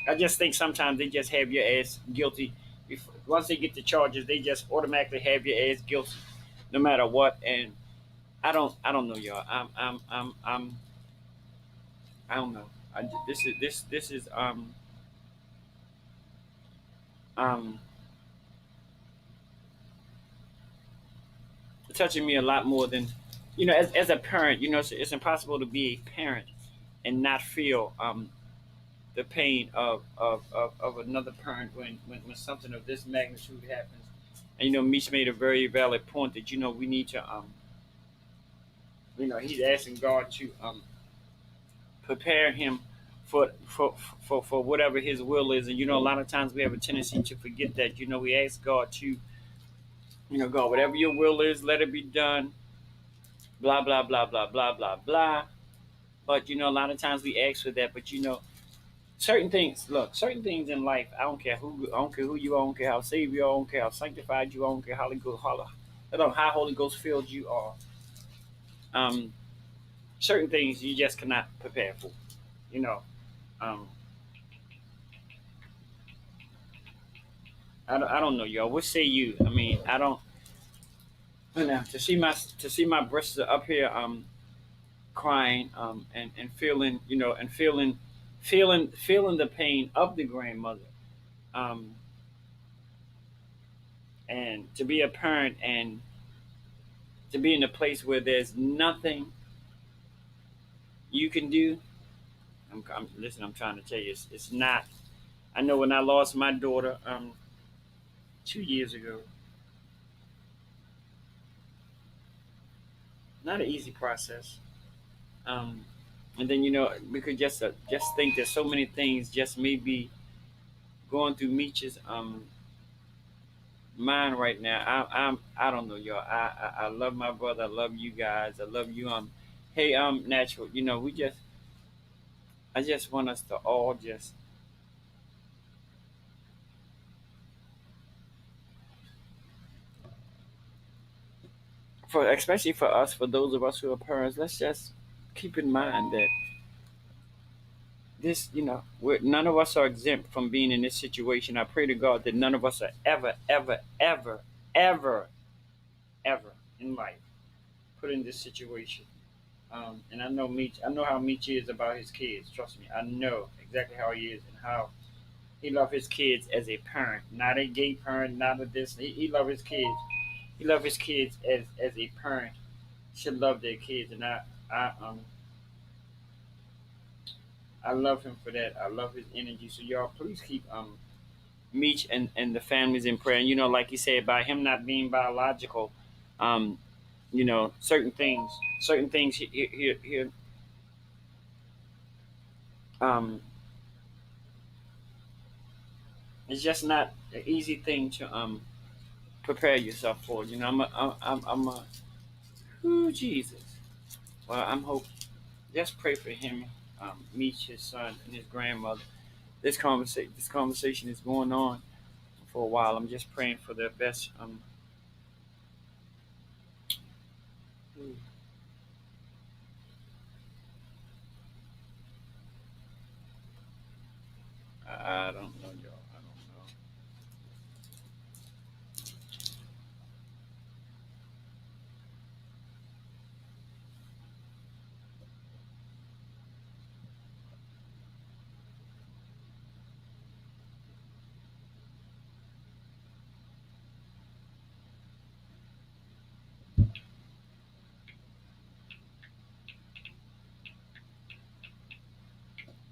I just think sometimes they just have your ass guilty. Once they get the charges, they just automatically have your ass guilty, no matter what. And I don't know, y'all. I don't know. This is um touching me a lot more than, as a parent. It's impossible to be a parent and not feel the pain of another parent when something of this magnitude happens. And Mitch made a very valid point that we need to he's asking God to prepare him for whatever his will is. And a lot of times we have a tendency to forget that. We ask God to, God, whatever your will is, let it be done. Blah blah blah blah blah blah blah. But a lot of times we ask for that. But certain things. Look, certain things in life. I don't care who you are. I don't care how saved you are. I don't care how sanctified you are. I don't care how I don't know how Holy Ghost filled you are. Um, Certain things you just cannot prepare for. You know. Um, I don't know, y'all. What say you? I mean, I don't. To see my breasts up here crying and feeling feeling the pain of the grandmother, um and to be a parent and to be in a place where there's nothing you can do. Listen, I'm trying to tell you, it's not. I know when I lost my daughter 2 years ago, not an easy process. um and then we could just think that so many things just may be going through Meech's mine right now. I don't know, y'all. I love my brother. I love you guys. I love you. Hey, natural. You know, I just want us to all just for especially for us, for those of us who are parents, let's just keep in mind that this, none of us are exempt from being in this situation. I pray to God that none of us are ever, ever, ever, ever, ever in life put in this situation. And I know Meech. I know how Meech is about his kids. Trust me, I know exactly how he is and how he loves his kids as a parent, not a gay parent, not a this. He loves his kids. He loves his kids as a parent should love their kids, and I love him for that. I love his energy. So y'all, please keep Meech and the families in prayer. And like you said, by him not being biological, um, certain things he um, it's just not an easy thing to prepare yourself for. I'm a ooh, Jesus. Well, I'm hope. Just pray for him, Meech, his son, and his grandmother. This conversation is going on for a while. I'm just praying for their best. I don't know, y'all. I don't know.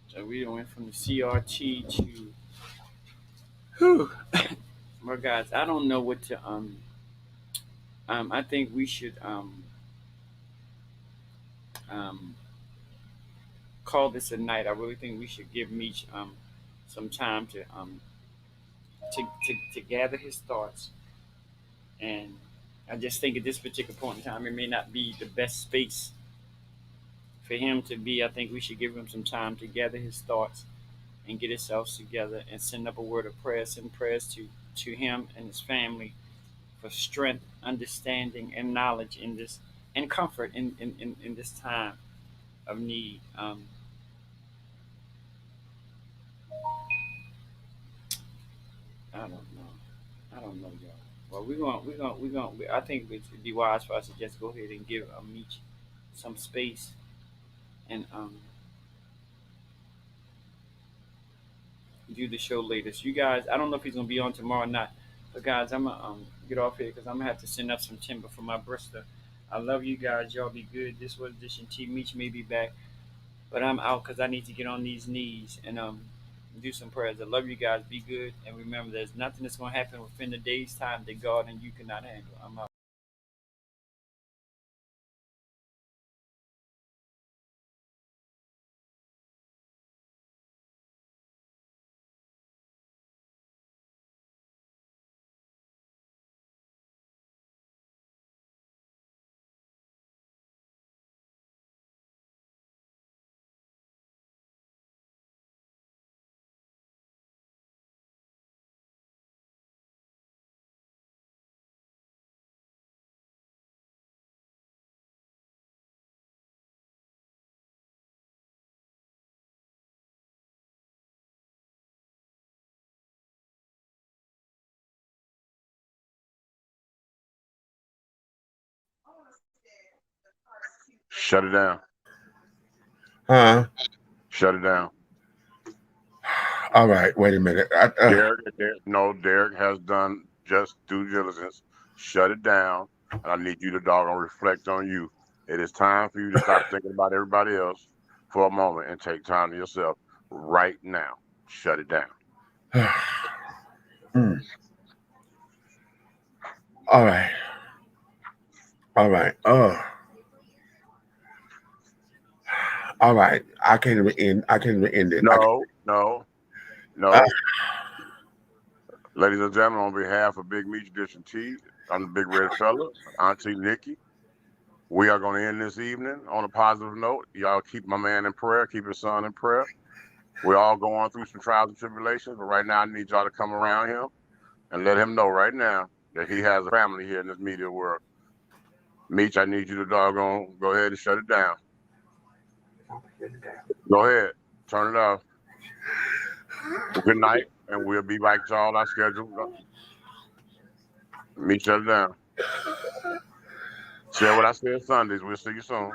So we went from the CRT to, whew, well, guys, I don't know what to I think we should um call this a night. I really think we should give Meech some time to gather his thoughts, and I just think at this particular point in time, it may not be the best space for him to be. I think we should give him some time to gather his thoughts and get himself together and send up a word of prayer, send prayers to him and his family for strength, understanding, and knowledge in this, and comfort in this time of need. I don't know. I don't know, y'all. Well, I think it'd be wise for us to just go ahead and give Meech some space and do the show later. So you guys, I don't know if he's gonna be on tomorrow or not, but guys, I'm gonna get off here because I'm gonna have to send up some timber for my Bristol. I love you guys. Y'all be good. This was Edition T. Meech may be back, but I'm out because I need to get on these knees and do some prayers. I love you guys. Be good, and remember, there's nothing that's gonna happen within the day's time that God and you cannot handle. I'm out. Shut it down. Huh? Shut it down. All right, wait a minute. Derek has done just due diligence. Shut it down. And I need you to doggone reflect on you. It is time for you to stop thinking about everybody else for a moment and take time to yourself right now. Shut it down. All right. All right. All right. I can't even end it. No. Uh, Ladies and gentlemen, on behalf of Big Meech Dish and Tea, I'm the Big Red Fella, Auntie Nikki. We are going to end this evening on a positive note. Y'all keep my man in prayer, keep his son in prayer. We're all going through some trials and tribulations, but right now I need y'all to come around him and let him know right now that he has a family here in this media world. Meech, I need you to doggone go ahead and shut it down. Go ahead, turn it off. Good night, and we'll be back to all our schedule. Meech, shut it down. Share what I said Sundays. We'll see you soon.